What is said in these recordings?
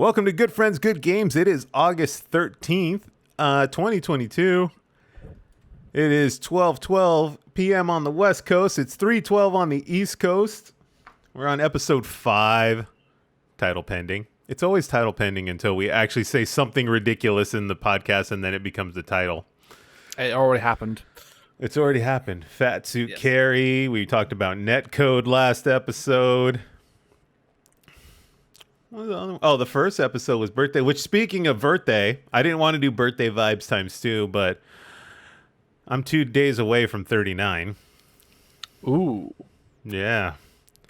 Welcome to Good Friends, Good Games. It is August 13th, 2022. It is 12:12 p.m. on the West Coast. It's 3:12 on the East Coast. We're on episode 5, title pending. It's always title pending until we actually say something ridiculous in the podcast, and then it becomes the title. It already happened. It's already happened. Fat Suit Carry. We talked about netcode last episode. What was the other one? Oh, the first episode was birthday, which, speaking of birthday, I didn't want to do birthday vibes times 2, but I'm 2 days away from 39. Ooh. Yeah.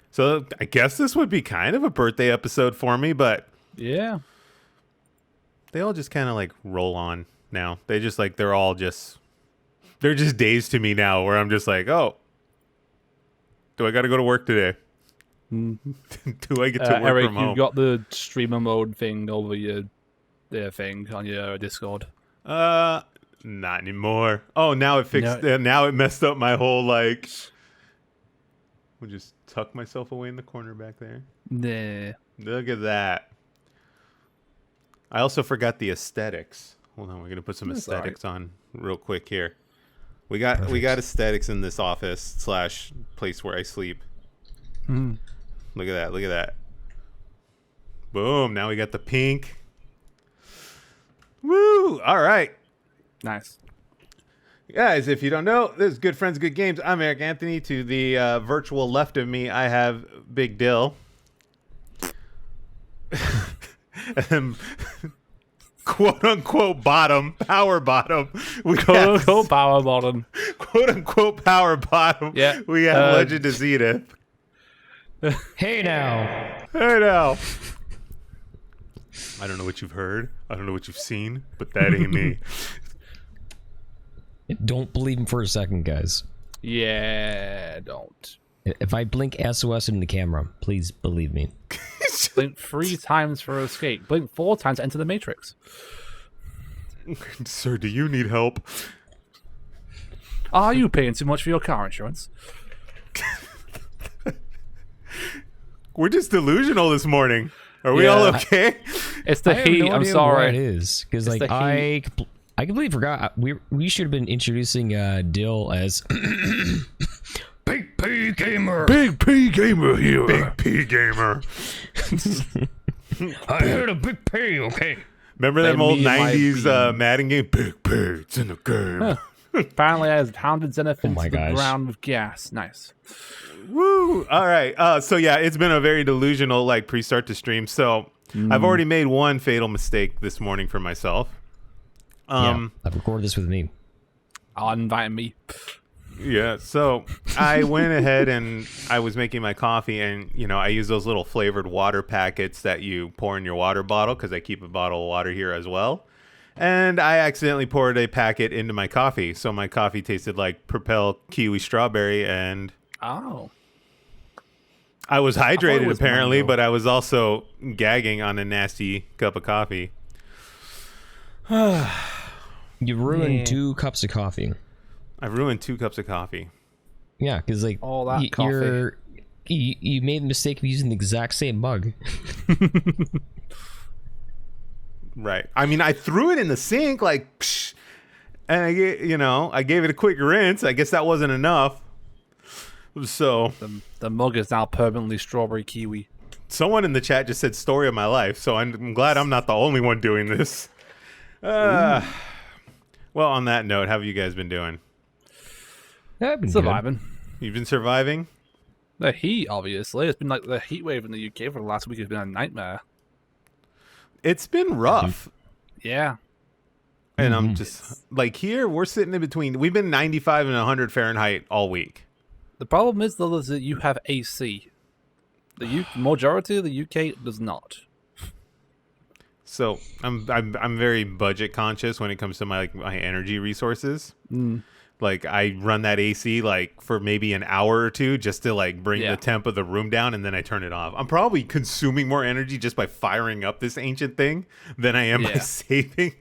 So I guess this would be kind of a birthday episode for me, but yeah, they all just kind of like roll on now. They're just days to me now where I'm just like, oh, do I got to go to work today? Do I get to work Eric, from home? you got the streamer mode thing over your thing on your Discord? Not anymore. Oh, now it fixed. Now it messed up my whole like. I'll just tuck myself away in the corner back there. Nah. Look at that. I also forgot the aesthetics. Hold on, we're gonna put some aesthetics on real quick here. We got aesthetics in this office / place where I sleep. Mm. Look at that. Look at that. Boom. Now we got the pink. Woo. All right. Nice. Guys, if you don't know, this is Good Friends, Good Games. I'm Eric Anthony. To the virtual left of me, I have Big Dill. And quote unquote bottom, power bottom. Quote unquote power bottom. Quote unquote power bottom. Yeah. We have Legend of Zenth. Hey now. Hey now. I don't know what you've heard. I don't know what you've seen, but that ain't me. Don't believe him for a second, guys. Yeah, don't. If I blink SOS in the camera, please believe me. Blink 3 times for escape. Blink 4 times to enter the Matrix. Sir, do you need help? Are you paying too much for your car insurance? We're just delusional this morning. Are we all okay? It's the I have heat. no I'm idea sorry. what it is because like I completely forgot. We should have been introducing Dill as Big P Gamer. Big P Gamer here. Big P Gamer. I heard a Big P. Okay. Remember them old me and my 90s Madden game? Big P, it's in the game. Huh. Apparently, I have pounded Zenth into the gosh. ground with gas. Nice. Woo! All right. So yeah, it's been a very delusional like pre-start to stream. So I've already made one fatal mistake this morning for myself. Yeah, I've recorded this with me. I'll invite me. Yeah. So I went ahead and I was making my coffee, and I use those little flavored water packets that you pour in your water bottle because I keep a bottle of water here as well. And I accidentally poured a packet into my coffee, so my coffee tasted like Propel Kiwi Strawberry, and Oh. I was hydrated was apparently, mango. but I was also gagging on a nasty cup of coffee. You ruined 2 cups of coffee. I've ruined 2 cups of coffee. Yeah, because like All that coffee. You made the mistake of using the exact same mug. Right. I mean, I threw it in the sink like, psh, and I gave it a quick rinse. I guess that wasn't enough. So The mug is now permanently strawberry kiwi. someone in the chat just said story of my life. So I'm glad I'm not the only one doing this. Well, on that note, how have you guys been doing? I've been Surviving. You've been surviving? The heat, obviously. It's been like the heat wave in the UK for the last week has been a nightmare. It's been rough. Yeah. And I'm just like here, we're sitting in between. We've been 95 and 100 Fahrenheit all week. The problem is, though, is that you have AC. The majority of the UK does not. So I'm very budget conscious when it comes to my energy resources. Like I run that AC like for maybe an hour or 2 just to like bring the temp of the room down, and then I turn it off. I'm probably consuming more energy just by firing up this ancient thing than I am by saving.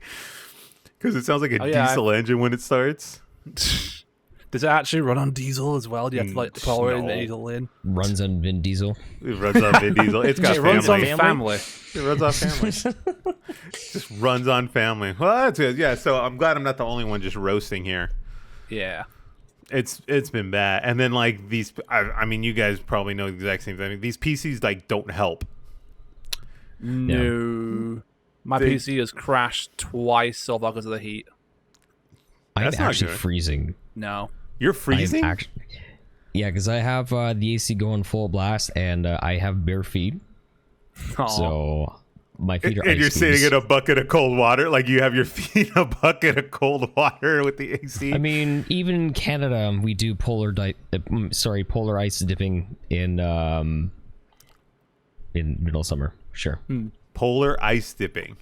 Because it sounds like a diesel engine when it starts. Does it actually run on diesel as well? Do you have to like power it No. diesel in? Runs on Vin Diesel. It runs on Vin Diesel. It's got It runs on family. family. It runs on family. Just runs on family. Well, that's good. Yeah, so I'm glad I'm not the only one just roasting here. Yeah. It's been bad. And then like these, I mean, you guys probably know the exact same thing. These PCs like don't help. No. My PC has crashed twice so far because of the heat. I'm That's not actually good. freezing. No. You're freezing? Yeah, because I have the AC going full blast, and I have bare feet, Aw. so my feet are And you're ice sitting skis. in a bucket of cold water, like you have your feet in a bucket of cold water with the AC. I mean, even in Canada, we do polar ice dipping in middle of summer. Sure. Polar ice dipping.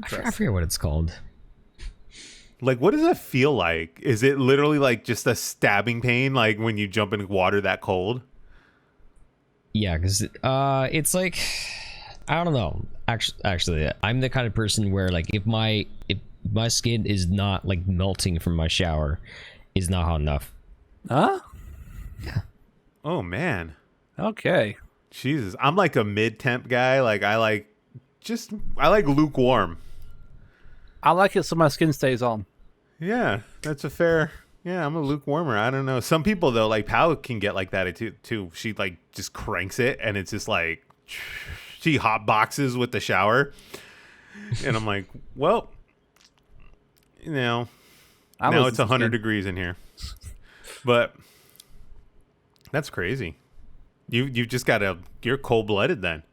I forget what it's called. Like, what does that feel like? Is it literally like just a stabbing pain, like when you jump in water that cold? Yeah, because it's like, I don't know. Actually, I'm the kind of person where like if my skin is not like melting from my shower, is not hot enough. Huh? Oh man, Okay. Jesus! I'm like a mid-temp guy. Like I like lukewarm. I like it so my skin stays on. Yeah, that's a fair. Yeah, I'm a lukewarmer. I don't know. Some people though, like Pal, can get like that too. She like just cranks it, and it's just like she hot boxes with the shower, and I'm like, well, you know, now it's 100 degrees in here, but that's crazy. You've just got you're cold blooded then.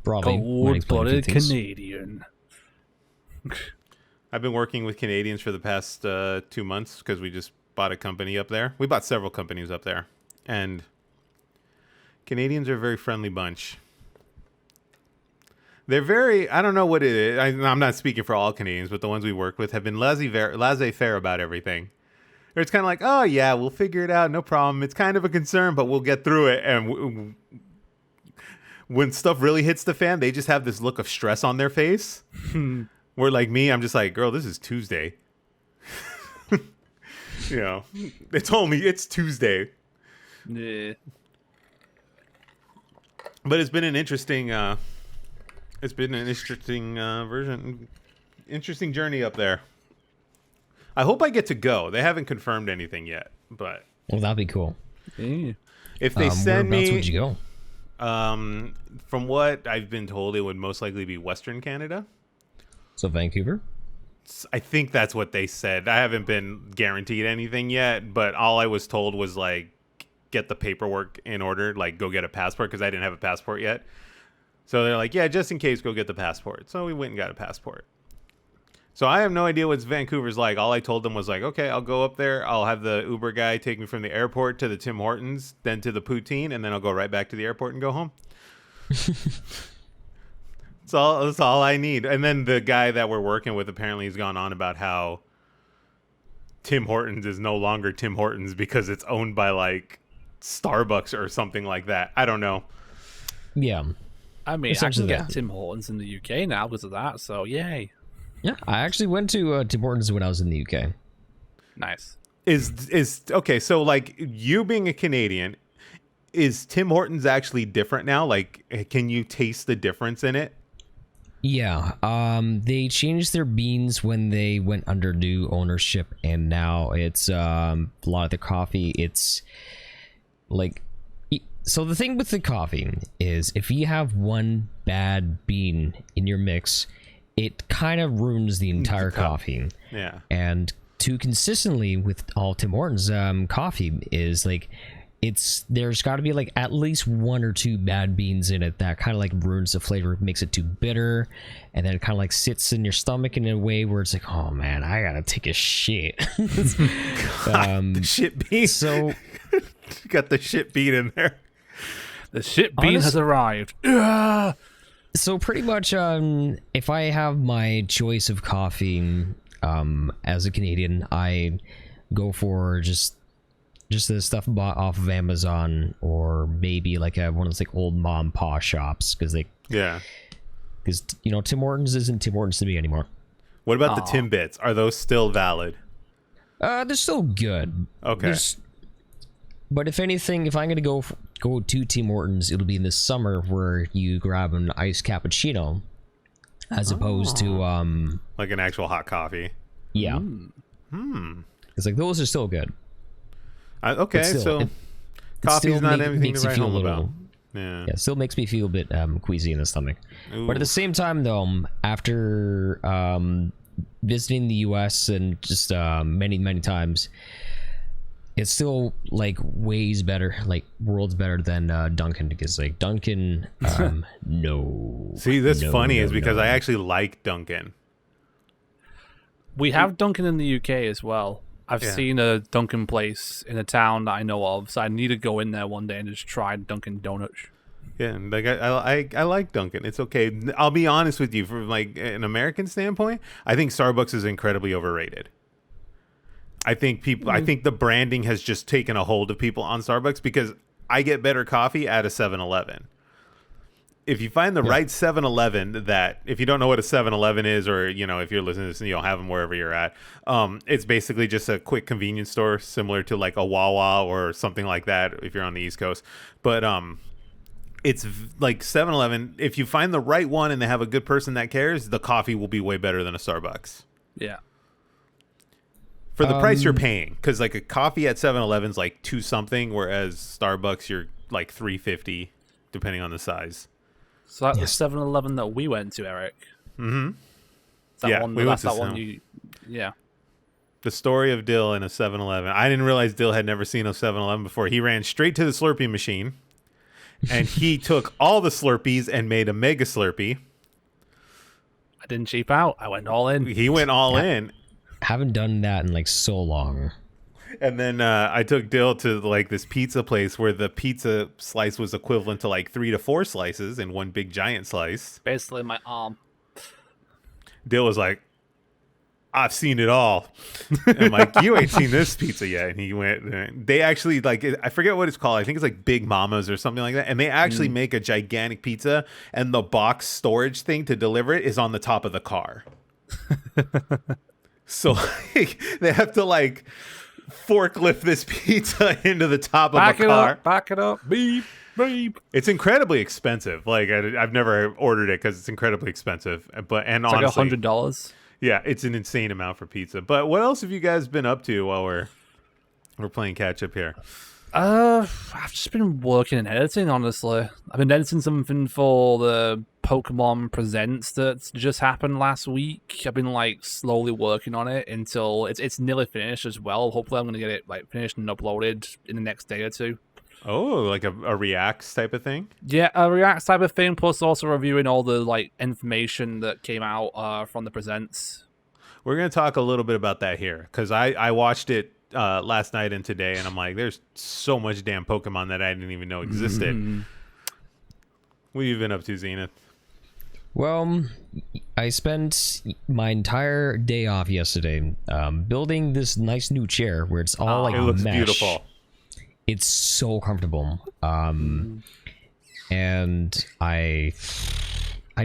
Probably. might explain a few Cold-blooded things. Canadian. I've been working with Canadians for the past 2 months because we just bought a company up there. We bought several companies up there, and Canadians are a very friendly bunch. They're very, I don't know what it is. I'm not speaking for all Canadians, but the ones we work with have been laissez-faire about everything. It's kind of like, oh yeah, we'll figure it out, no problem. It's kind of a concern, but we'll get through it. And when stuff really hits the fan, they just have this look of stress on their face. Where like me, I'm just like, girl, this is Tuesday. You know, it's Tuesday. Yeah. But it's been an interesting, interesting journey up there. I hope I get to go. They haven't confirmed anything yet, but Well, that'd be cool. Yeah. if they send Whereabouts me, would you go? from what I've been told, it would most likely be Western Canada. So Vancouver. I think that's what they said. I haven't been guaranteed anything yet, but all I was told was like, get the paperwork in order, like go get a passport, because I didn't have a passport yet. So they're like, yeah, just in case, go get the passport. So we went and got a passport. So I have no idea what Vancouver's like. All I told them was like, okay, I'll go up there. I'll have the Uber guy take me from the airport to the Tim Hortons, then to the Poutine, and then I'll go right back to the airport and go home. That's all I need. And then the guy that we're working with apparently has gone on about how Tim Hortons is no longer Tim Hortons because it's owned by like Starbucks or something like that. I don't know. Yeah. I mean, I Essentially can get that. Tim Hortons in the UK now because of that, so yay. Yeah. I actually went to Tim Hortons when I was in the UK. Nice. Is okay, so like you being a Canadian, is Tim Hortons actually different now? Like, can you taste the difference in it? Yeah, they changed their beans when they went under new ownership, and now it's a lot of the coffee. It's like, so the thing with the coffee is if you have one bad bean in your mix, it kind of ruins the entire coffee. Yeah. And to consistently with all Tim Hortons coffee is like, there's got to be like at least one or two bad beans in it that kind of like ruins the flavor, makes it too bitter, and then it kind of like sits in your stomach in a way where it's like, oh man, I gotta take a shit. The shit bean. So Got the shit bean in there. The shit bean has arrived. Ugh. so pretty much if I have my choice of coffee as a Canadian, I go for just the stuff bought off of Amazon, or maybe like one of those like old mom pa shops, because you know, Tim Hortons isn't Tim Hortons to me anymore. What about the Timbits? Are those still valid? They're still good. Okay. But if anything, if I'm gonna go to Tim Hortons, it'll be in the summer where you grab an iced cappuccino, as opposed to like an actual hot coffee. Yeah. It's like those are still good. Okay, Still, so coffee's not anything to write home about. Yeah, it still makes me feel a bit queasy in the stomach. Ooh. But at the same time, though, after visiting the U.S. and just many times, it's still like ways better, like worlds better than Dunkin', because like Dunkin', no. See, that's funny is because I actually like Dunkin'. We have Dunkin' in the UK as well. I've seen a Dunkin' place in a town that I know of, so I need to go in there one day and just try Dunkin' Donuts. Yeah, like I like Dunkin'. It's okay. I'll be honest with you, from like an American standpoint, I think Starbucks is incredibly overrated. I think the branding has just taken a hold of people on Starbucks, because I get better coffee at a 7-Eleven. If you find the right 7-Eleven, that if you don't know what a 7-Eleven is, or if you're listening to this and you'll have them wherever you're at, it's basically just a quick convenience store similar to like a Wawa or something like that if you're on the East Coast. But it's like 7-Eleven. If you find the right one and they have a good person that cares, the coffee will be way better than a Starbucks. Yeah. For the price you're paying, because like a coffee at 7-Eleven's like $2 something, whereas Starbucks you're like $3.50 depending on the size. So that's the 7-Eleven that we went to, Eric. Mm-hmm. Yeah, yeah. The story of Dill in a 7-Eleven. I didn't realize Dill had never seen a 7-Eleven before. He ran straight to the Slurpee machine, and he took all the Slurpees and made a Mega Slurpee. I didn't cheap out. I went all in. He went all in. Haven't done that in like so long. And then I took Dill to like this pizza place where the pizza slice was equivalent to like 3 to 4 slices in one big giant slice. Basically my arm. Dill was like, I've seen it all. And I'm like, you ain't seen this pizza yet. And he went, they actually like, I forget what it's called. I think it's like Big Mama's or something like that. And they actually make a gigantic pizza, and the box storage thing to deliver it is on the top of the car. So like, they have to like forklift this pizza into the top of the car. Back it up. Beep, beep. It's incredibly expensive. Like I've never ordered it because it's incredibly expensive. It's honestly, like $100. Yeah, it's an insane amount for pizza. But what else have you guys been up to while we're playing catch up here? I've just been working and editing, honestly. I've been editing something for the Pokemon Presents that just happened last week. I've been like slowly working on it until it's nearly finished as well. Hopefully I'm gonna get it like finished and uploaded in the next day or two. Oh, like a Reacts type of thing? Yeah, a Reacts type of thing, plus also reviewing all the like information that came out from the Presents. We're gonna talk a little bit about that here, because I watched it last night and today, and I'm like, there's so much damn Pokemon that I didn't even know existed. What have you been up to, Zenith? Well, I spent my entire day off yesterday building this nice new chair where it's all like it looks mesh. Beautiful. It's so comfortable. And I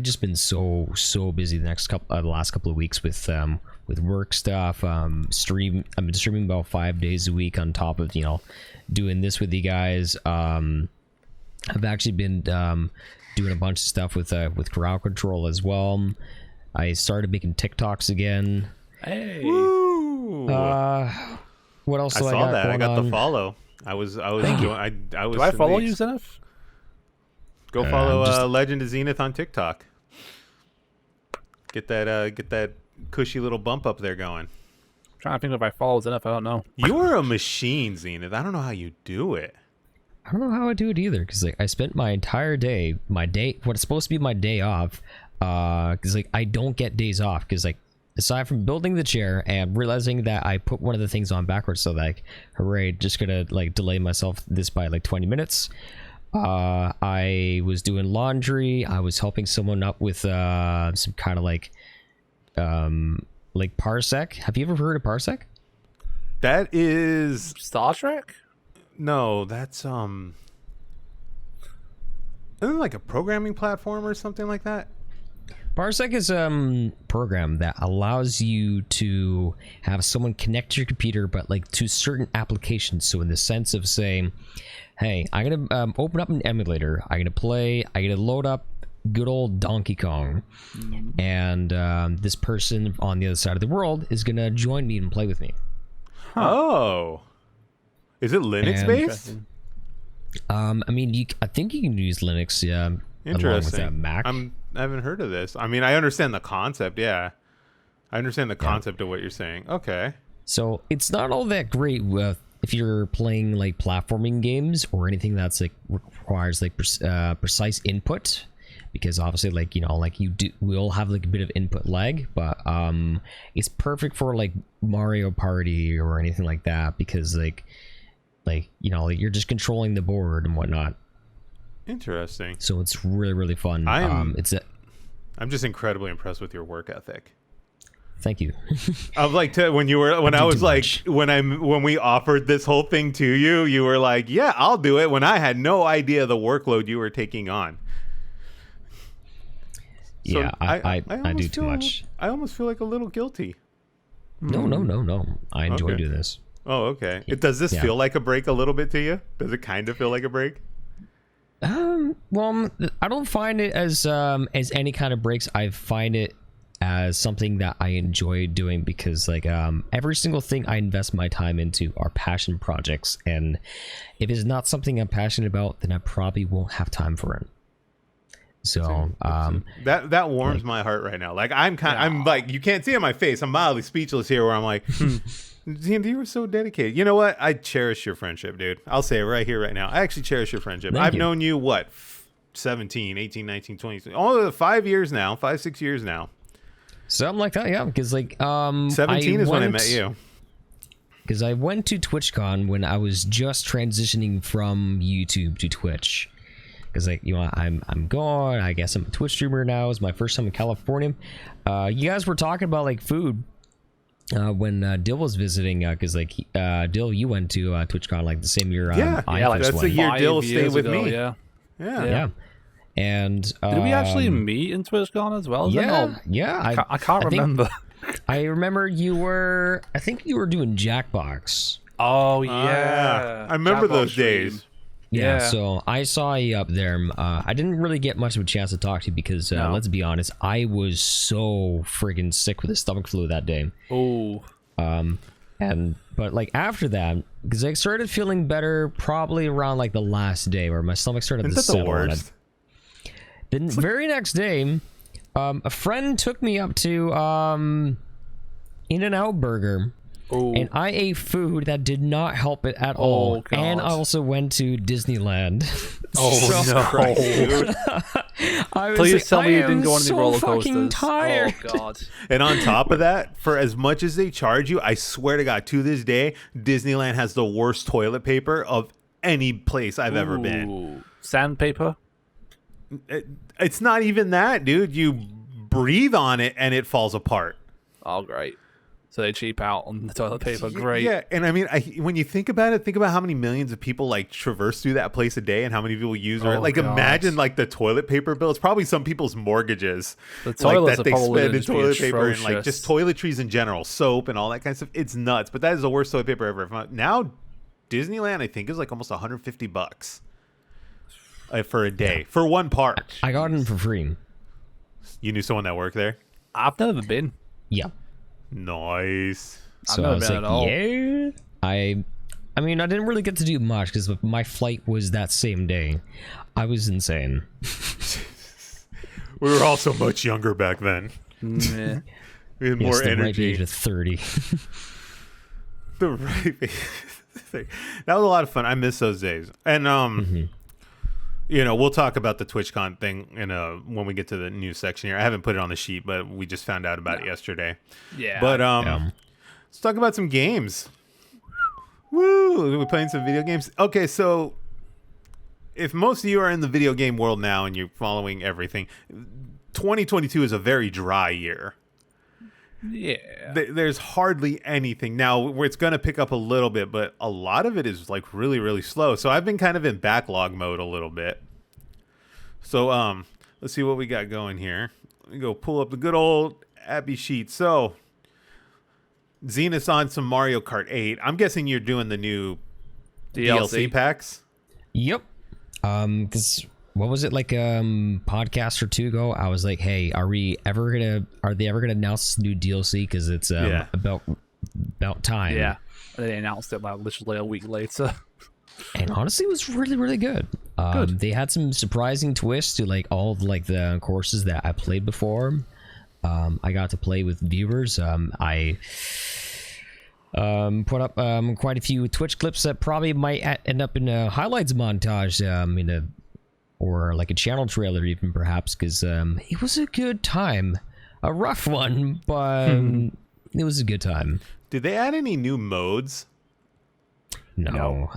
just been so busy the last couple of weeks with work stuff. I've been streaming about 5 days a week on top of doing this with you guys. I've actually been doing a bunch of stuff with crowd control as well. I started making TikToks again. Hey. Woo! What else? I saw that. I got the follow. I was doing. I was. Do I follow you, Zenith? Go follow Legend of Zenith on TikTok. Get that cushy little bump up there going. I'm trying to think if I follow Zenith. I don't know. You are a machine, Zenith. I don't know how you do it. I don't know how I do it either, because like I spent my entire day, what's supposed to be my day off, because like I don't get days off, because like aside from building the chair and realizing that I put one of the things on backwards, so like hooray, just gonna like delay myself this by like 20 minutes. I was doing laundry. I was helping someone up with some kind of like Parsec. Have you ever heard of Parsec? That is Star Trek? No, that's isn't it like a programming platform or something like that? Parsec is a program that allows you to have someone connect to your computer, but like to certain applications. So in the sense of saying, hey, I'm gonna open up an emulator, I'm gonna load up good old Donkey Kong, and this person on the other side of the world is gonna join me and play with me. Oh, is it Linux based? I mean, I think you can use Linux, along with Mac. I haven't heard of this. I mean, I understand the concept. Yeah, I understand the concept of what you're saying. Okay. So it's not all that great if you're playing like platforming games or anything that's like requires like precise input, because obviously like we'll have like a bit of input lag, but it's perfect for like Mario Party or anything like that, because like you're just controlling the board and whatnot. Interesting. So it's really, really fun. I'm just incredibly impressed with your work ethic. Thank you. When we offered this whole thing to you, you were like, "Yeah, I'll do it." When I had no idea the workload you were taking on. So yeah, I do too much. I almost feel like a little guilty. No. I enjoy doing this. Oh, okay. Does this feel like a break a little bit to you? Does it kind of feel like a break? Well, I don't find it as any kind of breaks. I find it as something that I enjoy doing, because like every single thing I invest my time into are passion projects, and if it's not something I'm passionate about, then I probably won't have time for it. So that warms my heart right now. Like I'm like, you can't see on my face, I'm mildly speechless here, where I'm like, Zenth, you were so dedicated. You know what? I cherish your friendship, dude. I'll say it right here, right now. I actually cherish your friendship. I've known you, what, 17, 18, 19, 20, all 5 years now, 5-6 years now. Something like that, yeah. Because like 17 is when I met you. Because I went to TwitchCon when I was just transitioning from YouTube to Twitch. Because like I'm going. I guess I'm a Twitch streamer now. It's my first time in California. You guys were talking about like food when Dill was visiting. Because like Dill, you went to TwitchCon like the same year. That's the year Dill stayed with me. Yeah. And did we actually meet in TwitchCon as well? I can't remember. I remember you were. I think you were doing Jackbox. Oh yeah, I remember those days. Yeah, so I saw you up there. I didn't really get much of a chance to talk to you because, let's be honest, I was so friggin' sick with a stomach flu that day. Oh. But like after that, because I started feeling better probably around like the last day, where my stomach started to settle. The worst? The very next day, a friend took me up to In-N-Out Burger. Ooh. And I ate food that did not help it at all. God. And I also went to Disneyland. No. Please tell me you didn't go on any roller coasters. Tired. Oh, God. And on top of that, for as much as they charge you, I swear to God, to this day, Disneyland has the worst toilet paper of any place I've ever been. Sandpaper? It's not even that, dude. You breathe on it and it falls apart. Oh, great. So they cheap out on the toilet paper. Great. Yeah, and I mean, when you think about it, think about how many millions of people like traverse through that place a day, and how many people use it. Like, imagine like the toilet paper bill. It's probably some people's mortgages. The toilets that they spend in toilet paper atrocious. and like just toiletries in general, soap and all that kind of stuff. It's nuts. But that is the worst toilet paper ever. Now, Disneyland, I think, is like almost $150 for a day for one park. I got in for free. You knew someone that worked there? I've never been. Yeah. Nice. So I was like, yeah. I mean, I didn't really get to do much because my flight was that same day. I was insane. We were all so much younger back then. Yeah. We had more the energy. Right age of 30. The right age. That was a lot of fun. I miss those days. And you know, we'll talk about the TwitchCon thing when we get to the news section here. I haven't put it on the sheet, but we just found out about it yesterday. Yeah. But let's talk about some games. Woo! We're playing some video games. Okay, so if most of you are in the video game world now and you're following everything, 2022 is a very dry year. Yeah. There's hardly anything. Now, where it's going to pick up a little bit, but a lot of it is like really, really slow. So I've been kind of in backlog mode a little bit. So let's see what we got going here. Let me go pull up the good old Abby sheet. So, Zenith's on some Mario Kart 8. I'm guessing you're doing the new DLC packs. Yep. Because what was it, like podcast or two ago? I was like, hey, are they ever gonna announce new DLC? Because it's about time. Yeah, they announced it literally a week later. And honestly, it was really, really good. They had some surprising twists to like all of like the courses that I played before. I got to play with viewers. I put up quite a few Twitch clips that probably might end up in a highlights montage, or like a channel trailer even perhaps, because it was a good time. A rough one, but it was a good time. Did they add any new modes? No.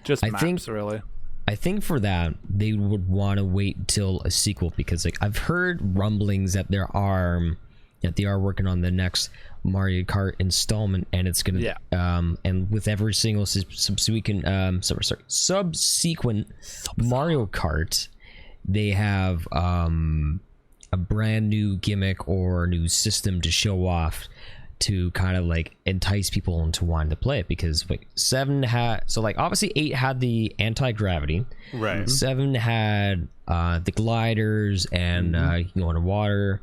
Just maps, really. I think for that they would want to wait till a sequel, because like I've heard rumblings that they are working on the next Mario Kart installment, and it's gonna and with every single subsequent Mario Kart, they have a brand new gimmick or new system to show off to kind of like entice people into wanting to play it, because like 7 had, so like obviously 8 had the anti-gravity, right? 7 had the gliders and you can go underwater.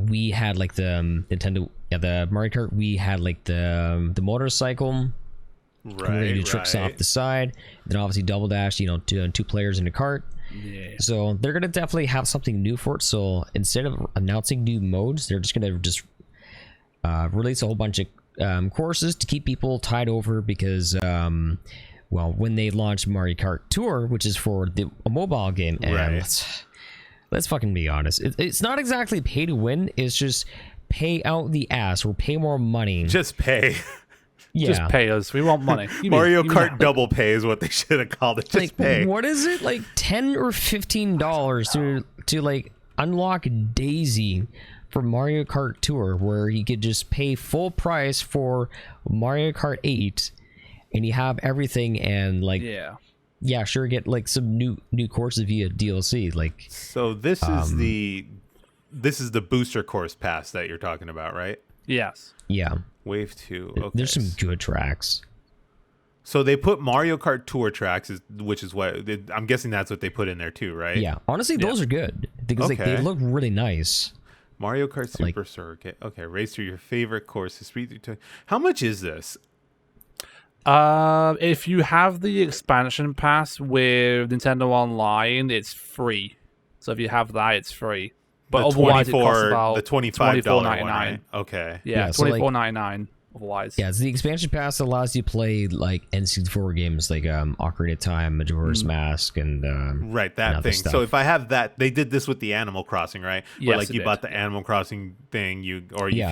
We had like the Nintendo, the Mario Kart. We had like the motorcycle, right? Do tricks off the side. Then obviously double dash. Two players in a cart. Yeah. So they're gonna definitely have something new for it. So instead of announcing new modes, they're just gonna release a whole bunch of courses to keep people tied over, because when they launched Mario Kart Tour, which is for a mobile game, and right. Let's fucking be honest. It's not exactly pay to win. It's just pay out the ass or pay more money. Just pay. Yeah. Just pay us. We want money. Mario Kart double pay is what they should have called it. Just like, pay. What is it? Like $10 or $15 to like unlock Daisy for Mario Kart Tour, where you could just pay full price for Mario Kart 8 and you have everything, and like sure, get like some new courses via DLC. Like, so this is the booster course pass that you're talking about, right? Yes. Yeah. Wave 2. Okay. There's some good tracks. So they put Mario Kart Tour tracks, which is what I'm guessing that's what they put in there too, right? Yeah. Honestly, those are good because like they look really nice. Mario Kart Super Circuit. Okay, race through your favorite courses. How much is this? If you have the expansion pass with Nintendo Online, it's free. So if you have that, it's free. But otherwise, it costs about the $25 one, right? Okay. Yeah, $24.99. Otherwise, it's the expansion pass that allows you to play like N64 games like Ocarina of Time, Majora's Mask, and right, that thing. Stuff. So if I have that, they did this with the Animal Crossing, right? Where yes, like you bought the Animal Crossing thing, if you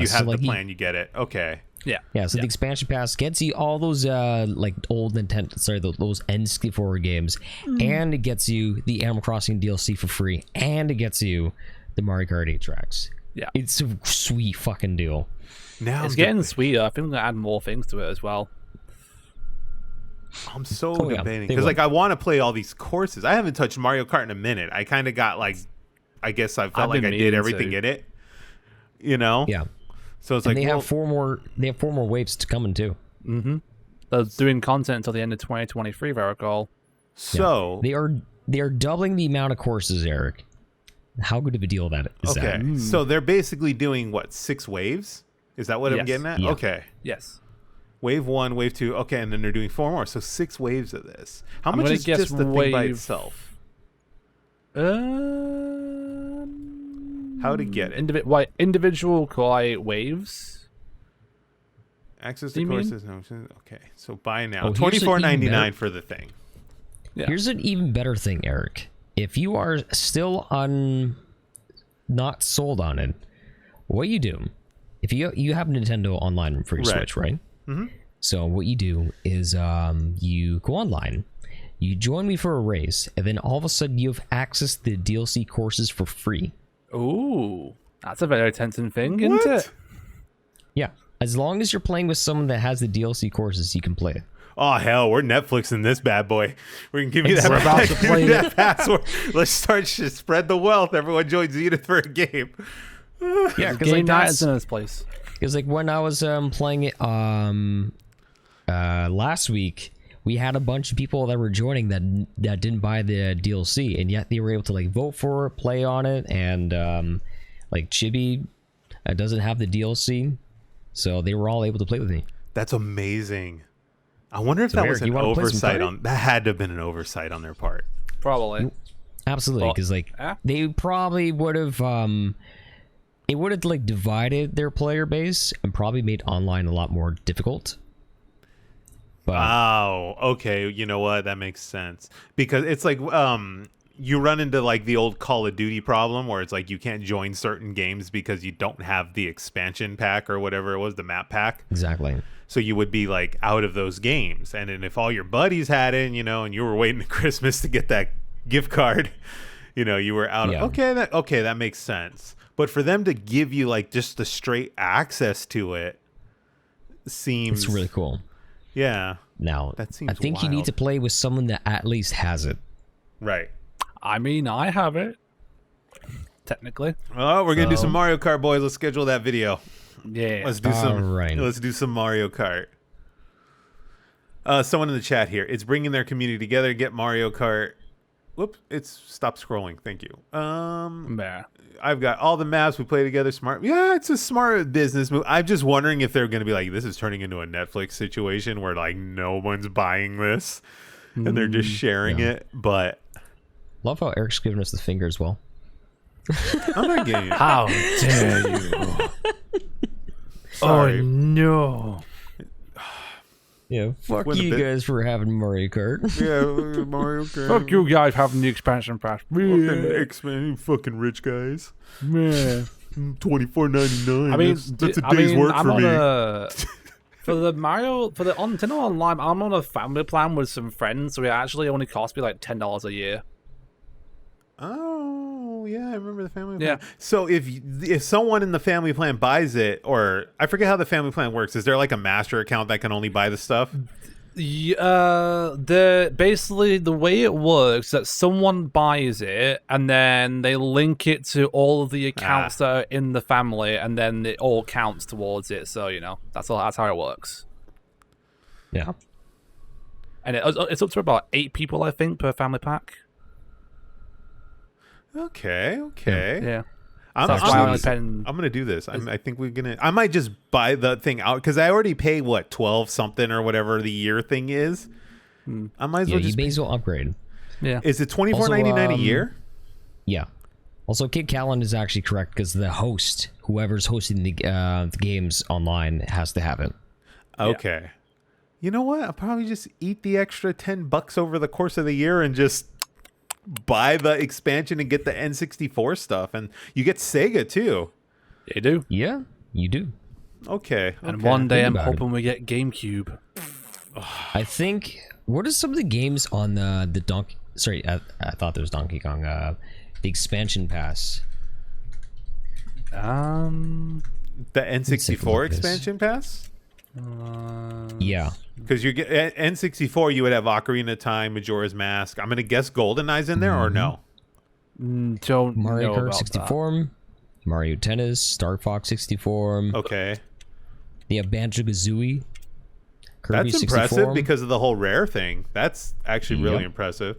have the plan, you get it. Okay. Yeah. So the expansion pass gets you all those like old Nintendo, those N64 games, and it gets you the Animal Crossing DLC for free, and it gets you the Mario Kart 8 tracks. Yeah, it's a sweet fucking deal. Now it's getting sweeter. I think we're gonna add more things to it as well. I'm so debating because like I want to play all these courses. I haven't touched Mario Kart in a minute. I kind of got like, I guess I felt like I did everything in it. Yeah. So it's and like they have four more waves to come in too. Mm-hmm. They're doing content until the end of 2023, if I recall. So they are doubling the amount of courses, Eric. How good of a deal that is? Okay, so they're basically doing what, 6 waves? Is that what I'm getting at? Yeah. Okay. Yes. Wave 1, wave 2. Okay, and then they're doing 4 more. So 6 waves of this. How much is just the thing by itself? How to get it? Individual waves. Access to courses. No. Okay, so buy now. Oh, $24.99 for the thing. Yeah. Here's an even better thing, Eric. If you are still not sold on it, what you do, if you have Nintendo Online for your Switch, right? Mm-hmm. So what you do is you go online, you join me for a race, and then all of a sudden you have access to the DLC courses for free. Ooh, that's a very tempting thing, isn't it? Yeah, as long as you're playing with someone that has the DLC courses, you can play it. Oh hell, we're Netflixing this bad boy. We can give you that, We're about to play that password. Let's start to spread the wealth. Everyone join Zenith for a game. Yeah, because Game like night that's is in this place. because like when I was playing it last week, we had a bunch of people that were joining that didn't buy the DLC, and yet they were able to like vote for it, play on it, and like Chibi doesn't have the DLC, so they were all able to play with me. That's amazing. I wonder if So that Eric, was an you wanna play some oversight Kart? on. That had to have been an oversight on their part. Probably. Absolutely, Well, because like yeah. they probably would have it would have like divided their player base and probably made online a lot more difficult. But Oh, okay. You know what? That makes sense because it's like you run into like the old Call of Duty problem where it's like you can't join certain games because you don't have the expansion pack or whatever it was, the map pack. exactly. So you would be like out of those games. And then if all your buddies had it, and you were waiting to Christmas to get that gift card, you were out. Yeah. Okay, that makes sense. But for them to give you like just the straight access to it seems It's really cool. Yeah. Now, That seems I think you need wild. to play with someone that at least has it. Right. I mean, I have it. Technically. Oh, we're gonna do So- some Mario Kart, boys. Let's schedule that video. Yeah. Let's do some. Alright. Let's do some Mario Kart. Someone in the chat here. It's bringing their community together to get Mario Kart. Whoops! It's stopped scrolling. Thank you. Yeah. I've got all the maps we play together. Smart. Yeah, it's a smart business move. I'm just wondering if they're gonna be like, this is turning into a Netflix situation where like no one's buying this and they're just sharing yeah. it. But Love how Eric's giving us the finger as well. I'm not getting it. How dare you? Sorry. Oh no. Yeah, fuck Win a you bit. guys for having Mario Kart. Yeah, Mario Kart. Fuck you guys having the expansion pass. Fucking X-Men, you fucking rich guys. Yeah. $24.99. I mean, that's a day's work I'm for on me. for the Nintendo Online, I'm on a family plan with some friends, so it actually only costs me like $10 a year. Oh yeah, I remember the family Yeah. plan. So if someone in the family plan buys it, or I forget how the family plan works, is there like a master account that can only buy the stuff? Basically the way it works that someone buys it and then they link it to all of the accounts that are in the family, and then it all counts towards it. So that's how it works. Yeah. And it's up to about 8 people, I think, per family pack. Okay. Yeah. I'm That's why I only I'm gonna do this. I think I might just buy the thing out because I already pay what 12 something or whatever the year thing is. I might as Yeah, well you just. may as well upgrade. Yeah. Is it $24.99 a year? Yeah. Also, Kid Callan is actually correct because the host, whoever's hosting the games online, has to have it. Okay. You know what? I'll probably just eat the extra $10 over the course of the year and just buy the expansion and get the N64 stuff. And you get Sega too. You do. Yeah, you do. Okay. And okay. one day Think I'm about it. hoping we get GameCube. I think. What are some of the games on the Donkey? Sorry, I thought there was Donkey Kong. The expansion pass. The N64 look at this. expansion pass? Yeah. Because you get N64, you would have Ocarina of Time, Majora's Mask. I'm gonna guess GoldenEye's in there or no? Don't Mario know Kart about 64, Mario Tennis, Star Fox 64. Okay, They have Banjo Kazooie. Kirby that's 64. impressive because of the whole rare thing. That's actually really Yep. impressive.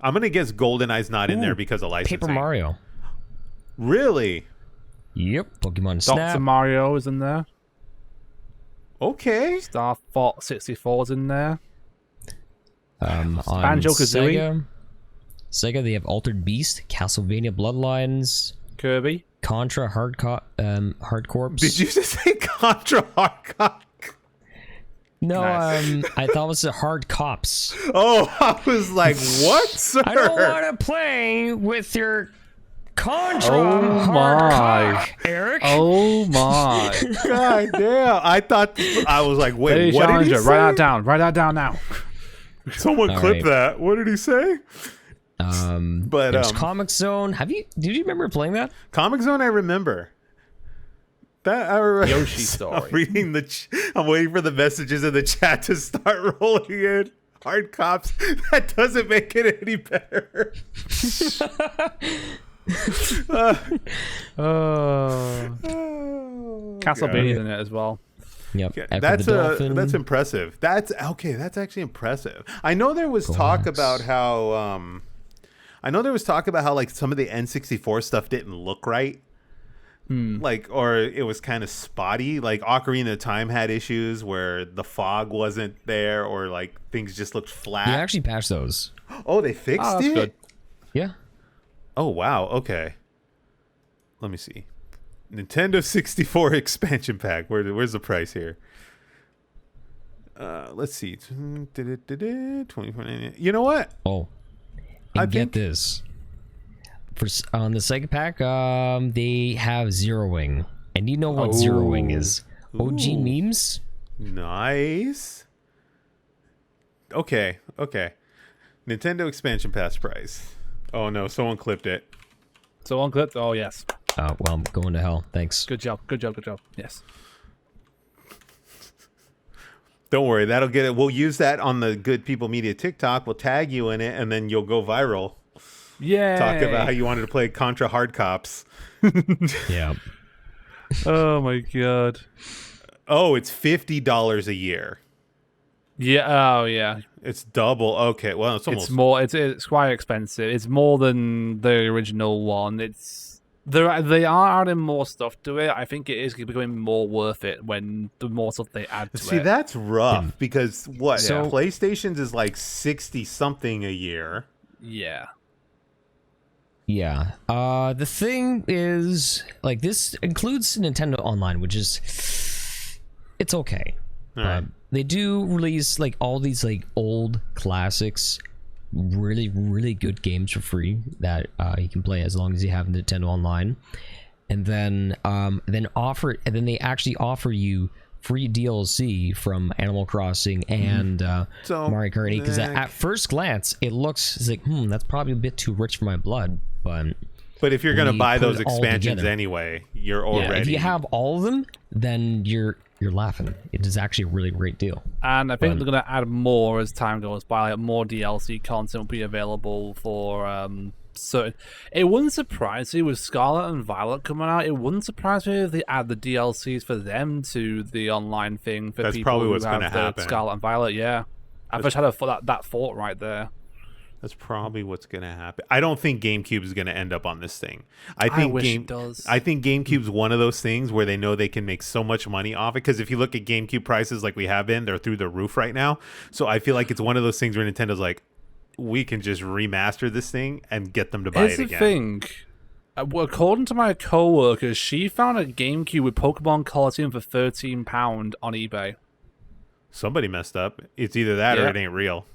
I'm gonna guess GoldenEye's not in there because of licensing. Paper Mario. Really? Yep. Pokemon Dr. Snap. Mario is in there. Okay. Star Fox 64 is in there. On Banjo-Kazooie. Sega, they have Altered Beast, Castlevania Bloodlines, Kirby. Contra Hard Corps. Did you just say Contra Hardcock? No, Nice. I thought it was Hard Cops. Oh, I was like, what, sir? I don't want to play with your Contra Oh Hard my. Cock, Eric. Oh my. God damn! I was like, wait, Ladies what did he challenger, say? write that down. Write that down now. Someone All clip right. that. What did he say? But There's Comic Zone. Did you remember playing that? Comic Zone, I remember. That I remember. Yoshi story. I'm reading I'm waiting for the messages in the chat to start rolling in. Hard cops. That doesn't make it any better. Castlevania in it as well. Yep. Yeah, Echo the Dolphin. that's impressive. That's okay. That's actually impressive. I know there was talk about how like some of the N64 stuff didn't look right. Like, or it was kind of spotty. Like Ocarina of Time had issues where the fog wasn't there, or like things just looked flat. They actually patched those. Oh, they fixed that's it. good. Yeah. Oh wow. Okay. Let me see. Nintendo 64 expansion pack. Where's the price here? Let's see. 24. You know what? Oh, I and get think- this. On the second pack, they have zeroing, and you know what zeroing is? OG Ooh. memes. Nice. Okay. Nintendo expansion pass price. Oh no, someone clipped it. So on clip. Oh yes. Well, I'm going to hell. Thanks. Good job. Yes. Don't worry, that'll get it. We'll use that on the Good People Media TikTok. We'll tag you in it, and then you'll go viral. Yeah. Talk about how you wanted to play Contra Hard Cops. Yeah. Oh my god. Oh, it's $50 a year. Yeah. Oh yeah. It's double. Okay, well, it's almost. It's more. It's quite expensive. It's more than the original one. They are adding more stuff to it. I think it is becoming more worth it when the more stuff they add to it. See, that's rough because what? So- PlayStation's is like 60 something a year. Yeah. Yeah. The thing is, like, this includes Nintendo Online, which is, it's okay. All right. They do release like all these like old classics, really really good games for free that you can play as long as you have Nintendo Online, and then they actually offer you free DLC from Animal Crossing and So, Mario Kart 8, because at first glance it looks it's like that's probably a bit too rich for my blood, but But if you're when gonna you buy put those it all expansions together- anyway, you're yeah, already. if you have all of them, then you're laughing. It is actually a really great deal. And I think they're going to add more as time goes by. Like more DLC content will be available for certain. It wouldn't surprise me with Scarlet and Violet coming out. It wouldn't surprise me if they add the DLCs for them to the online thing for That's people probably who what's have gonna the happen. Scarlet and Violet. Yeah, I just had that thought right there. That's probably what's gonna happen. I don't think GameCube is gonna end up on this thing. I think wish it does. I think GameCube's one of those things where they know they can make so much money off it. Because if you look at GameCube prices like we have been, they're through the roof right now. So I feel like it's one of those things where Nintendo's like, we can just remaster this thing and get them to buy Here's it the again. thing. According to my coworker, she found a GameCube with Pokemon Coliseum for £13 on eBay. Somebody messed up. It's either that or Yeah. it ain't real.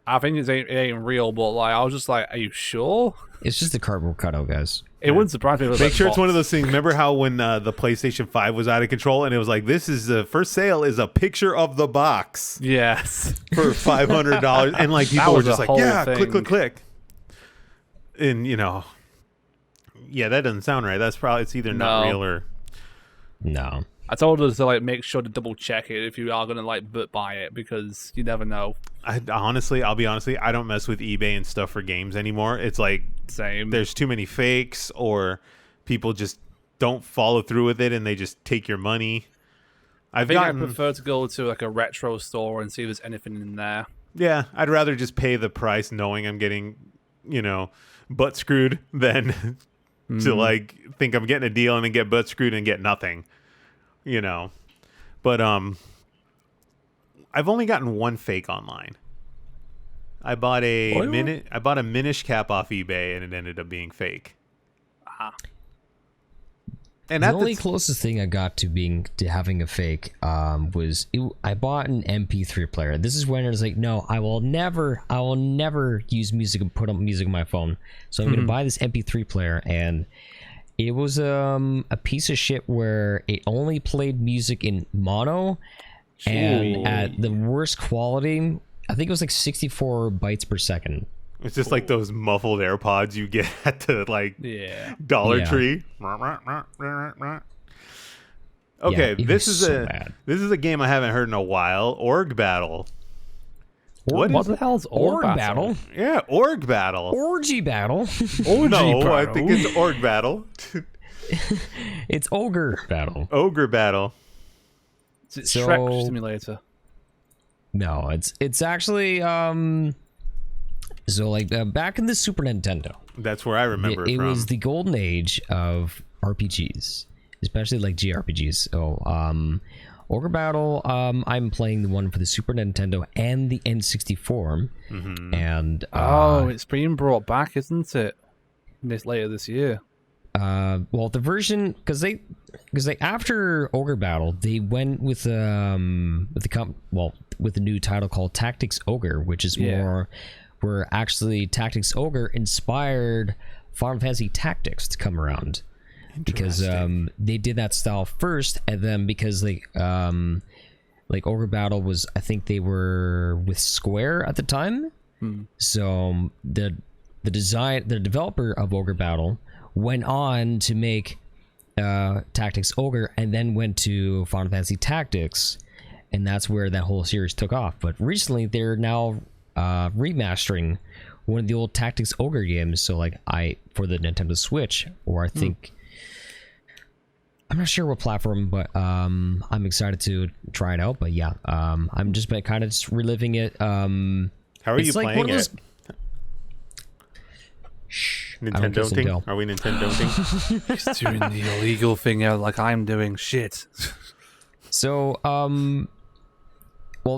I think it ain't real, but like I was just like, are you sure? It's just a cardboard cutout, guys. It wouldn't surprise me. If it was Make like sure it's one of box. those things. Remember how when the PlayStation 5 was out of control and it was like, this is the first sale is a picture of the box Yes. for $500, and like people were was just a like, whole yeah, thing. click, and yeah, that doesn't sound right. That's probably it's either not No. real or No. I told her to like make sure to double check it if you are gonna like buy it because you never know. I'll be honest, I don't mess with eBay and stuff for games anymore. It's like Same. there's too many fakes or people just don't follow through with it and they just take your money. I think I prefer to go to like a retro store and see if there's anything in there. Yeah, I'd rather just pay the price knowing I'm getting, butt screwed than to like think I'm getting a deal and then get butt screwed and get nothing. But I've only gotten one fake online. I bought a Minish cap off eBay and it ended up being fake. And The only closest thing I got to having a fake was I bought an MP3 player. This is when I was like, no, I will never use music and put up music on my phone. So I'm going to buy this MP3 player, and it was a piece of shit where it only played music in mono and at the worst quality. I think it was like 64 bytes per second. It's just like those muffled AirPods you get at the Yeah. Dollar Yeah. Tree. Okay, it this was is so a bad. this is a game I haven't heard in a while. Org Battle. What is the hell's Org battle? Yeah, Org Battle. Orgy battle. No, I think it's Org Battle. It's ogre battle. Ogre Battle. Is it So- Shrek Simulator? No, it's actually so like back in the Super Nintendo, That's where I remember it it from. was the golden age of RPGs, especially like JRPGs. So Ogre Battle, I'm playing the one for the Super Nintendo and the N64, and It's being brought back, isn't it? Later this year. well, the version because they after Ogre Battle they went with with a new title called Tactics Ogre, which is more where actually Tactics Ogre inspired Final Fantasy Tactics to come around, because they did that style first, and then because like Ogre Battle was, I think they were with Square at the time, so the developer of Ogre Battle went on to make Tactics Ogre, and then went to Final Fantasy Tactics, and that's where that whole series took off. But recently they're now remastering one of the old Tactics Ogre games, so like for the Nintendo Switch, or I think I'm not sure what platform, but I'm excited to try it out. But yeah, I'm just kind of just reliving it. How are you like playing one of it? those- Nintendo-ing? Are we Nintendo-ing? He's doing the illegal thing like I'm doing. Shit. So, well,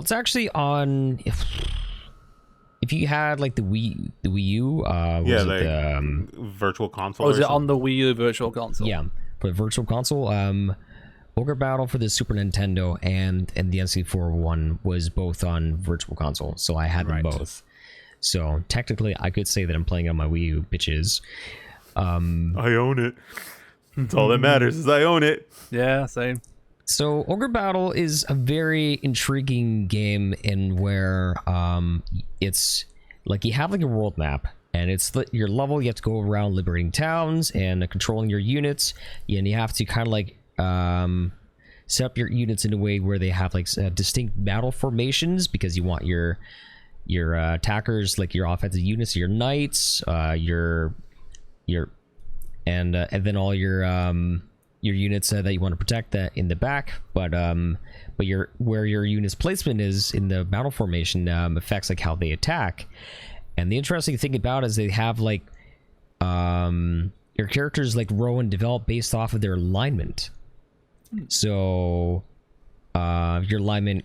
it's actually on. If you had like the Wii U, was Yeah, it like the, Virtual Console. Or is or it on the Wii U Virtual Console? yeah, for the Virtual Console, Ogre Battle for the Super Nintendo and the N64 one was both on Virtual Console, so I had them both. So technically, I could say that I'm playing on my Wii U, bitches. I own it. That's all that matters is I own it. Yeah, same. So Ogre Battle is a very intriguing game in where it's like you have like a world map, and it's your level. You have to go around liberating towns and controlling your units, and you have to kind of like set up your units in a way where they have like distinct battle formations, because you want your attackers, like your offensive units, your knights, and then all your units that you want to protect that in the back, but where your unit's placement is in the battle formation affects like how they attack. And the interesting thing about it is they have like your characters like grow and develop based off of their alignment. So your alignment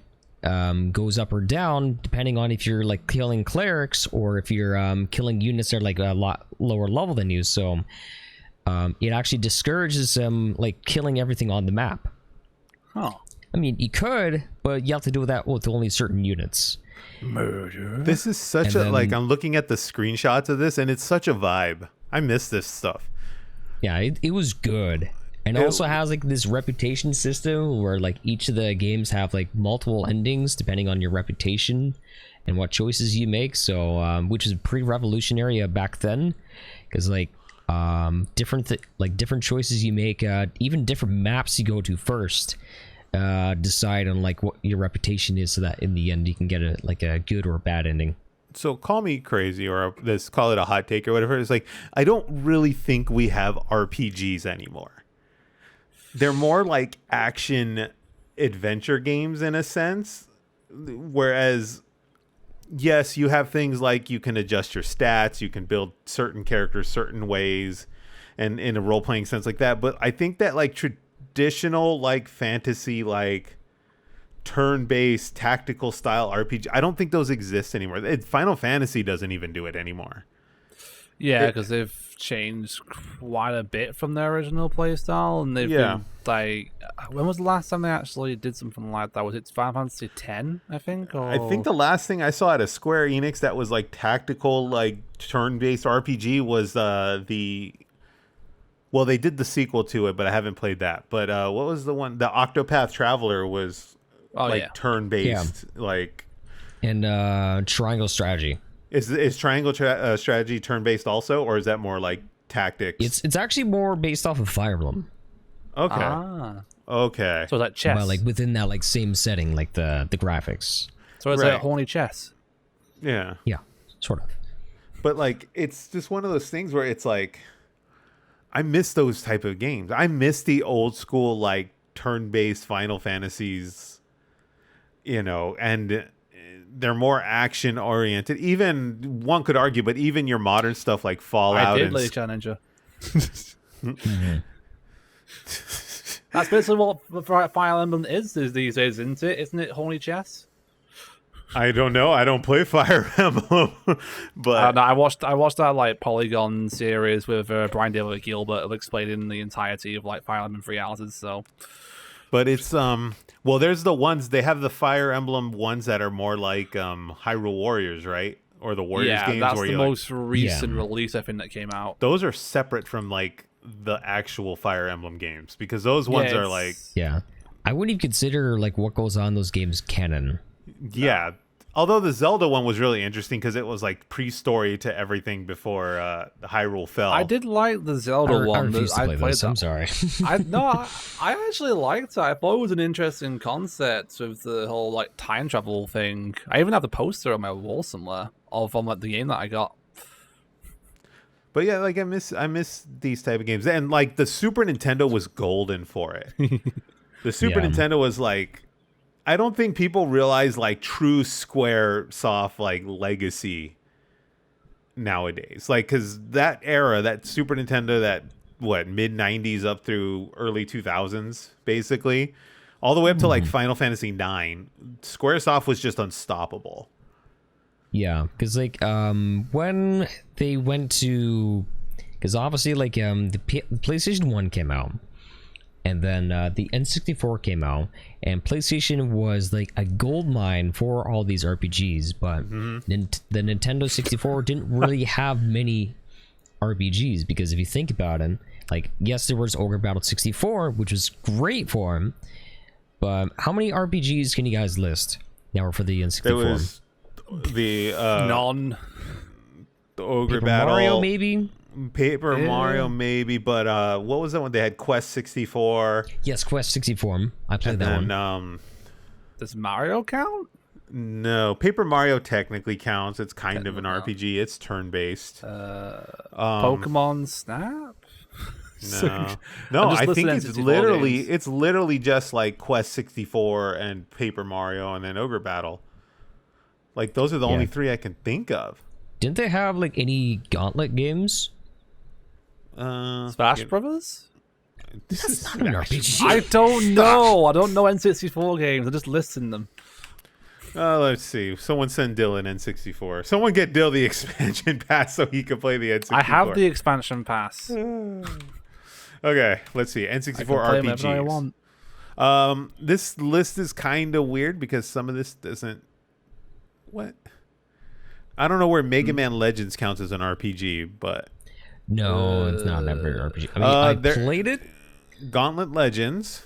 goes up or down depending on if you're like killing clerics or if you're killing units that are like a lot lower level than you. So it actually discourages them like killing everything on the map. Oh. I mean, you could, but you have to do that with only certain units. Murder. This is such And like, then- I'm looking at the screenshots of this, and it's such a vibe. I miss this stuff. Yeah, it was good. And it also has like this reputation system where like each of the games have like multiple endings depending on your reputation and what choices you make. So which is pretty revolutionary back then, because like different choices you make, even different maps you go to first, decide on like what your reputation is, so that in the end you can get a good or a bad ending. So call me crazy, or let's call it a hot take or whatever. It's like, I don't really think we have RPGs anymore. They're more like action adventure games in a sense. Whereas, yes, you have things like you can adjust your stats, you can build certain characters certain ways, and in a role-playing sense like that. But I think that like traditional like fantasy, like turn-based tactical style RPG, I don't think those exist anymore. Final Fantasy doesn't even do it anymore. Yeah, because they've changed quite a bit from their original playstyle, and they've been like, when was the last time they actually did something like that? Was it Final Fantasy X, I think? Or... I think the last thing I saw at a Square Enix that was like tactical, like turn-based RPG was well, they did the sequel to it, but I haven't played that. But what was the one? The Octopath Traveler was turn-based, like. And Triangle Strategy. Is Triangle Strategy turn-based also, or is that more like tactics? It's actually more based off of Fire Emblem. Okay. Ah. Okay. So like chess. But like within that like same setting, like the graphics. So it's Right. like horny chess. Yeah. Yeah, sort of. But like it's just one of those things where it's like I miss those type of games. I miss the old school like turn-based Final Fantasies, and they're more action oriented. Even one could argue, but even your modern stuff like Fallout I did and Lady Challenger. That's basically what Fire Emblem is these days, isn't it? Isn't it horny chess? I don't know. I don't play Fire Emblem, but No, I watched that like Polygon series with Brian David Gilbert explaining the entirety of like Fire Emblem 3 houses. So, but it's well, there's the ones they have the Fire Emblem ones that are more like Hyrule Warriors, right? Or the Warriors yeah, games that's where the you most recent Yeah. release I think that came out. those are separate from like the actual Fire Emblem games because those ones are like Yeah, I wouldn't even consider like what goes on in those games canon. yeah. Although the Zelda one was really interesting because it was like pre-story to everything before the Hyrule fell. I did like the Zelda I one. refuse to play played those. I'm sorry. I actually liked it. I thought it was an interesting concept with the whole like time travel thing. I even have the poster on my wall somewhere from like the game that I got. But yeah, like I miss these type of games, and like the Super Nintendo was golden for it. The Super Yeah. Nintendo was like, I don't think people realize like true Square Soft like legacy nowadays. Like, because that era, that Super Nintendo, that mid '90s up through early 2000s, basically, all the way up to like Final Fantasy IX, SquareSoft was just unstoppable. Yeah, because like when they went to, because obviously like the PlayStation 1 came out, and then the N64 came out, and PlayStation was like a gold mine for all these RPGs, but the Nintendo 64 didn't really have many RPGs, because if you think about it, like yes, there was Ogre Battle 64, which was great for him, but how many RPGs can you guys list now for the N64? There was the None. the Ogre Paper Battle, Mario maybe. Paper Yeah. Mario maybe, but what was that one? They had Quest 64. Yes, Quest 64. I played And that then one. Does Mario count? No, Paper Mario technically counts. It's kind of an Technically RPG. It's turn based. Pokemon Snap? No, I'm just I listing think N64 it's literally just like Quest 64 and Paper Mario and then Ogre Battle. Like those are the only three I can think of. Didn't they have like any Gauntlet games? Smash Brothers? This is Not an RPG. I don't know. I don't know N64 games. I'm just listing them. let's see. Someone send Dill an N64. Someone get Dill the expansion pass so he can play the N64. I have the expansion pass. Okay, let's see. I can N64 play whenever I RPGs. want. This list is kind of weird because some of this doesn't. What? I don't know where Mega Man Legends counts as an RPG, but No, it's not an RPG. I mean, I played it. Gauntlet Legends,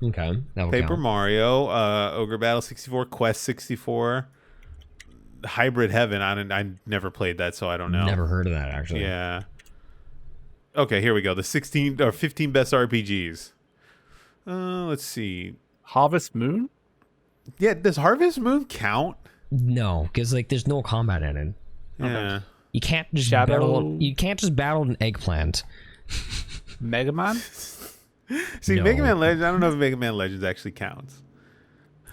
Okay, that will Paper count. Mario, Ogre Battle 64, Quest 64, Hybrid Heaven. I never played that, so I don't know. Never heard of that actually. Yeah. Okay, here we go. The 16 or 15 best RPGs. Let's see. Harvest Moon? Yeah, does Harvest Moon count? No, because like there's no combat in it. Yeah. You can't just Shadow- battle. You can't just battle an eggplant. Mega Man? See, No. Mega Man Legends. I don't know if Mega Man Legends actually counts.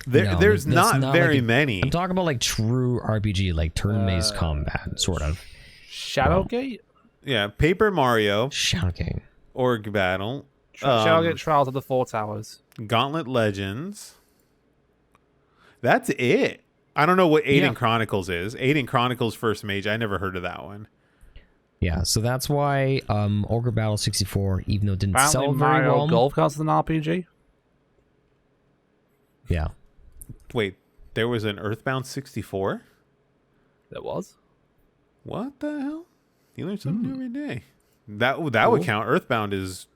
No, There's that's not very like many. I'm talking about like true RPG, like turn-based combat, sort of. Shadowgate? Yeah, Paper Mario, Shadow King. Org Battle, Shadowgate Trials of the Four Towers. Gauntlet Legends. That's it. I don't know what Aiden Chronicles is. Aiden Chronicles First Mage. I never heard of that one. Yeah, so that's why Ogre Battle 64, even though it didn't Apparently sell very Mario well. Golf counts as an RPG. Yeah. Wait, there was an Earthbound 64? There was. What the hell? You learn something every day. That would count. Earthbound is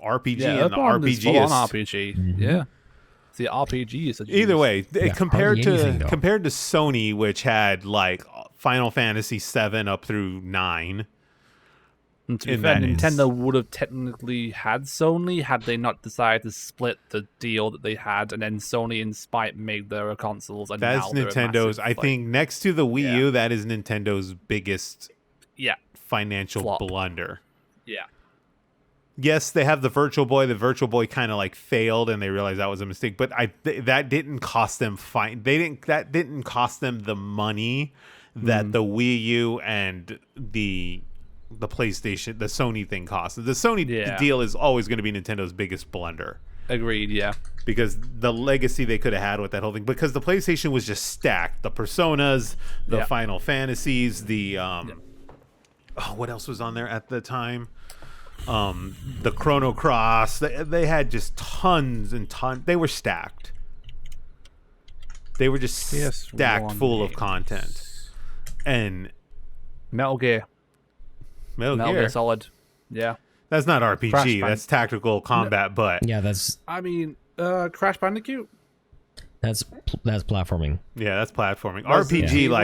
RPG and the Earthbound is RPG full-on is RPG. Yeah. See, RPG is a either way. Compared hardly anything, though. to Sony, which had like Final Fantasy 7 up through 9, And to be And fair, that is- Nintendo would have technically had Sony had they not decided to split the deal that they had, and then Sony, in spite, made their consoles. And That's now they're a Nintendo's. massive, I think next to the Wii Yeah. U, that is Nintendo's biggest Yeah, financial Flop. blunder. yeah. Yes, they have the Virtual Boy. The Virtual Boy kind of like failed, and they realized that was a mistake. But that didn't cost them fine. That didn't cost them the money that the Wii U and the PlayStation, the Sony thing cost. The Sony deal is always going to be Nintendo's biggest blunder. Agreed, yeah. Because the legacy they could have had with that whole thing. Because the PlayStation was just stacked. The Personas, the Final Fantasies, the what else was on there at the time? The Chrono Cross. They had just tons and tons. They were stacked. They were just stacked full of content. And Metal Gear. Metal Metal Gear. Gear Solid. Yeah. That's not RPG. Crash That's tactical combat. But Yeah, that's I mean, Crash Bandicoot. that's platforming. yeah, that's platforming. Resident RPG, Evil.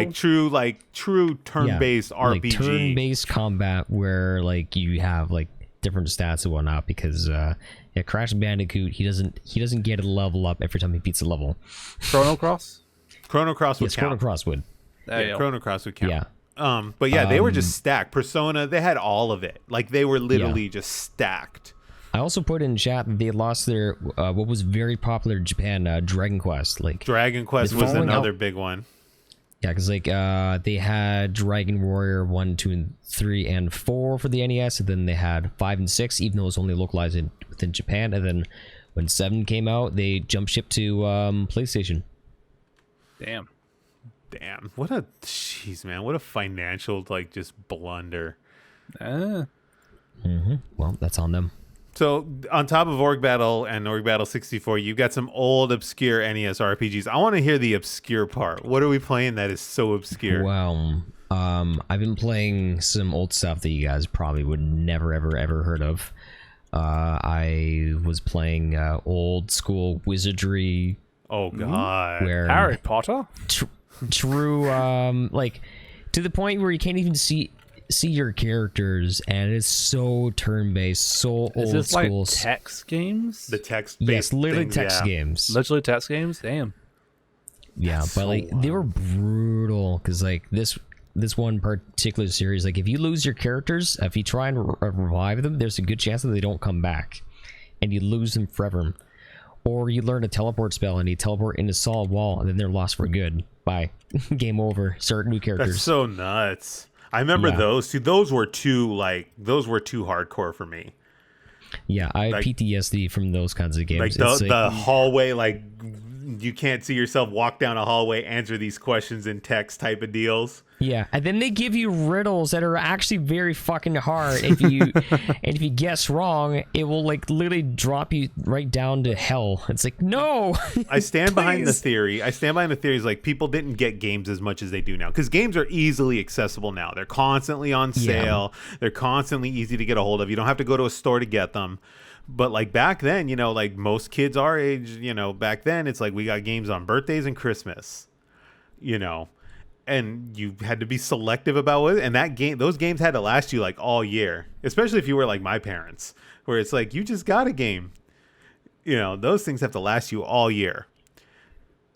like true turn-based RPG. Like turn-based combat where like you have like different stats and whatnot. Because Crash Bandicoot, he doesn't get a level up every time he beats a level. Chrono Cross. Chrono Cross would Yes, count. Chrono Cross would. There you Yeah, go. Chrono Cross would count. Yeah. But yeah, they were just stacked. Persona, they had all of it. Like they were literally just stacked. I also put in chat that they lost their what was very popular in Japan, Dragon Quest. Like Dragon Quest It's was falling another out. big one. yeah, because like they had Dragon Warrior 1, 2, and 3, and 4 for the NES, and then they had 5 and 6, even though it was only localized within Japan. And then when 7 came out, they jumped ship to PlayStation. Damn. Damn. What a jeez, man. What a financial like just blunder. Well, that's on them. So on top of Org Battle and Org Battle 64, you've got some old obscure NES RPGs. I want to hear the obscure part. What are we playing that is so obscure? Well, I've been playing some old stuff that you guys probably would never ever heard of. I was playing old school wizardry. Oh god. Where Harry Potter. true like to the point where you can't even see your characters, and it's so turn-based, so Is old this school. like text games? The text Yes, literally text yeah. games. Literally text games? Damn. Yeah, That's but so like they were brutal because like this one particular series, like if you lose your characters, if you try and revive them, there's a good chance that they don't come back, and you lose them forever. Or you learn a teleport spell and you teleport into a solid wall, and then they're lost for good. Bye. Game over. Start new characters. That's so nuts. I remember Yeah. those two. Those were too hardcore for me. Yeah, I have Like- PTSD from those kinds of games. Like It's the hallway, like you can't see yourself walk down a hallway, answer these questions in text type of deals. yeah, and then they give you riddles that are actually very fucking hard. If you and if you guess wrong, it will like literally drop you right down to hell. It's like no. I stand behind the Please. theory. Is like people didn't get games as much as they do now because games are easily accessible now. They're constantly on sale. They're constantly easy to get a hold of. You don't have to go to a store to get them. But like back then, you know, like most kids our age, you know, back then it's like we got games on birthdays and Christmas, you know, and you had to be selective about what. And those games had to last you like all year, especially if you were like my parents, where it's like you just got a game. You know, those things have to last you all year.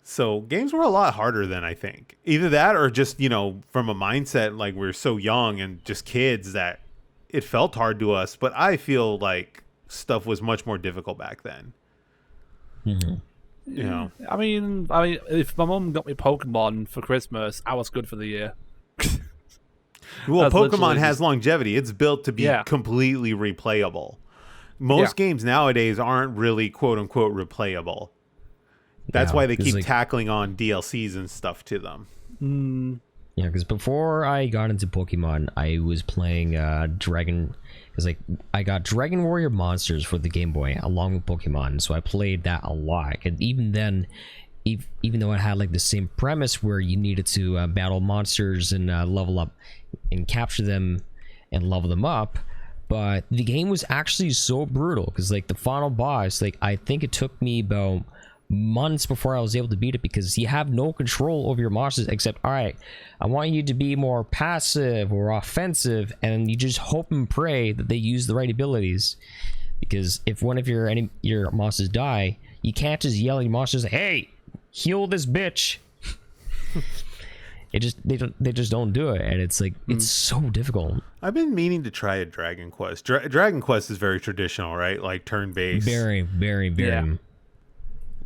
So games were a lot harder than I think. Either that or just, you know, from a mindset like we're so young and just kids that it felt hard to us. But I feel like stuff was much more difficult back then. You know, I mean, if my mum got me Pokemon for Christmas, I was good for the year. well, That's Pokemon literally has just- longevity. It's built to be Yeah. completely replayable. Most games nowadays aren't really quote unquote replayable. That's Yeah, why they 'cause, keep like- tackling on DLCs and stuff to them. Yeah, because before I got into Pokemon, I was playing Dragon. Because like I got Dragon Warrior Monsters for the Game Boy along with Pokemon, so I played that a lot. And even then, even though it had like the same premise where you needed to battle monsters and level up and capture them and level them up, but the game was actually so brutal because like the final boss, like I think it took me about months before I was able to beat it, because you have no control over your monsters except, all right, I want you to be more passive or offensive, and you just hope and pray that they use the right abilities. Because if one of your monsters die, you can't just yell at your monsters, "Hey, heal this bitch." They just don't do it, and it's like it's so difficult. I've been meaning to try a Dragon Quest. Dragon Quest is very traditional, right? Like turn-based. Very, very, very.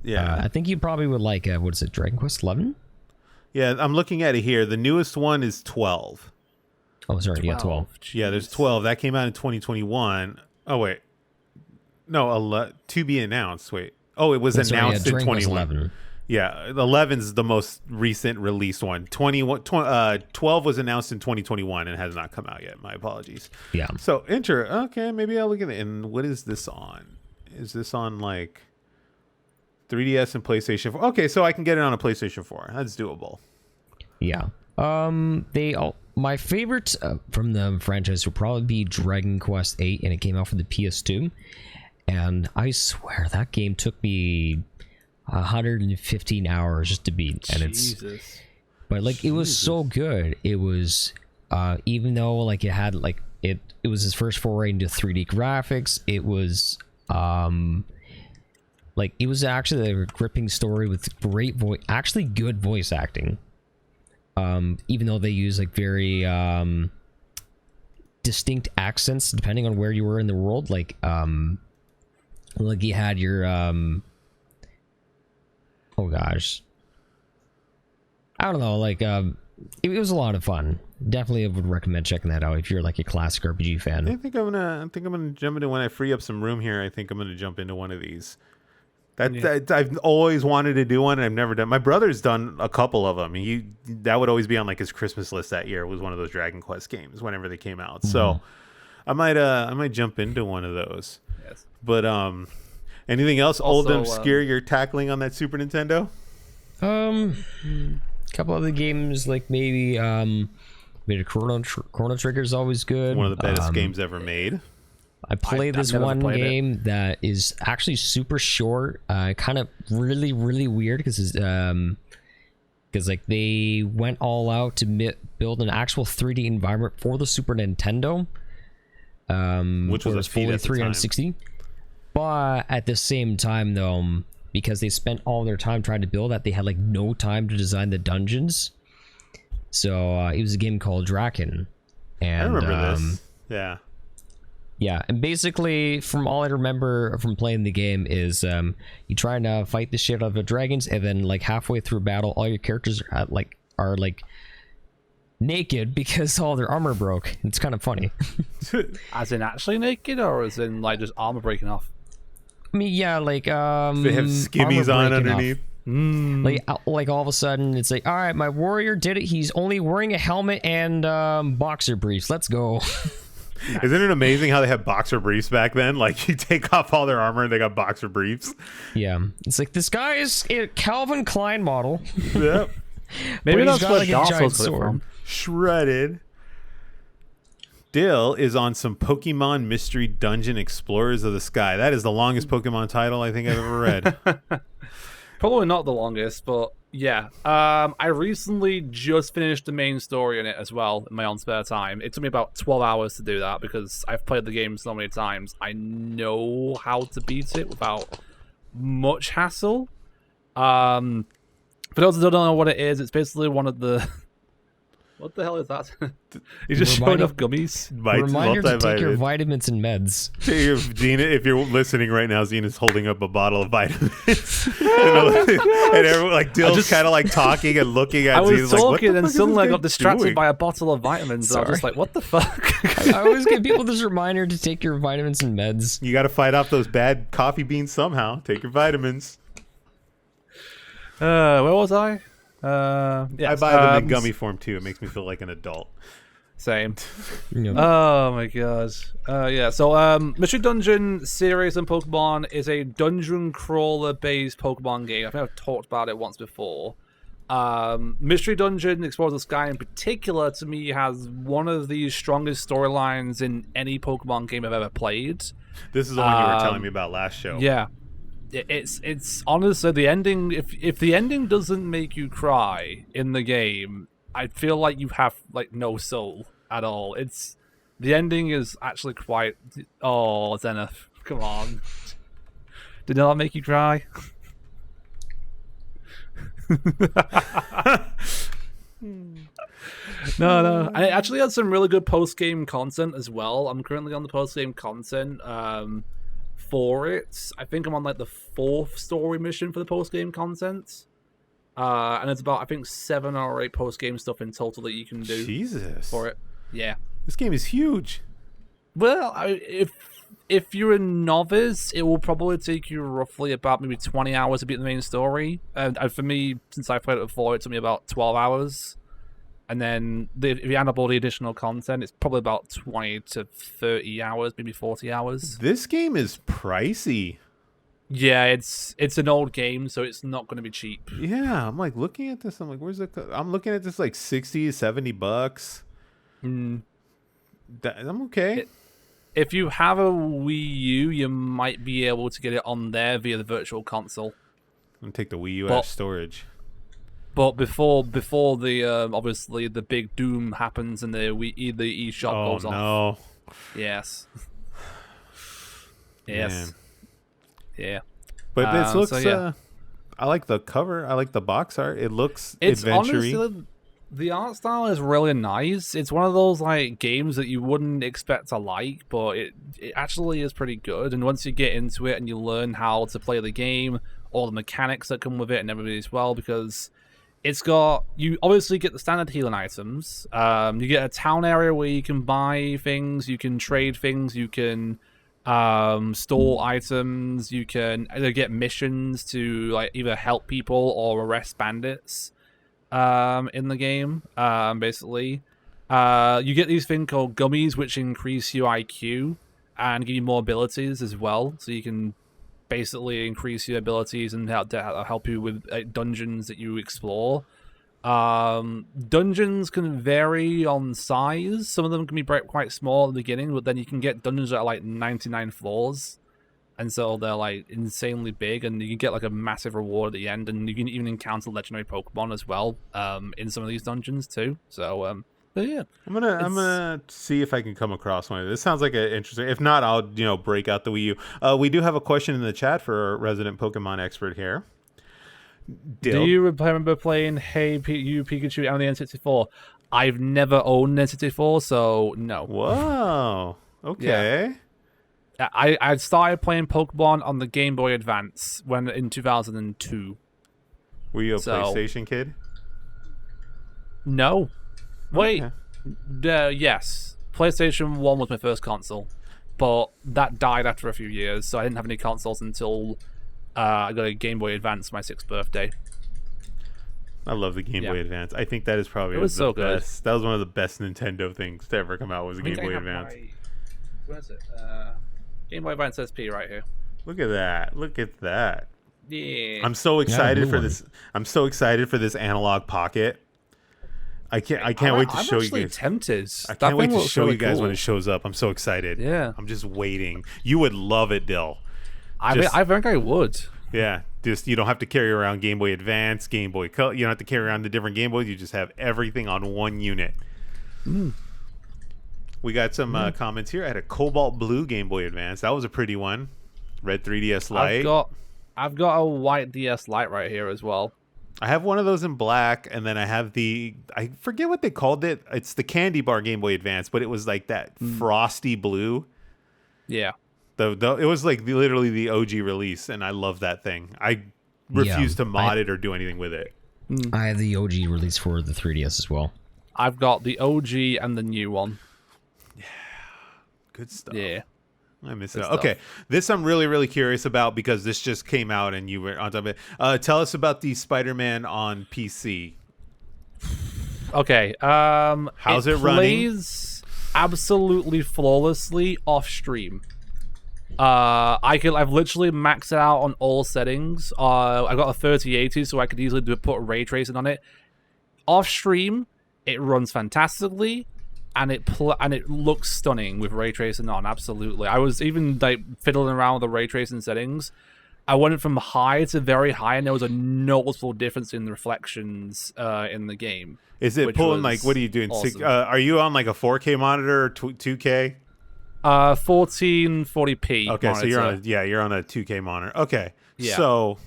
Yeah. I think you probably would like what is it, Dragon Quest 11? Yeah, I'm looking at it here. The newest one is 12. Oh, sorry, yeah, 12. Yeah, there's 12. That came out in 2021. Oh wait, no, to be announced. Wait, it was announced in 21. Yeah, 11 is the most recent released one. 12 was announced in 2021 and has not come out yet. My apologies. Yeah. So okay, maybe I'll look at it. And what is this on? Is this on like 3DS and PlayStation 4? Okay, so I can get it on a PlayStation 4. That's doable. Yeah. My favorite from the franchise would probably be Dragon Quest 8, and it came out for the PS2. And I swear that game took me 115 hours just to beat, and but like it was so good. It was even though like it had like it was his first foray into 3D graphics. It was like it was actually a gripping story with great good voice acting. Even though they use like very distinct accents depending on where you were in the world, like you had your oh gosh, I don't know, like it was a lot of fun. Definitely would recommend checking that out if you're like a classic RPG fan. I think I'm gonna jump into, when I free up some room here, I think I'm gonna jump into one of these. That I've always wanted to do one, and I've never done. My brother's done a couple of them. That would always be on like his Christmas list that year. Was one of those Dragon Quest games whenever they came out. So I might jump into one of those. Yes. But anything else old and obscure you're tackling on that Super Nintendo? Couple other games, like maybe Chrono Trigger is always good. One of the best games ever made. I played this one game that is actually super short, kind of really, really weird because like they went all out to build an actual 3D environment for the Super Nintendo, which was fully 360. But at the same time, though, because they spent all their time trying to build that, they had like no time to design the dungeons. So it was a game called Draken, and I remember this. Yeah. Yeah, and basically, from all I remember from playing the game is you try and fight the shit out of the dragons, and then like halfway through battle, all your characters are naked because all their armor broke. It's kind of funny. As in actually naked, or as in like just armor breaking off? I mean, yeah, like they have skimmies on underneath. Like all of a sudden, it's like, all right, my warrior did it. He's only wearing a helmet and boxer briefs. Let's go. Nice. Isn't it amazing how they had boxer briefs back then? Like, you take off all their armor and they got boxer briefs. Yeah. It's like, this guy is a Calvin Klein model. Yep. Maybe that's what Dark Souls got it from. Shredded. Dill is on some Pokemon Mystery Dungeon Explorers of the Sky. That is the longest Pokemon title I think I've ever read. Probably not the longest, but yeah. I recently just finished the main story in it as well in my own spare time. It took me about 12 hours to do that because I've played the game so many times. I know how to beat it without much hassle. For those that don't know what it is, it's basically one of the... What the hell is that? He's just showing off gummies. Reminder to take your vitamins and meds. Gina, if you're listening right now, Zena's holding up a bottle of vitamins. and everyone, like, Dill's kind of like talking and looking at Zena. I was talking and suddenly I got distracted by a bottle of vitamins. And I was just like, what the fuck? I always give people this reminder to take your vitamins and meds. You got to fight off those bad coffee beans somehow. Take your vitamins. Where was I? Yes. I buy them in gummy form too. It makes me feel like an adult. Same. Yep. Oh my god. Yeah. So, Mystery Dungeon series in Pokemon is a dungeon crawler based Pokemon game. I think I've talked about it once before. Mystery Dungeon Explorers of the Sky in particular, to me, has one of the strongest storylines in any Pokemon game I've ever played. This is the one you were telling me about last show. Yeah. It's honestly the ending. If the ending doesn't make you cry in the game, I feel like you have like no soul at all. The ending is actually quite. Oh, Zenith, come on! Did that make you cry? No. And it actually has some really good post-game content as well. I'm currently on the post-game content for it. I think I'm on like the 4th story mission for the post-game content. And it's about, I think, 7 or 8 post-game stuff in total that you can do Jesus. for it. Yeah. This game is huge. Well, if you're a novice, it will probably take you roughly about maybe 20 hours to beat the main story. And for me, since I played it before, it took me about 12 hours. And then if you add up all the additional content, it's probably about 20 to 30 hours, maybe 40 hours. This game is pricey. Yeah, it's an old game, so it's not going to be cheap. Yeah, I'm like looking at this. I'm like, where's it? I'm looking at this like 60, 70 bucks. I'm okay. If you have a Wii U, you might be able to get it on there via the Virtual Console. I'm gonna take the Wii U out of storage. But before the obviously the big doom happens and the eShop goes off. Oh no! Yes. Yes. Man. Yeah. But this looks. So, yeah. I like the cover. I like the box art. It looks It's adventure-y. honestly, the art style is really nice. It's one of those like games that you wouldn't expect to like, but it actually is pretty good. And once you get into it and you learn how to play the game, all the mechanics that come with it and everything as well, because it's got, you obviously get the standard healing items. You get a town area where you can buy things, you can trade things, you can store items, you can either get missions to like either help people or arrest bandits in the game. Basically, you get these things called gummies, which increase your IQ and give you more abilities as well. So you can basically increase your abilities and help you with dungeons that you explore. Dungeons can vary on size. Some of them can be quite small at the beginning, but then you can get dungeons that are like 99 floors, and so they're like insanely big, and you can get like a massive reward at the end, and you can even encounter legendary Pokemon as well in some of these dungeons too. So but yeah, I'm gonna see if I can come across one. This sounds like an interesting. If not, I'll break out the Wii U. We do have a question in the chat for our resident Pokemon expert here. Dill. Do you remember playing Hey You Pikachu on the N64? I've never owned an N64, so no. Whoa. Okay. Yeah. I started playing Pokemon on the Game Boy Advance in 2002. Were you a PlayStation kid? No. Wait. Okay. Yes. PlayStation 1 was my first console, but that died after a few years, so I didn't have any consoles until I got a Game Boy Advance for my 6th birthday. I love the Game Boy Advance. I think that is probably so good. best. That was one of the best Nintendo things to ever come out, was the Game Boy Advance. Where is it? Game Boy Advance SP right here. Look at that. Look at that. Yeah. I'm so excited for this. I'm so excited for this analog pocket. I can't wait to show you guys. Tempted. I can't wait to show you guys when it shows up. I'm so excited. Yeah. I'm just waiting. You would love it, Dill. I think I would. Yeah. Just, you don't have to carry around Game Boy Advance, Game Boy Color. You don't have to carry around the different Game Boys. You just have everything on one unit. We got some comments here. I had a Cobalt Blue Game Boy Advance. That was a pretty one. Red 3DS Lite. I've got a white DS Lite right here as well. I have one of those in black, and then I have I forget what they called it. It's the Candy Bar Game Boy Advance, but it was like that frosty blue. Yeah. It was like literally the OG release, and I love that thing. I refuse to mod it or do anything with it. I have the OG release for the 3DS as well. I've got the OG and the new one. Yeah. Good stuff. Yeah. I miss it. Okay, this I'm really, really curious about because this just came out and you were on top of it. Tell us about the Spider-Man on PC. Okay. How's it running? Plays absolutely flawlessly off stream. I've literally maxed it out on all settings. I got a 3080, so I could easily put ray tracing on it. Off stream, it runs fantastically. And it looks stunning with ray tracing on. Absolutely, I was even like fiddling around with the ray tracing settings. I went from high to very high, and there was a noticeable difference in the reflections in the game. Is it pulling like? What are you doing? Awesome. Are you on like a 4K monitor or 2K? 1440p. Okay, monitor. so you're on a 2K monitor. Okay, Yeah. so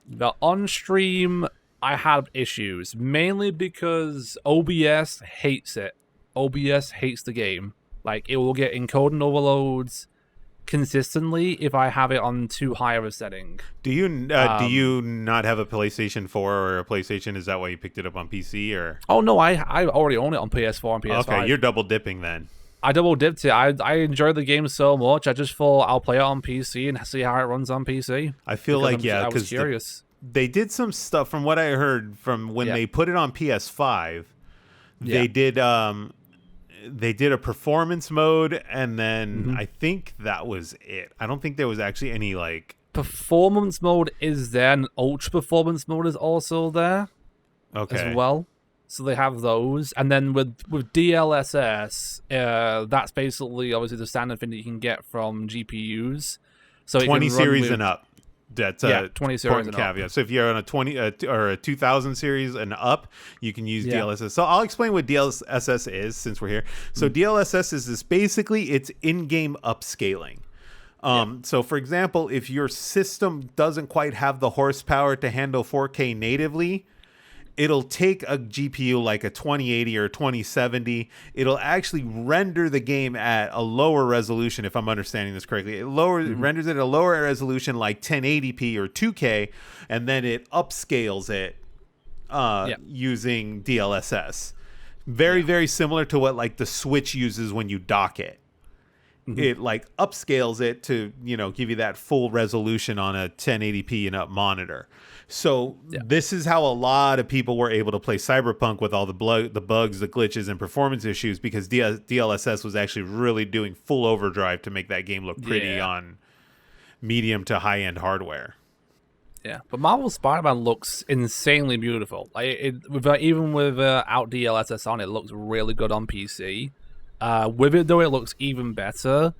But on stream, I had issues mainly because OBS hates it. OBS hates the game. Like, it will get encoding overloads consistently if I have it on too high of a setting. do you not have a PlayStation 4 or a PlayStation? Is that why you picked it up on PC or? Oh no, I already own it on PS4 and PS5. Okay, you're double dipping then. I double dipped it. I enjoyed the game so much. I just thought I'll play it on PC and see how it runs on PC. I feel like I was because curious. they did some stuff from what I heard from when they put it on PS5. They did a performance mode, and then I think that was it. I don't think there was actually any like Performance mode is there, and ultra performance mode is also there as well. So they have those, and then with DLSS, that's basically obviously the standard thing that you can get from GPUs. So 20 series and up. That's a 20 series important and up. caveat. So if you're on a 20 or a 2000 series and up, you can use DLSS. So I'll explain what DLSS is since we're here. So DLSS is this basically it's in-game upscaling. So for example, if your system doesn't quite have the horsepower to handle 4K natively, it'll take a GPU like a 2080 or 2070. It'll actually render the game at a lower resolution, if I'm understanding this correctly. It renders it at a lower resolution like 1080p or 2K, and then it upscales it using DLSS. Very similar to what like the Switch uses when you dock it. It like upscales it to, give you that full resolution on a 1080p and up monitor. So this is how a lot of people were able to play Cyberpunk with all the bugs, the glitches, and performance issues, because DLSS was actually really doing full overdrive to make that game look pretty on medium to high-end hardware. Yeah, but Marvel Spider-Man looks insanely beautiful. Even without DLSS on, it looks really good on PC. With it, though, it looks even better.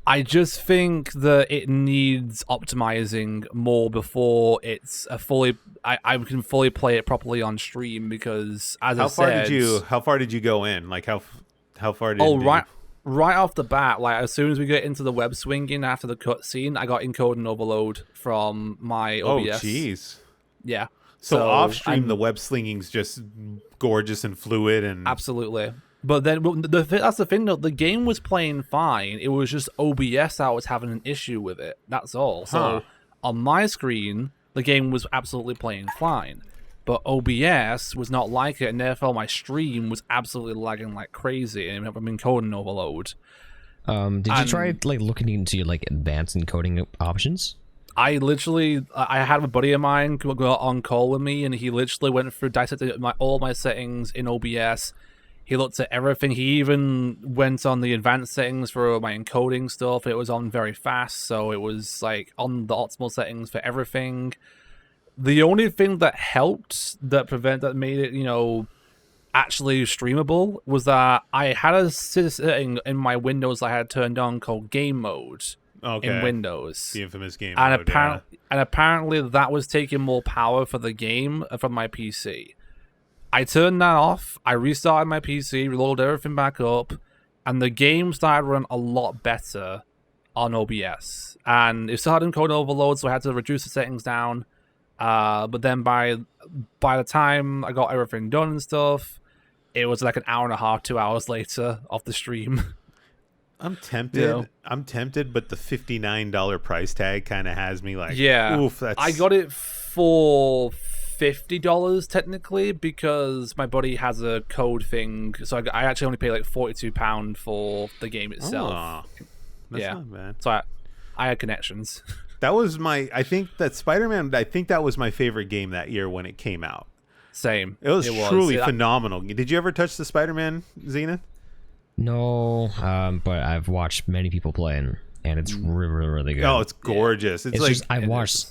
I just think that it needs optimizing more before it's I can fully play it properly on stream, because how far did you go in? Like how far did right off the bat, like as soon as we get into the web swinging after the cutscene, I got encoding overload from my OBS. Oh jeez. Yeah. So off stream, the web slinging's just gorgeous and fluid and absolutely. But then that's the thing, though. The game was playing fine. It was just OBS that was having an issue with it. That's all. So on my screen, the game was absolutely playing fine. But OBS was not like it, and therefore my stream was absolutely lagging like crazy, and I'm encoding overload. Did you try like looking into like advanced encoding options? I had a buddy of mine go on call with me, and he literally went through, dissected all my settings in OBS. He looked at everything. He even went on the advanced settings for my encoding stuff. It was on very fast, so it was like on the optimal settings for everything. The only thing that helped that made it, actually streamable was that I had a setting in my Windows I had turned on called game mode in Windows. The infamous game mode. And apparently that was taking more power for the game from my PC. I turned that off, I restarted my PC, reloaded everything back up, and the game started running a lot better on OBS. And it started encoding overload, so I had to reduce the settings down. But then by the time I got everything done and stuff, it was like an hour and a half, 2 hours later off the stream. I'm tempted. I'm tempted, but the $59 price tag kind of has me like, oof. I got it for $50 technically, because my buddy has a code thing, so I actually only paid like £42 for the game itself. That's not bad. So I had connections. That was I think that Spider-Man, I think that was my favorite game that year when it came out. Same. It was truly phenomenal. Did you ever touch the Spider-Man, Zenith? No, but I've watched many people play, and it's really, really good. Oh, it's gorgeous. It's like just, I watched.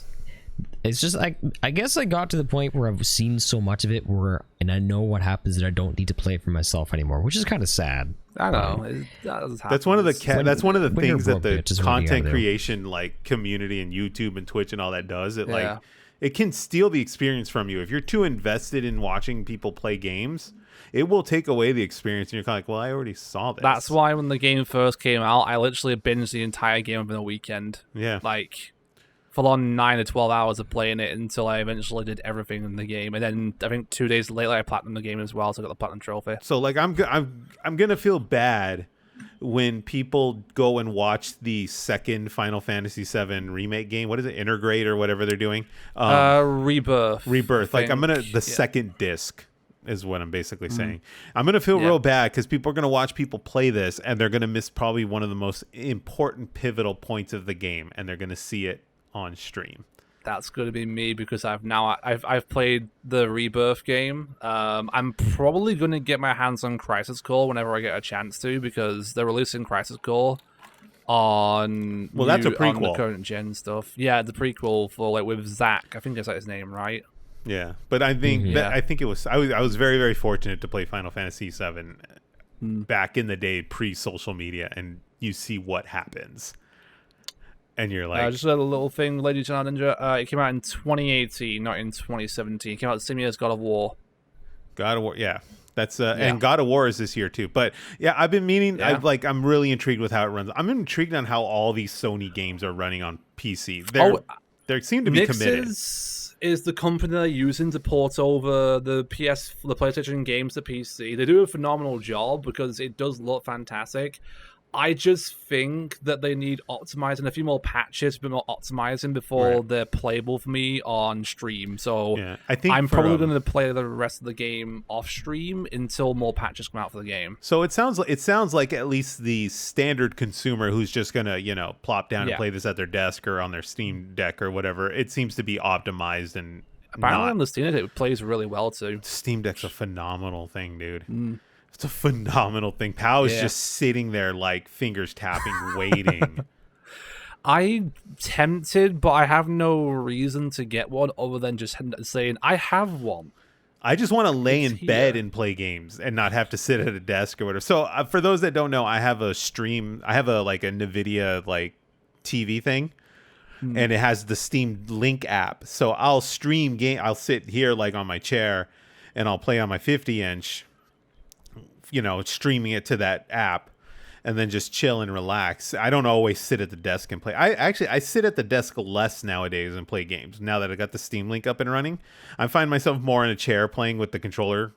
It's just I guess I got to the point where I've seen so much of it and I know what happens that I don't need to play it for myself anymore, which is kind of sad. I know. That does happen. That's one of the that's one of the when you're things that broke, the bitch, is what you content gotta do. creation like community and YouTube and Twitch and all that does. It Yeah. like it can steal the experience from you if you're too invested in watching people play games. It will take away the experience, and you're kind of like, well, I already saw this. That's why when the game first came out, I literally binged the entire game within a weekend. Yeah. Like, full on 9 to 12 hours of playing it until I eventually did everything in the game. And then I think 2 days later, I platinumed the game as well, so I got the platinum trophy. So like I'm gonna feel bad when people go and watch the second Final Fantasy VII remake game. What is it, Intergrade or whatever they're doing? Rebirth. Rebirth. Like I'm gonna think. the second disc is what I'm basically saying. I'm gonna feel Yeah. real bad because people are gonna watch people play this and they're gonna miss probably one of the most important pivotal points of the game, and they're gonna see it on stream. That's going to be me because I've played the Rebirth game. I'm probably going to get my hands on Crisis Core whenever I get a chance to because they're releasing Crisis Core on That's a on the prequel. current gen stuff. Yeah, the prequel for like with Zack. I think that's like his name, right? Yeah, but I think Yeah. that I think it was I was very very fortunate to play Final Fantasy VII back in the day pre social media, and you see what happens, and you're like, Just a little thing, Lady John Ninja. It came out in 2018, not in 2017. It came out the same year as God of War. God of War, yeah. That's and God of War is this year too. But yeah, I've been meaning. Yeah. I'm really intrigued with how it runs. I'm intrigued on how all these Sony games are running on PC. They seem to be committed. Is the company they're using to port over the PlayStation games to PC. They do a phenomenal job because it does look fantastic. I just think that they need optimizing, a few more patches, a bit more optimizing before Right. they're playable for me on stream. So Yeah, I think I'm for, probably going to play the rest of the game off stream until more patches come out for the game. So it sounds like at least the standard consumer who's just gonna plop down and Yeah. play this at their desk or on their Steam Deck or whatever. It seems to be optimized and Apparently not. on the Steam Deck, it plays really well too. Steam Deck's a phenomenal thing, dude. It's a phenomenal thing. Pow is Yeah. just sitting there like fingers tapping, waiting. I'm tempted, but I have no reason to get one other than just saying I have one. I just want to lay in It's bed here. and play games and not have to sit at a desk or whatever. So for those that don't know, I have a stream. I have a NVIDIA like TV thing, and it has the Steam Link app. So I'll stream game. I'll sit here like on my chair, and I'll play on my 50-inch. Streaming it to that app, and then just chill and relax. I don't always sit at the desk and play. I sit at the desk less nowadays and play games. Now that I got the Steam Link up and running, I find myself more in a chair playing with the controller,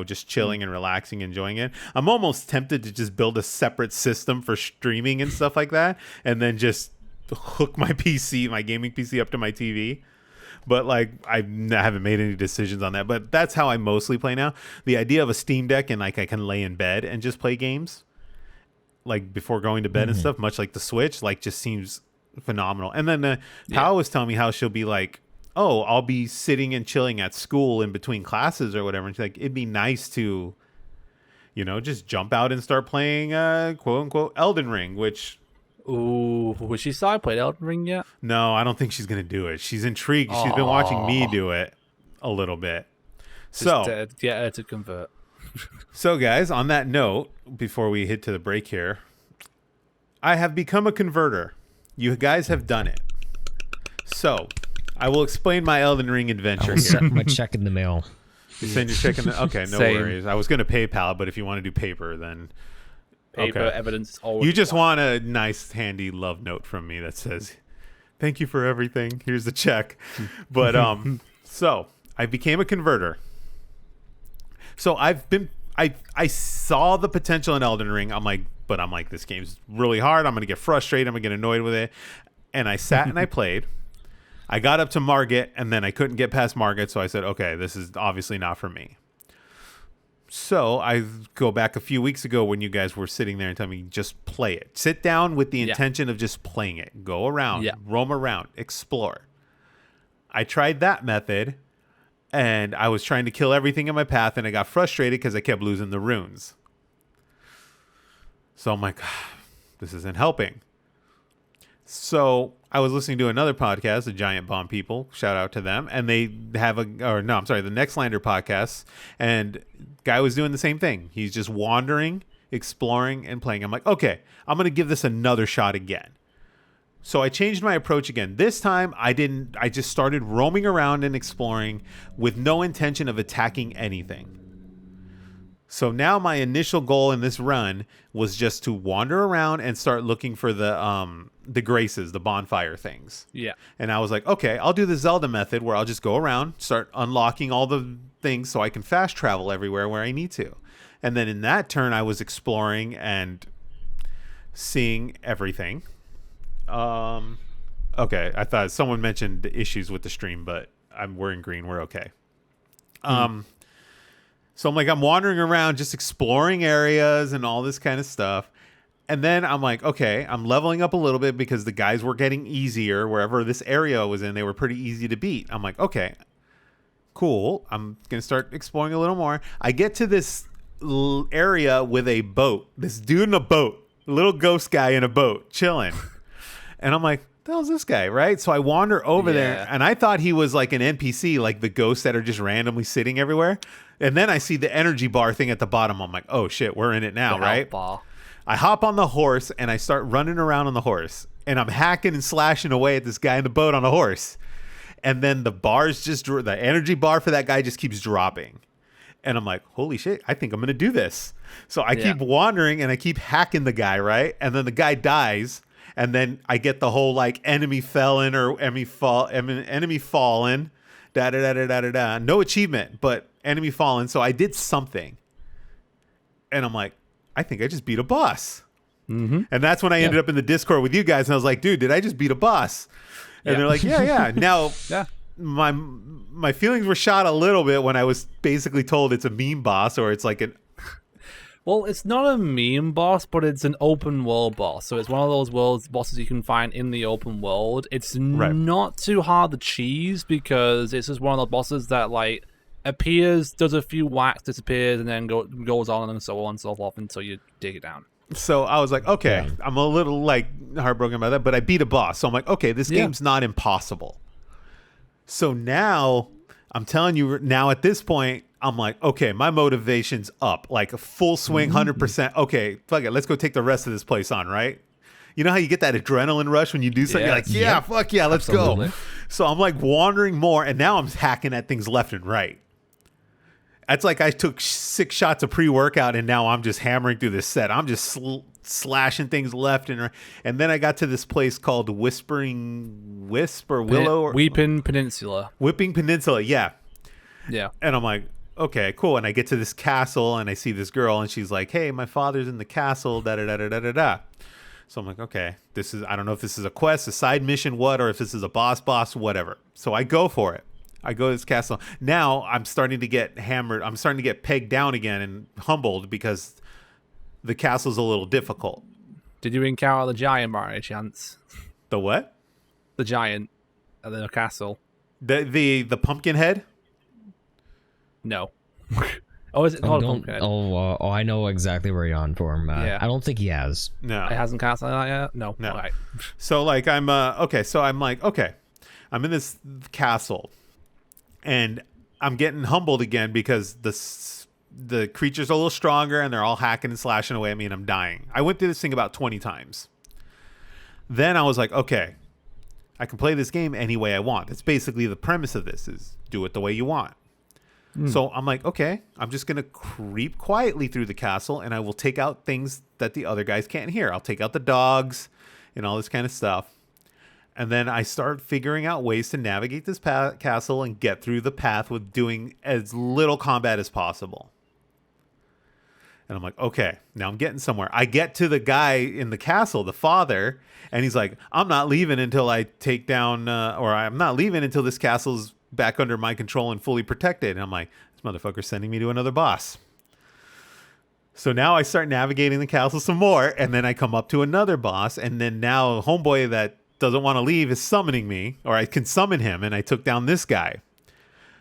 just chilling and relaxing, enjoying it. I'm almost tempted to just build a separate system for streaming and stuff like that, and then just hook my gaming PC up to my TV. But I haven't made any decisions on that. But that's how I mostly play now. The idea of a Steam Deck and I can lay in bed and just play games, like before going to bed and stuff, much like the Switch, just seems phenomenal. And then Pao was telling me how she'll be like, oh, I'll be sitting and chilling at school in between classes or whatever. And she's like, it'd be nice to, just jump out and start playing, quote unquote, Elden Ring, which. Ooh, was she started played Elden Ring yet? No, I don't think she's going to do it. She's intrigued. She's been watching me do it a little bit. Just to get her to convert. So guys, on that note, before we hit to the break here, I have become a converter. You guys have done it. So, I will explain my Elden Ring adventure I'll here. send my check in the mail. You send your check in the... Okay, no Same. worries. I was going to PayPal, but if you want to do paper, then... Paper Okay. evidence is always. You just want a nice, handy love note from me that says, thank you for everything. Here's the check. But, so, I became a converter. So, I saw the potential in Elden Ring. I'm like, this game's really hard. I'm going to get frustrated. I'm going to get annoyed with it. And I sat and I played. I got up to Margit, and then I couldn't get past Margit. So, I said, okay, this is obviously not for me. So I go back a few weeks ago when you guys were sitting there and telling me just play it. Sit down with the intention of just playing it. Go around, roam around, explore. I tried that method, and I was trying to kill everything in my path, and I got frustrated because I kept losing the runes. So I'm like, this isn't helping. So I was listening to another podcast, the Giant Bomb People. Shout out to them. And they have the Nextlander podcast. And guy was doing the same thing. He's just wandering exploring and playing. I'm like, okay, I'm going to give this another shot again. So I changed my approach again. This time I just started roaming around and exploring with no intention of attacking anything. So now my initial goal in this run was just to wander around and start looking for the graces, the bonfire things. Yeah. And I was like, okay, I'll do the Zelda method where I'll just go around, start unlocking all the things so I can fast travel everywhere where I need to. And then in that turn, I was exploring and seeing everything. Okay, I thought someone mentioned issues with the stream, but we're in green. We're okay. So I'm like, I'm wandering around just exploring areas and all this kind of stuff. And then I'm like, okay, I'm leveling up a little bit because the guys were getting easier. Wherever this area was in, they were pretty easy to beat. I'm like, okay, cool. I'm going to start exploring a little more. I get to this area with a boat. This dude in a boat. Little ghost guy in a boat chilling. And I'm like, the hell's this guy, right? So I wander over there, and I thought he was like an NPC, like the ghosts that are just randomly sitting everywhere. And then I see the energy bar thing at the bottom. I'm like, oh shit, we're in it now, right? I hop on the horse and I start running around on the horse, and I'm hacking and slashing away at this guy in the boat on the horse. And then the energy bar for that guy just keeps dropping. And I'm like, holy shit, I think I'm going to do this. So I keep wandering and I keep hacking the guy, right? And then the guy dies. And then I get the whole like enemy fallen, da da da da da da da. No achievement, but enemy fallen. So I did something, and I'm like, I think I just beat a boss. Mm-hmm. And that's when I ended up in the Discord with you guys, and I was like, dude, did I just beat a boss? And they're like, yeah. Now, my feelings were shot a little bit when I was basically told it's a meme boss, or it's like an. Well, it's not a meme boss, but it's an open world boss. So it's one of those bosses you can find in the open world. It's not too hard to cheese because it's just one of those bosses that like appears, does a few whacks, disappears, and then goes on and so on and so forth until you dig it down. So I was like, okay, I'm a little like heartbroken about that, but I beat a boss. So I'm like, okay, this game's not impossible. So now I'm telling you now at this point, I'm like, okay, my motivation's up, like a full swing, 100%. Okay, fuck it, let's go take the rest of this place on, right? You know how you get that adrenaline rush when you do something? You're like, fuck yeah, let's go. So I'm like wandering more, and now I'm hacking at things left and right. It's like I took 6 shots of pre-workout, and now I'm just hammering through this set. I'm just slashing things left and right. And then I got to this place called Weeping Peninsula, yeah. And I'm like, okay, cool. And I get to this castle and I see this girl and she's like, hey, my father's in the castle, da da da da da da da. So I'm like, okay, I don't know if this is a quest, a side mission, or if this is a boss, whatever. So I go for it. I go to this castle. Now I'm starting to get hammered. I'm starting to get pegged down again and humbled because the castle's a little difficult. Did you encounter the giant by any chance? The what? The giant at the castle. The pumpkin head? No. Oh, is it called Pumpkinhead? I know exactly where you're on for him. I don't think he has. No. It hasn't cast like that yet? No. No. Right. So, like, I'm like, okay. I'm in this castle, and I'm getting humbled again because the creature's a little stronger, and they're all hacking and slashing away at me, and I'm dying. I went through this thing about 20 times. Then I was like, okay, I can play this game any way I want. That's basically the premise of this, is do it the way you want. So I'm like, okay, I'm just going to creep quietly through the castle, and I will take out things that the other guys can't hear. I'll take out the dogs and all this kind of stuff. And then I start figuring out ways to navigate this castle and get through the path with doing as little combat as possible. And I'm like, okay, now I'm getting somewhere. I get to the guy in the castle, the father, and he's like, I'm not leaving until I take down, or I'm not leaving until this castle's back under my control and fully protected. And I'm like, this motherfucker's sending me to another boss. So now I start navigating the castle some more, and then I come up to another boss, and then now homeboy that doesn't want to leave is summoning me, or I can summon him, and I took down this guy.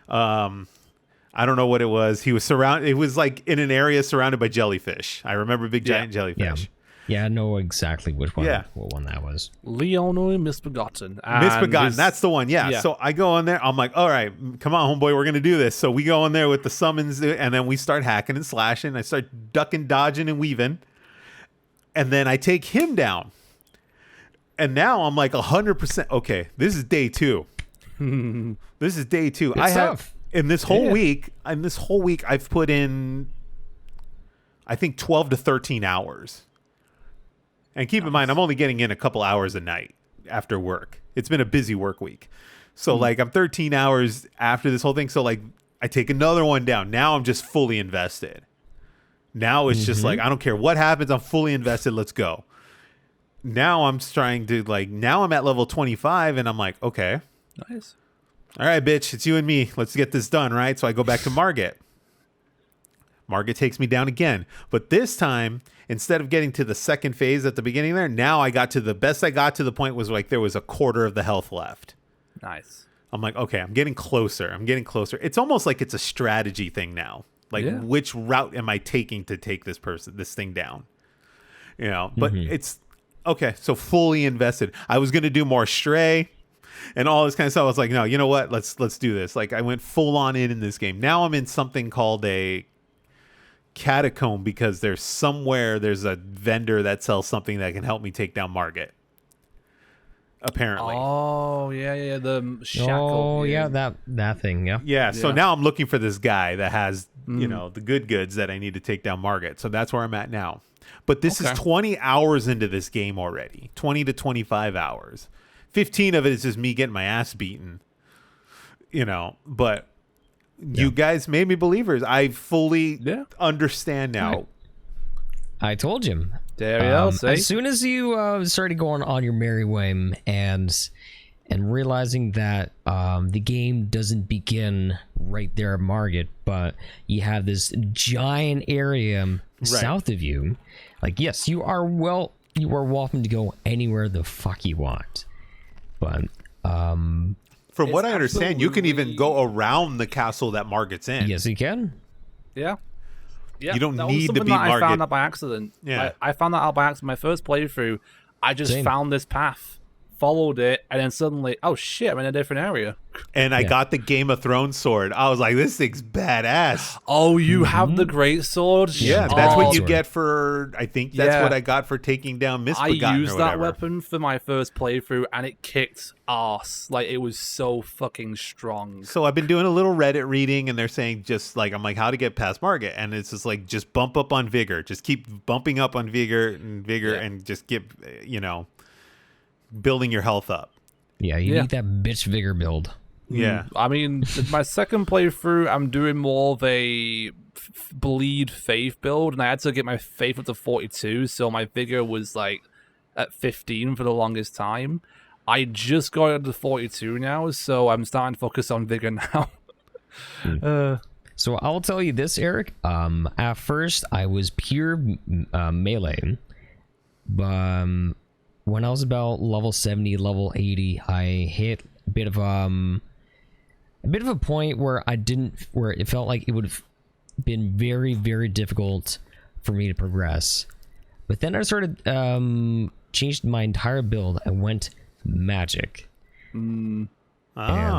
I don't know what it was. He was surrounded. It was like in an area surrounded by jellyfish. I remember big giant jellyfish. Yeah, I know exactly which one. Yeah. What one that was. Leono Misbegotten. And Misbegotten, that's the one. Yeah. yeah. So I go in there. I'm like, all right, come on, homeboy, we're gonna do this. So we go in there with the summons, and then we start hacking and slashing. I start ducking, dodging, and weaving, and then I take him down. And now I'm like 100%. Okay, this is day 2. This is day 2. Good stuff. In this whole week. I've put in, I think, 12 to 13 hours. And keep in mind, I'm only getting in a couple hours a night after work. It's been a busy work week. So like I'm 13 hours after this whole thing. So like I take another one down. Now I'm just fully invested. Now it's just like, I don't care what happens. I'm fully invested. Let's go. Now I'm trying to now I'm at level 25 and I'm like, okay. Nice. All right, bitch, it's you and me. Let's get this done, right? So I go back to Margit. Margit takes me down again. But this time, instead of getting to the second phase at the beginning there, now I got to the best I got to the point was like there was a quarter of the health left. Nice. I'm like, okay, I'm getting closer. It's almost like it's a strategy thing now. Like, which route am I taking to take this thing down? You know, but it's okay. So fully invested. I was going to do more Stray and all this kind of stuff. I was like, no, you know what? Let's do this. Like I went full on in this game. Now I'm in something called a catacomb because there's a vendor that sells something that can help me take down Margit. Apparently. Oh yeah, the shackle. Oh yeah, that thing. Yeah. So now I'm looking for this guy that has the good goods that I need to take down Margit. So that's where I'm at now. But this is 20 hours into this game already. 20 to 25 hours. 15 of it is just me getting my ass beaten. You know, but you guys made me believers. I fully understand now. Right. I told you. There you go. As soon as you started going on your merry way and realizing that the game doesn't begin right there at Margit, but you have this giant area south of you. Like, yes, you are welcome to go anywhere the fuck you want. But from what I understand, you can even go around the castle that Margit's in. Yes, you can. Yeah. Yeah, you don't that need was to be that Margit. I found out by accident. Yeah. I found that out by accident. My first playthrough, I just found this path, followed it, and then suddenly, oh shit, I'm in a different area. And I got the Game of Thrones sword. I was like, this thing's badass. Oh, you have the great sword? Yeah, that's what you get for, I think that's what I got for taking down Misbegotten. I used that weapon for my first playthrough, and it kicked ass. Like, it was so fucking strong. So I've been doing a little Reddit reading, and they're saying I'm like, how to get past Margit? And it's just like, just bump up on vigor. Just keep bumping up on vigor, and just get, building your health up. Yeah, you need that bitch vigor build. Yeah. I mean, my second playthrough, I'm doing more of a bleed faith build, and I had to get my faith up to 42, so my vigor was like at 15 for the longest time. I just got it to 42 now, so I'm starting to focus on vigor now. So I'll tell you this, Eric. At first, I was pure melee, but when I was about level 70, level 80, I hit a bit of a point where where it felt like it would have been very, very difficult for me to progress. But then I started changed my entire build and went magic. And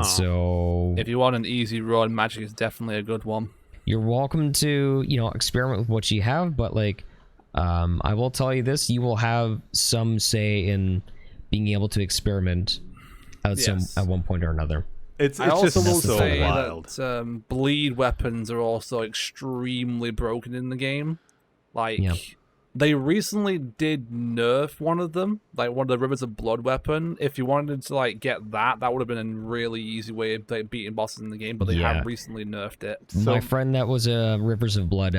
so if you want an easy run, magic is definitely a good one. You're welcome to, experiment with what you have, but like I will tell you this, you will have some say in being able to experiment at one point or another. It's I also just will so say wild. that bleed weapons are also extremely broken in the game. Like, they recently did nerf one of them, like one of the Rivers of Blood weapon. If you wanted to like get that would have been a really easy way of like, beating bosses in the game, but they have recently nerfed it. My friend that was a Rivers of Blood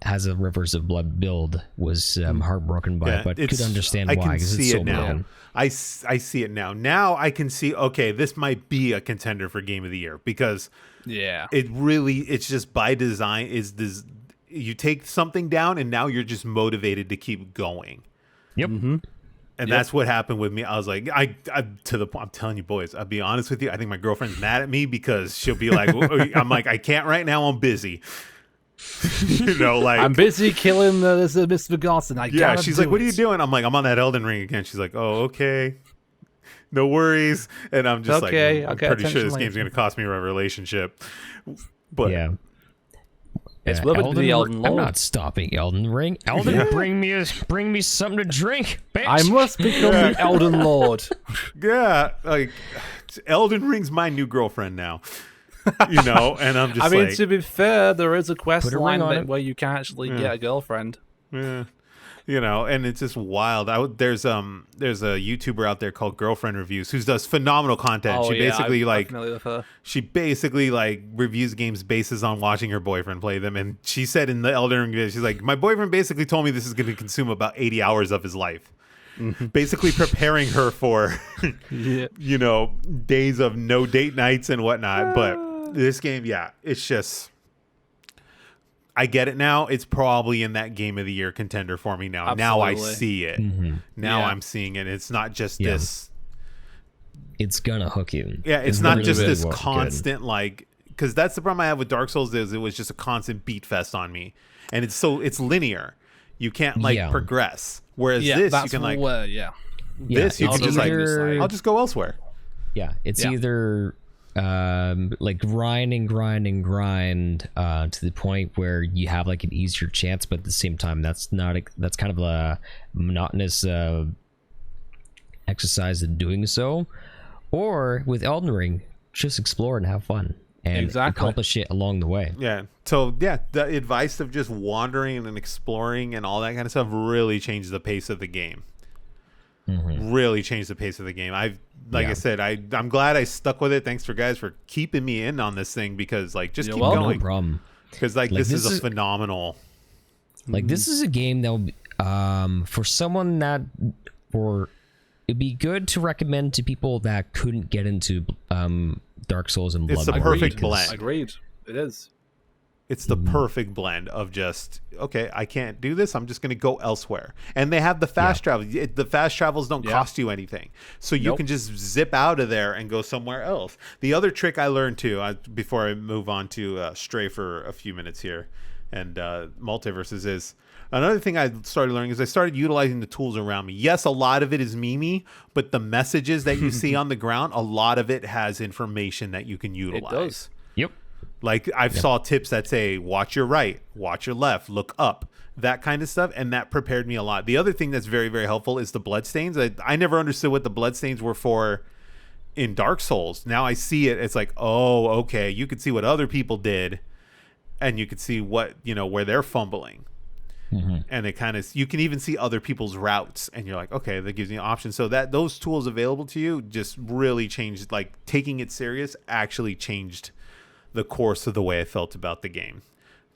has a Rivers of Blood build was heartbroken by it, but could understand why because it's so broken. I see it now. Now I can see, okay, this might be a contender for Game of the Year because it's just by design is this. You take something down and now you're just motivated to keep going. Yep. Mm-hmm. And that's what happened with me. I was like, I'm telling you boys, I'll be honest with you. I think my girlfriend's mad at me because she'll be like, I'm like, I can't right now. I'm busy. Like I'm busy killing this Misbegotten. she's like, what are you doing? I'm like, I'm on that Elden Ring again. She's like, oh, okay. No worries. And I'm just Okay, I'm I'll get pretty sure attention this game's later. going to cost me a relationship. But Yeah. It's worth it to be Elden I'm Lord. not stopping Elden Ring. Elden, bring me something to drink, bitch. I must become the Elden Lord. yeah, like Elden Ring's my new girlfriend now. And I'm just I mean, like, to be fair, there is a quest Put a line ring on it. where you can actually get a girlfriend. yeah. And it's just wild. There's a YouTuber out there called Girlfriend Reviews who does phenomenal content. Oh, She yeah, basically I'm familiar with her. she basically reviews games basis on watching her boyfriend play them. And she said in the Elden Ring video, she's like, my boyfriend basically told me this is going to consume about 80 hours of his life. Basically preparing her for, days of no date nights and whatnot. But this game, it's just, I get it now. It's probably in that game of the year contender for me now. Absolutely. Now I see it. Now Yeah. I'm seeing it. It's not just this. It's gonna hook you. Yeah, it's not really, just really this good. constant because that's the problem I have with Dark Souls is it was just a constant beat fest on me, and it's linear. You can't progress. Whereas this, that's you can where, this you it's can just either- I'll just go elsewhere. Yeah, it's Yeah. either grind to the point where you have an easier chance, but at the same time that's kind of a monotonous exercise in doing so. Or with Elden Ring, just explore and have fun and accomplish it along the way. Yeah. So the advice of just wandering and exploring and all that kind of stuff really changed the pace of the game. Really changed the pace of the game. I said, I'm glad I stuck with it. Thanks for guys for keeping me in on this thing because just keep welcome. going. No problem. Because this is a phenomenal. This is a game that will, for someone that, it'd be good to recommend to people that couldn't get into Dark Souls and Bloodborne. It's the perfect blend. Agreed. It is. It's the perfect blend of just, okay, I can't do this. I'm just going to go elsewhere. And they have the fast travel. The fast travels don't cost you anything. So you can just zip out of there and go somewhere else. The other trick I learned too, before I move on to Stray for a few minutes here and Multiverses is, another thing I started learning is I started utilizing the tools around me. Yes, a lot of it is memey, but the messages that you see on the ground, a lot of it has information that you can utilize. It does. Yep. I've saw tips that say, watch your right, watch your left, look up, that kind of stuff. And that prepared me a lot. The other thing that's very, very helpful is the bloodstains. I never understood what the bloodstains were for in Dark Souls. Now I see it. It's like, oh, okay. You could see what other people did and you could see what, where they're fumbling. And it kind of, you can even see other people's routes and you're like, okay, that gives you an option. So that those tools available to you just really changed, taking it serious actually changed the course of the way I felt about the game.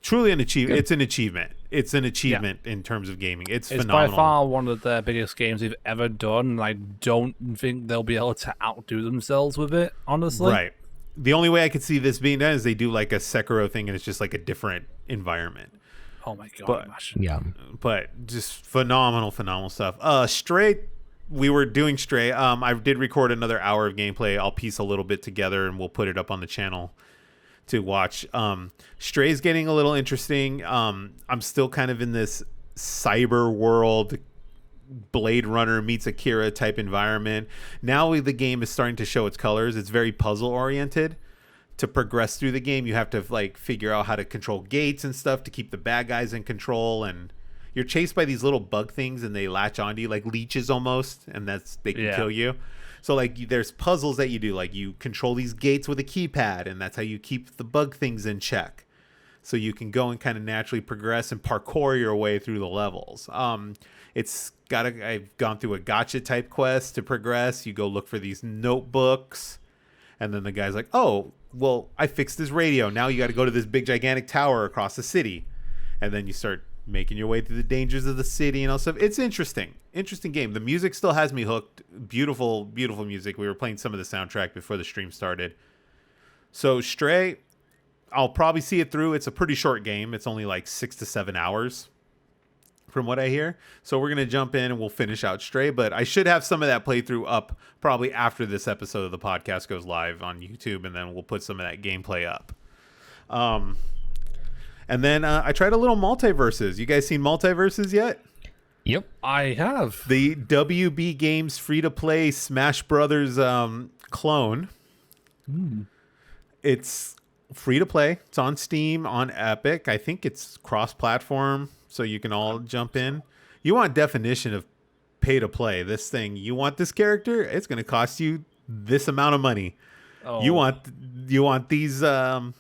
Truly an achievement. It's an achievement. It's an achievement in terms of gaming. It's phenomenal. By far one of the biggest games they've ever done. And I don't think they'll be able to outdo themselves with it, honestly. Right. The only way I could see this being done is they do a Sekiro thing and it's just a different environment. Oh my god! But, but just phenomenal stuff. Stray, we were doing Stray. I did record another hour of gameplay. I'll piece a little bit together and we'll put it up on the channel to watch. Stray's getting a little interesting. I'm still kind of in this cyber world, Blade Runner meets Akira type environment. Now the game is starting to show its colors. It's very puzzle oriented. To progress through the game, you have to figure out how to control gates and stuff to keep the bad guys in control. And you're chased by these little bug things, and they latch onto you like leeches almost, and they can kill you. So there's puzzles that you do, you control these gates with a keypad, and that's how you keep the bug things in check. So you can go and kind of naturally progress and parkour your way through the levels. I've gone through a gotcha type quest to progress. You go look for these notebooks, and then the guy's like, oh, well, I fixed this radio. Now you got to go to this big gigantic tower across the city. And then you start making your way through the dangers of the city and all stuff. It's interesting game. The music still has me hooked. Beautiful music. We were playing some of the soundtrack before the stream started. So Stray, I'll probably see it through. It's a pretty short game. It's only 6 to 7 hours from what I hear. So we're going to jump in and we'll finish out Stray, but I should have some of that playthrough up probably after this episode of the podcast goes live on YouTube, and then we'll put some of that gameplay up. And And then I tried a little Multiverses. You guys seen Multiverses yet? Yep. I have. The WB Games free-to-play Smash Brothers clone. It's free-to-play. It's on Steam, on Epic. I think it's cross-platform, so you can all jump in. You want definition of pay-to-play. This thing, you want this character, it's going to cost you this amount of money. Oh. You want these what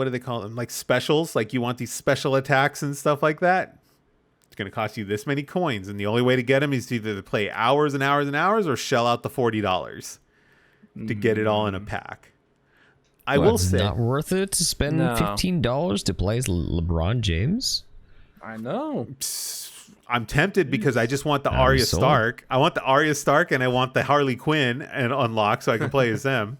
do they call them? Like specials? Like you want these special attacks and stuff like that? It's going to cost you this many coins, and the only way to get them is to either play hours and hours and hours or shell out the $40 to get it all in a pack. I will it's say, not worth it to spend $15 to play as LeBron James. I know. I'm tempted because I just want the I'm Arya sold. Stark. I want the Arya Stark, and I want the Harley Quinn and unlock so I can play as them.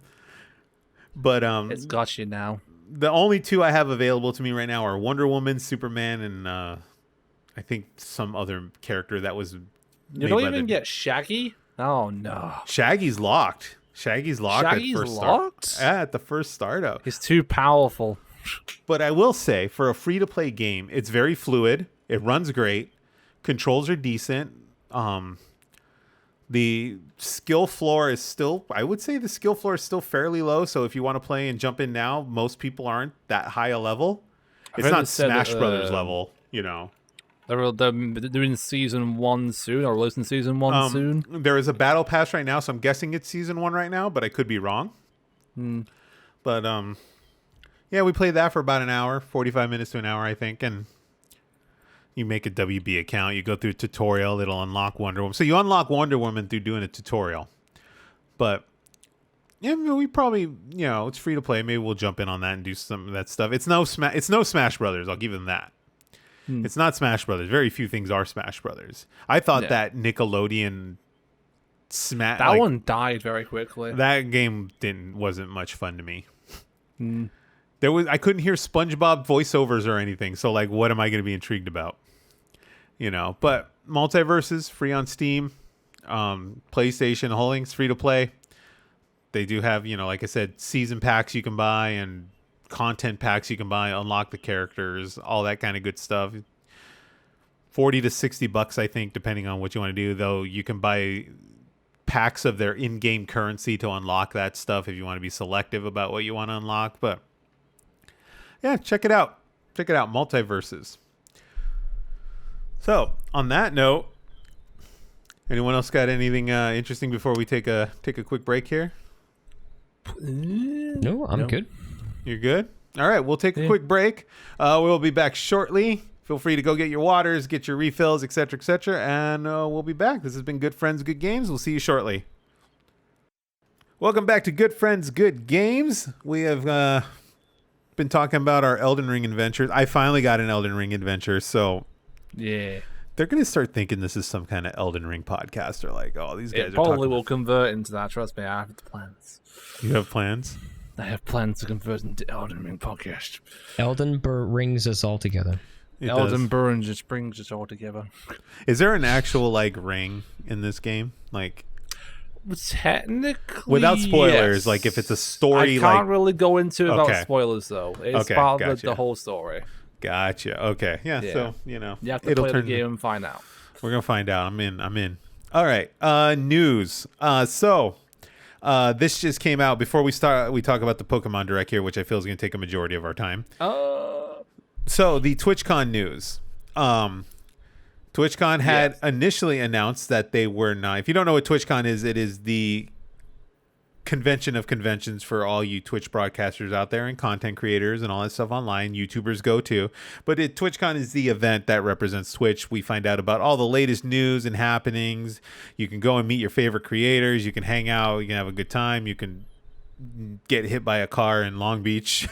But It's got you now. the only two I have available to me right now are Wonder Woman, Superman, and I think some other character that was. You don't even get Shaggy? Oh, no. Shaggy's locked. Shaggy's locked Shaggy's at first locked? start. Yeah, at the first startup. He's too powerful. But I will say, for a free-to-play game, it's very fluid. It runs great. Controls are decent. The skill floor is still, I would say the skill floor is still fairly low. So if you want to play and jump in now, most people aren't that high a level. It's heard not it said that, Smash Brothers level, you know. They're doing season 1 soon, or releasing season 1 soon. There is a battle pass right now, so I'm guessing it's season 1 right now, but I could be wrong. But yeah, we played that for about an hour, 45 minutes to an hour, I think, and you make a WB account, you go through a tutorial, it'll unlock Wonder Woman. So you unlock Wonder Woman through doing a tutorial. But yeah, we probably, you know, it's free to play. Maybe we'll jump in on that and do some of that stuff. It's no Smash Brothers. I'll give them that. It's not Smash Brothers. Very few things are Smash Brothers. I thought that Nickelodeon Smash That one died very quickly. that game wasn't much fun to me. I couldn't hear SpongeBob voiceovers or anything. So like, what am I going to be intrigued about? You know, but Multiverses free on Steam, PlayStation, the whole thing's free to play. They do have, you know, like I said, season packs you can buy and content packs you can buy, unlock the characters, all that kind of good stuff. $40 to $60, I think, depending on what you want to do. Though you can buy packs of their in-game currency to unlock that stuff if you want to be selective about what you want to unlock. But yeah, check it out. Check it out, Multiverses. So on that note, anyone else got anything interesting before we take a quick break here? No, I'm good. You're good? All right, we'll take a quick break. We'll be back shortly. Feel free to go get your waters, get your refills, etc., and we'll be back. This has been Good Friends, Good Games. We'll see you shortly. Welcome back to Good Friends, Good Games. We have been talking about our Elden Ring adventures. I finally got an Elden Ring adventure, so Yeah. they're going to start thinking this is some kind of Elden Ring podcast. They're like, oh, these guys It are probably talking. will convert into that. Trust me, I have the plans. You have plans? I have plans to convert into Elden Ring podcast. Elden brings us all together. It Elden does. Burn just brings us all together. Is there an actual like ring in this game? Like Technically, without spoilers, yes. like if it's a story, I can't like really go into it Okay. without spoilers, though. It's Okay, part of gotcha. the whole story. Gotcha. Okay. Yeah. Yeah. So you know, You have to it'll play the turn. game and find out. We're gonna find out. I'm in. All right. News. So this just came out before we start. We talk about the Pokemon Direct here, which I feel is gonna take a majority of our time. So the TwitchCon news. TwitchCon had initially announced that they were not. If you don't know what TwitchCon is, it is the convention of conventions for all you Twitch broadcasters out there and content creators and all that stuff online. YouTubers go to. But TwitchCon is the event that represents Twitch. We find out about all the latest news and happenings. You can go and meet your favorite creators. You can hang out. You can have a good time. You can get hit by a car in Long Beach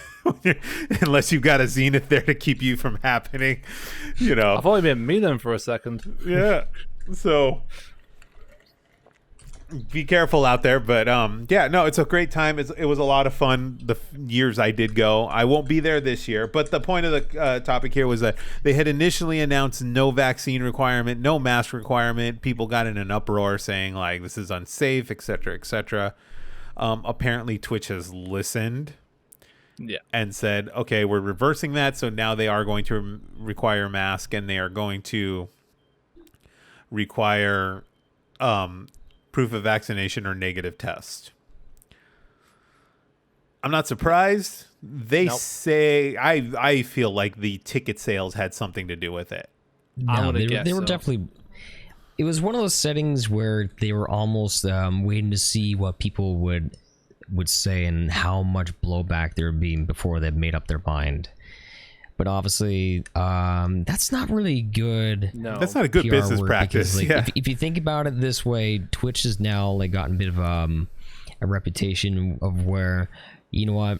unless you've got a Zenith there to keep you from happening, you know. I've only been meeting them for a second. Yeah. So be careful out there, but yeah, no, it's a great time. It was a lot of fun the years I did go. I won't be there this year, but the point of the topic here was that they had initially announced no vaccine requirement, no mask requirement. People got in an uproar saying like this is unsafe, etc., etc. Apparently Twitch has listened Yeah. and said, okay, we're reversing that. So now they are going to require a mask, and they are going to require proof of vaccination or negative test. I'm not surprised. They Nope. say I feel like the ticket sales had something to do with it. I'm No, gonna guess they were so. definitely. It was one of those settings where they were almost waiting to see what people would say and how much blowback there would be before they made up their mind. But obviously, that's not really good. No. That's not a good PR business work practice. because, like, Yeah. if you think about it this way, Twitch has now like gotten a bit of a reputation of where, you know what,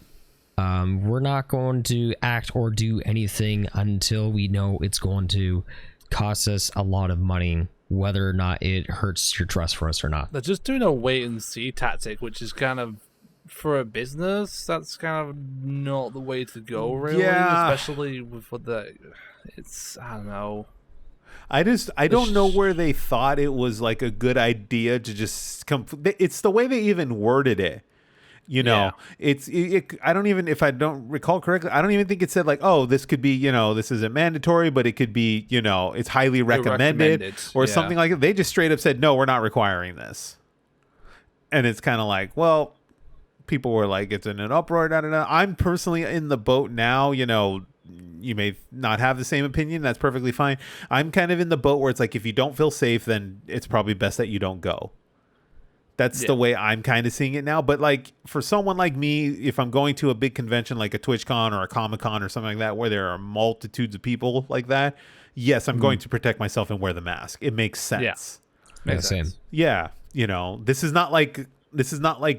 we're not going to act or do anything until we know it's going to cost us a lot of money, whether or not it hurts your trust for us or not. They're just doing a wait and see tactic, which is kind of, for a business, that's kind of not the way to go, really. Yeah. Especially with what it's, I don't know. I don't know where they thought it was like a good idea to just come. It's the way they even worded it. You know, I don't even, if I don't recall correctly, I don't even think it said like, oh, this could be, this isn't mandatory, but it could be, it's highly recommended or something like that. They just straight up said, no, we're not requiring this. And it's kind of like, well, people were like, it's in an uproar. Da, da, da. I'm personally in the boat now. You may not have the same opinion. That's perfectly fine. I'm kind of in the boat where it's like, if you don't feel safe, then it's probably best that you don't go. That's the way I'm kind of seeing it now. But like for someone like me, if I'm going to a big convention like a TwitchCon or a Comic-Con or something like that, where there are multitudes of people like that, yes, I'm going to protect myself and wear the mask. It makes sense. Yeah. Makes sense. Yeah. This is not like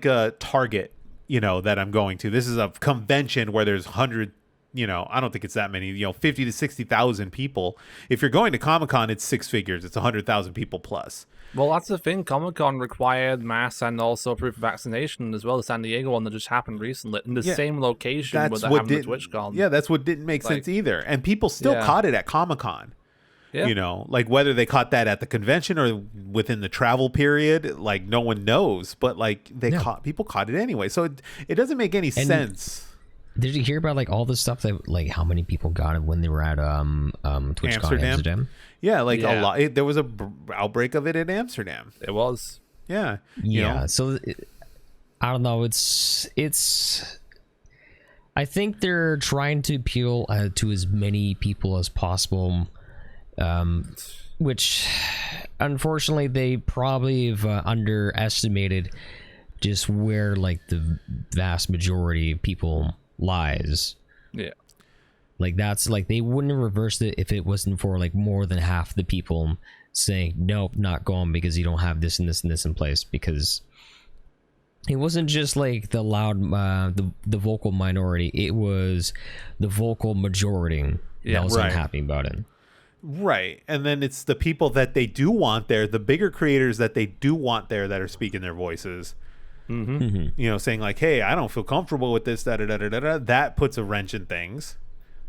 a Target, that I'm going to. This is a convention where there's 100, I don't think it's that many, 50 to 60,000 people. If you're going to Comic-Con, it's six figures. It's 100,000 people plus. Well, that's the thing. Comic-Con required masks and also proof of vaccination as well. The San Diego one that just happened recently in the same location where they're having the TwitchCon. Yeah, that's what didn't make sense either. And people still caught it at Comic-Con. Yeah. Like whether they caught that at the convention or within the travel period, like no one knows. But like people caught it anyway. So it doesn't make any sense. Did you hear about like all the stuff that like how many people got it when they were at TwitchCon Amsterdam? Yeah, like a lot. There was a outbreak of it in Amsterdam. It was. Yeah. So I don't know. It's. I think they're trying to appeal to as many people as possible, which unfortunately they probably have underestimated just where like the vast majority of people lies. Yeah. Like that's like they wouldn't have reversed it if it wasn't for like more than half the people saying nope, not going because you don't have this and this and this in place. Because it wasn't just like the loud the vocal minority, it was the vocal majority that was unhappy about it. Right. And then it's the people that they do want there, the bigger creators that they do want there, that are speaking their voices. Saying like, hey, I don't feel comfortable with this, that puts a wrench in things.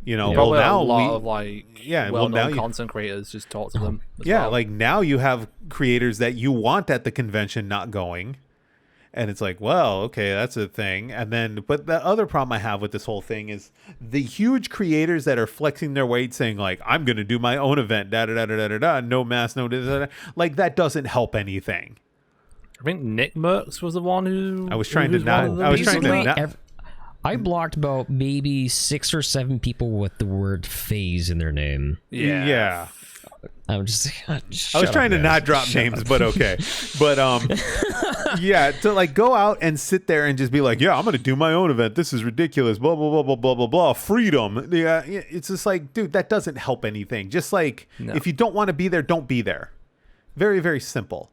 Well, now a lot of like well-known content creators just talk to them. Like now you have creators that you want at the convention not going, and it's like, well, okay, that's a thing. And then, but the other problem I have with this whole thing is the huge creators that are flexing their weight, saying like, I'm going to do my own event, no mask, no, like that doesn't help anything. I think Nick Merckx was the one who. I was trying to not. I blocked about maybe 6 or 7 people with the word phase in their name. Yeah. I'm just. I was trying to not drop names, but okay. But to like go out and sit there and just be like, yeah, I'm gonna do my own event. This is ridiculous. Blah blah blah blah blah blah blah. Freedom. Yeah, it's just like, dude, that doesn't help anything. Just like if you don't want to be there, don't be there. Very very simple.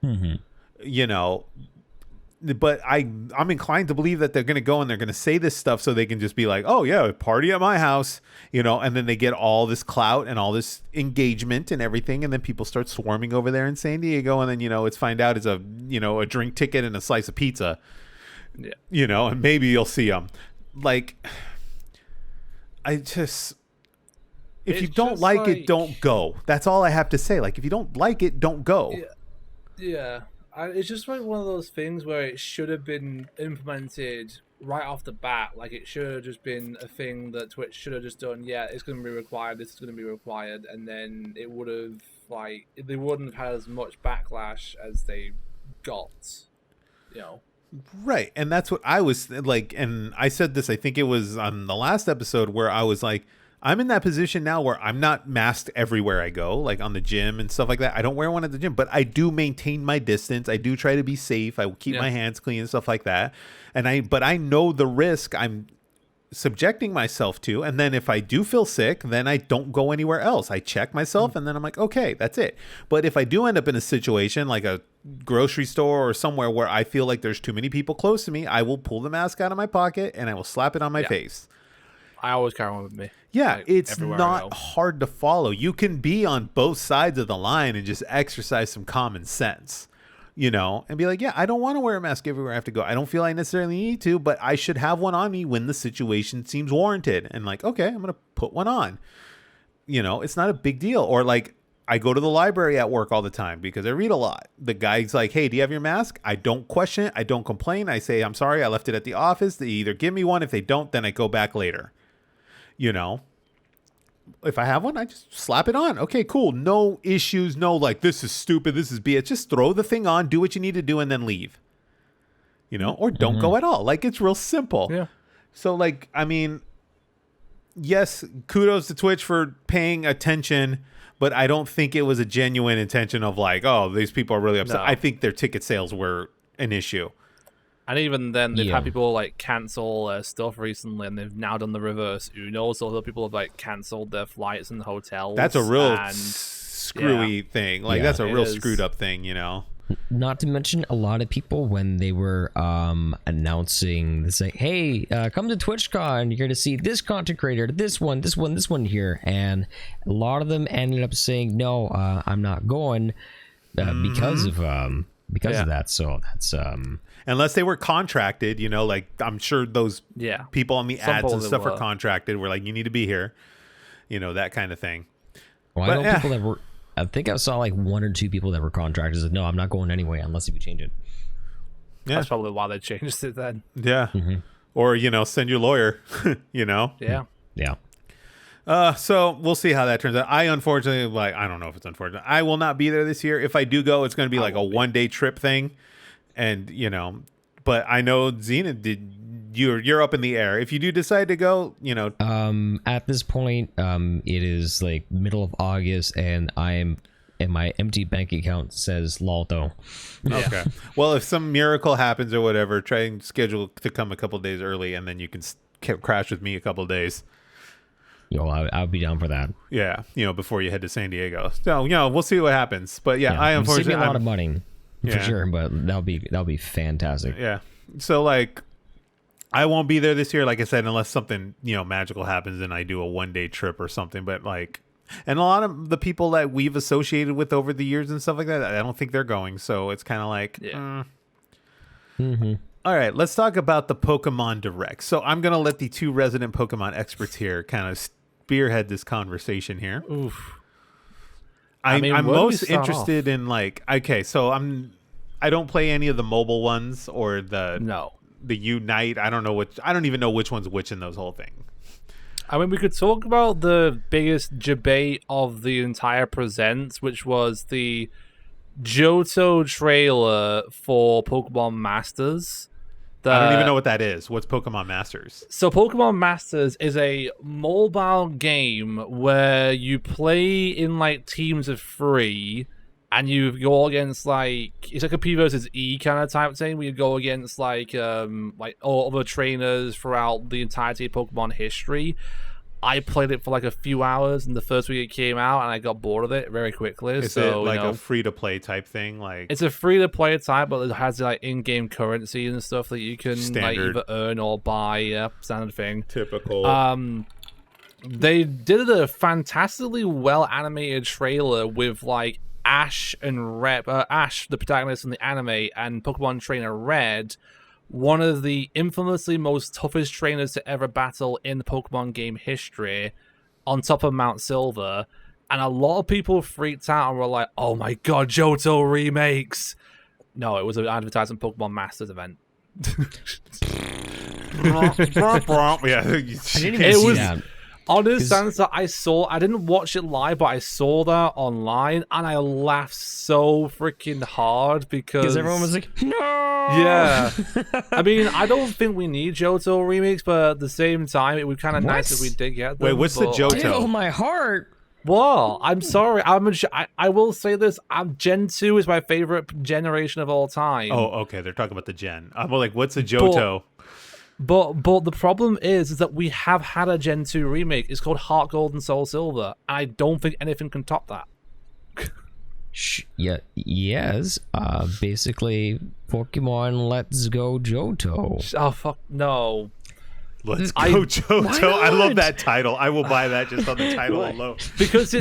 But I'm inclined to believe that they're going to go and they're going to say this stuff so they can just be like, oh yeah, party at my house, and then they get all this clout and all this engagement and everything, and then people start swarming over there in San Diego, and then it's find out it's a a drink ticket and a slice of pizza, and maybe you'll see them. Like, if you don't like it, don't go. That's all I have to say. Like, if you don't like it, don't go. Yeah. It's just like one of those things where it should have been implemented right off the bat, like it should have just been a thing that Twitch should have just done. Yeah, it's going to be required. This is going to be required, and then it would have they wouldn't have had as much backlash as they got. You know. Right. And that's what I was like. And I said this, I think it was on the last episode, where I was like, I'm in that position now where I'm not masked everywhere I go, like on the gym and stuff like that. I don't wear one at the gym, but I do maintain my distance. I do try to be safe. I keep my hands clean and stuff like that. But I know the risk I'm subjecting myself to. And then if I do feel sick, then I don't go anywhere else. I check myself and then I'm like, okay, that's it. But if I do end up in a situation like a grocery store or somewhere where I feel like there's too many people close to me, I will pull the mask out of my pocket and I will slap it on my face. I always carry one with me. Yeah, like, it's not hard to follow. You can be on both sides of the line and just exercise some common sense, you know, and be like, yeah, I don't want to wear a mask everywhere I have to go. I don't feel I necessarily need to, but I should have one on me when the situation seems warranted. And like, okay, I'm going to put one on. You know, it's not a big deal. Or like, I go to the library at work all the time because I read a lot. The guy's like, hey, do you have your mask? I don't question it. I don't complain. I say, I'm sorry, I left it at the office. They either give me one. If they don't, then I go back later. You know, if I have one, I just slap it on. Okay, cool. No issues. No, like, this is stupid. This is BS. Just throw the thing on, do what you need to do, and then leave. You know, or don't go at all. Like, it's real simple. Yeah. So, like, I mean, yes, kudos to Twitch for paying attention, but I don't think it was a genuine intention of like, oh, these people are really upset. No. I think their ticket sales were an issue. And even then, they've had people like cancel stuff recently, and they've now done the reverse Uno. So other people have like canceled their flights and hotels. That's a real screwy thing. Like, that's a real screwed up thing, you know? Not to mention, a lot of people, when they were announcing, they say, hey, come to TwitchCon, you're going to see this content creator, this one here. And a lot of them ended up saying, no, I'm not going because of that. So that's... Unless they were contracted, you know, like I'm sure those people on the ads and stuff are contracted. We're like, you need to be here, you know, that kind of thing. Well, but, I know people that were, I think I saw like 1 or 2 people that were contractors that, no, I'm not going anyway unless you change it. Yeah. That's probably why they changed it then. Yeah. Or, you know, send your lawyer, you know? Yeah. Yeah. So we'll see how that turns out. I unfortunately, like, I don't know if it's unfortunate. I will not be there this year. If I do go, it's going to be like a 1-day trip thing. And, you know, but I know Xena, you're up in the air. If you do decide to go, you know. At this point, it is like middle of August and my empty bank account says Lalto. Okay. Well, if some miracle happens or whatever, try and schedule to come a couple days early, and then you can crash with me a couple days. Yo, I'll be down for that. Yeah, you know, before you head to San Diego. So, you know, we'll see what happens. But yeah, I unfortunately a lot of money for sure, but that'll be fantastic. Yeah. So like, I won't be there this year, like I said, unless something, you know, magical happens and I do a 1-day trip or something. But like, and a lot of the people that we've associated with over the years and stuff like that, I don't think they're going. So it's kind of like, All right, let's talk about the Pokemon Direct. So I'm going to let the 2 resident Pokemon experts here kind of spearhead this conversation here. Oof. I'm most interested in like, okay, so I don't play any of the mobile ones or the Unite. I don't even know which one's which in those whole thing. I mean, we could talk about the biggest debate of the entire presents, which was the Johto trailer for Pokemon Masters. I don't even know what that is. What's Pokemon Masters? So Pokemon Masters is a mobile game where you play in like teams of 3, and you go against like, it's like a P versus E kind of type thing, where you go against like all other trainers throughout the entirety of Pokemon history. I played it for like a few hours in the first week it came out, and I got bored of it very quickly. Is it like a free-to-play type thing? Like, it's a free-to-play type, but it has like in-game currency and stuff that you can like either earn or buy. Yeah, standard thing. Typical. They did a fantastically well-animated trailer with like Ash, the protagonist in the anime, and Pokemon Trainer Red, one of the infamously most toughest trainers to ever battle in the Pokemon game history, on top of Mount Silver. And a lot of people freaked out and were like, oh my god, Johto remakes. No, it was an advertising Pokemon Masters event. Yeah, I didn't even It see was- that. Honest sense that I didn't watch it live, but I saw that online, and I laughed so freaking hard because Everyone was like, no. yeah. I mean, I don't think we need Johto remakes, but at the same time, it would kind of nice if we did get them. Wait, what's the but, Johto? Oh my heart. Well, I'm sorry. I will say this. Gen 2 is my favorite generation of all time. Oh, okay. They're talking about the gen. I'm like, what's a Johto? But the problem is that we have had a Gen 2 remake. It's called Heart Gold and Soul Silver. I don't think anything can top that. Yeah, yes. Basically, Pokemon Let's Go Johto. Oh, fuck. No. Let's go, I- Johto. I love not? that title. I will buy that just on the title alone. Because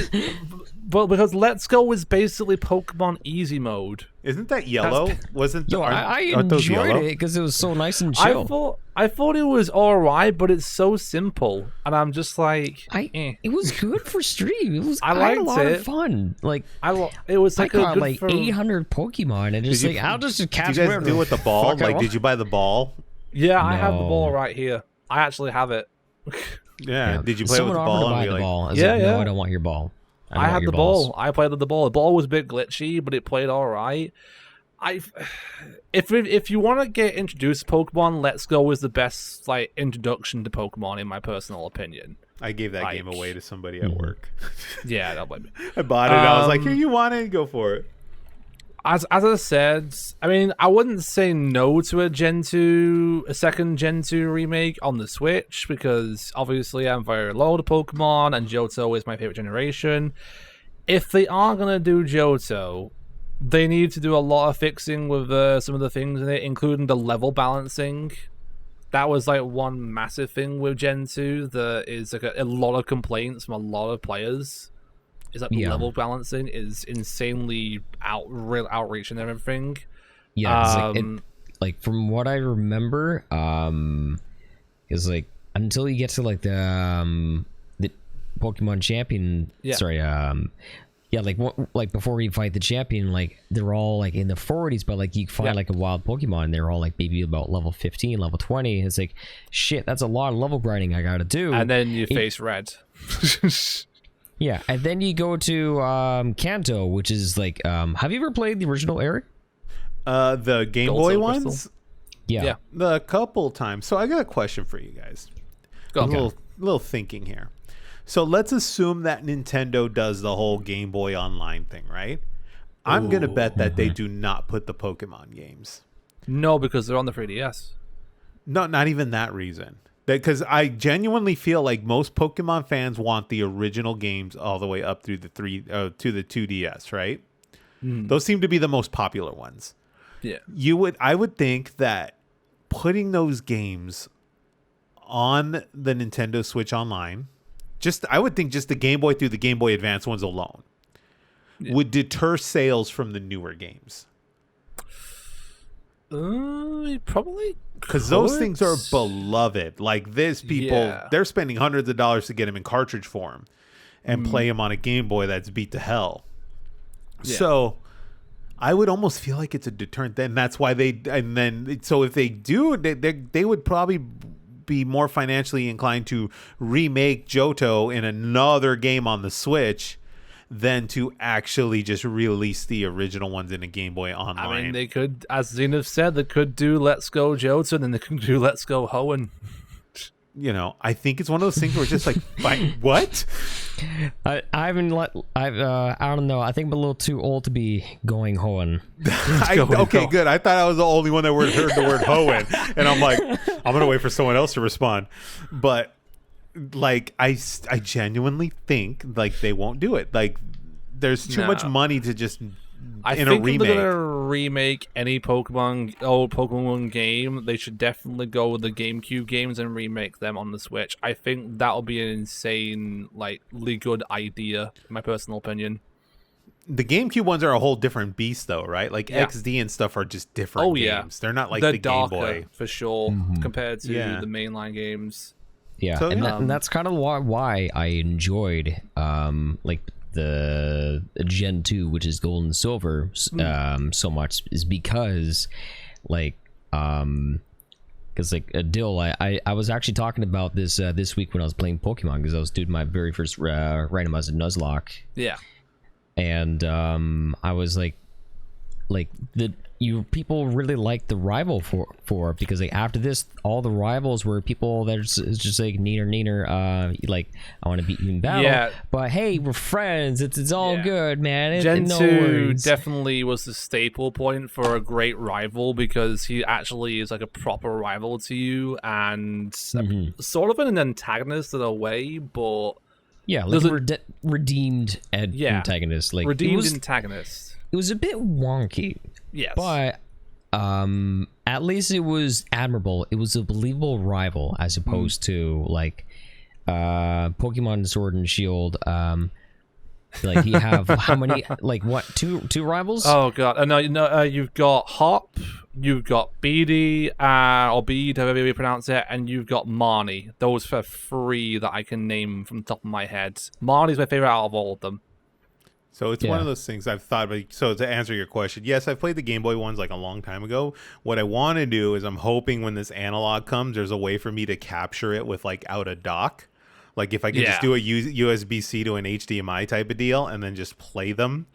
because Let's Go is basically Pokemon Easy Mode. Isn't that yellow? Wasn't Yo, I aren't those enjoyed yellow? it because it was so nice and chill. I thought it was alright, but it's so simple. And I'm just like, It was good for stream. It was I had a liked lot it. of fun. Like it was I like a caught good like for, 800 Pokemon and just Did you- like I'll just Did catch you guys whatever do with the ball? fuck I Like, want. did you buy the ball? Yeah, I have the No. ball right here. I actually have it. Yeah. Did you play Someone with the offered ball? to buy And be the like, ball. I was Yeah, like, no, yeah. I don't want your ball. I don't want had your the balls. ball. I played with the ball. The ball was a bit glitchy, but it played all right. If you want to get introduced to Pokemon, Let's Go is the best like introduction to Pokemon in my personal opinion. I gave that game Like- away to somebody at work. Yeah, don't blame me. I bought it. I was like, here, you want it? Go for it. As I said, I mean, I wouldn't say no to a second Gen 2 remake on the Switch because obviously I'm very low to Pokemon and Johto is my favorite generation. If they are gonna do Johto, they need to do a lot of fixing with some of the things in it, including the level balancing. That was like one massive thing with Gen 2 that is like a lot of complaints from a lot of players. Is that the Yeah. level balancing is insanely outreaching and everything. Yeah, 'cause, Um, like from what I remember, is like until you get to like the Pokemon champion. Yeah. Sorry, yeah, like before you fight the champion, like they're all like in the 40s, but like you find Yeah. like a wild Pokemon, and they're all like maybe about level 15, level 20. It's like shit, that's a lot of level grinding I gotta do. and then you face red. Yeah, and then you go to Kanto, which is like have you ever played the original, Eric? The Game Gold, Boy Silver, ones? Crystal? Yeah. The couple times. So I got a question for you guys. Go A on. little thinking here. So let's assume that Nintendo does the whole Game Boy Online thing, right? I'm going to bet that they do not put the Pokemon games. No, because they're on the 3DS. No, not even that reason. Because I genuinely feel like most Pokemon fans want the original games all the way up through the to the 2DS, right? Those seem to be the most popular ones. Yeah. I would think that putting those games on the Nintendo Switch Online, I would think just the Game Boy through the Game Boy Advance ones alone would deter sales from the newer games. Probably. Because those could. things are beloved. Like this, people, Yeah. they're spending hundreds of dollars to get them in cartridge form and play them on a Game Boy that's beat to hell. Yeah. So I would almost feel like it's a deterrent. Then that's why so if they do, they would probably be more financially inclined to remake Johto in another game on the Switch than to actually just release the original ones in a Game Boy Online. I mean, they could, as Zenith said, they could do Let's Go Johto and then they could do Let's Go Hoenn. You know, I think it's one of those things where it's just like, what? I don't know. I think I'm a little too old to be going Hoenn. Okay, good. I thought I was the only one that heard the word Hoenn, and I'm like, I'm gonna wait for someone else to respond. But like, I genuinely think like they won't do it. Like, there's too much No. money to just I in think a if they're remake. gonna remake any old Pokemon game, they should definitely go with the GameCube games and remake them on the Switch. I think that'll be an insane, like, really good idea, in my personal opinion. The GameCube ones are a whole different beast, though, right? Like Yeah. XD and stuff are just different games. Yeah. They're not like They're the Game darker, Boy. for sure, compared to Yeah. the mainline games. Yeah, So, and, yeah. and that's kind of why I enjoyed like the Gen 2, which is Gold and Silver, so much, is because like because like Dill, I was actually talking about this this week when I was playing Pokemon, because I was doing my very first randomized Nuzlocke. Yeah. And I was like people really like the rival for because like after this, all the rivals were people that's just like neener, like I want to beat you in battle. Yeah. But hey, we're friends. It's all good, man. Gen no 2 worries. definitely was the staple point for a great rival, because he actually is like a proper rival to you, and sort of an antagonist in a way, but yeah, like redeemed antagonist. Like redeemed antagonist. It was a bit wonky. Yes. But at least it was admirable. It was a believable rival as opposed to like Pokemon Sword and Shield. Like you have how many, like what, two rivals? Oh god. No, you've got Hop, you've got Beady, or Bead, however you pronounce it, and you've got Marnie. Those are 3 that I can name from the top of my head. Marnie's my favorite out of all of them. So it's one of those things I've thought about. So to answer your question, yes, I played the Game Boy ones like a long time ago. What I want to do is I'm hoping when this analog comes, there's a way for me to capture it with like out a dock. Like if I could just do a USB-C to an HDMI type of deal and then just play them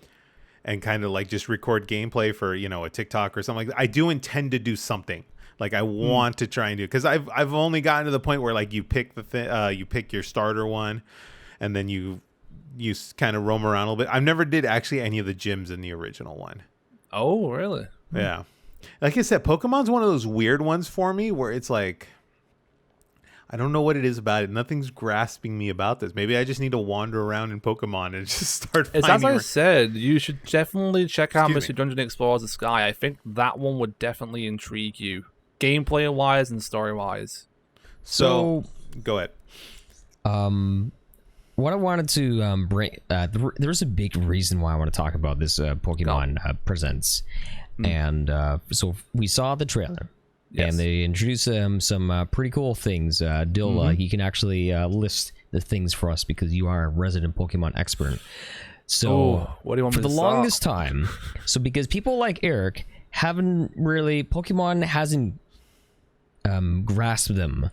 and kind of like just record gameplay for, you know, a TikTok or something like that. I do intend to do something. Like I want to try and do, because I've only gotten to the point where like you pick you pick your starter one and then you kind of roam around a little bit. I never did actually any of the gyms in the original one. Oh, really? Yeah. Like I said, Pokemon's one of those weird ones for me where it's like, I don't know what it is about it. Nothing's grasping me about this. Maybe I just need to wander around in Pokemon and just start finding... As I said, you should definitely check out Mystery Dungeon Explorers the Sky. I think that one would definitely intrigue you, gameplay-wise and story-wise. So go ahead. What I wanted to bring, there's a big reason why I want to talk about this Pokemon Presents, and so we saw the trailer, and they introduced some pretty cool things. Dill, you can actually list the things for us because you are a resident Pokemon expert. So what do you want for me to the start? longest time, so because people like Eric Pokemon hasn't grasped them.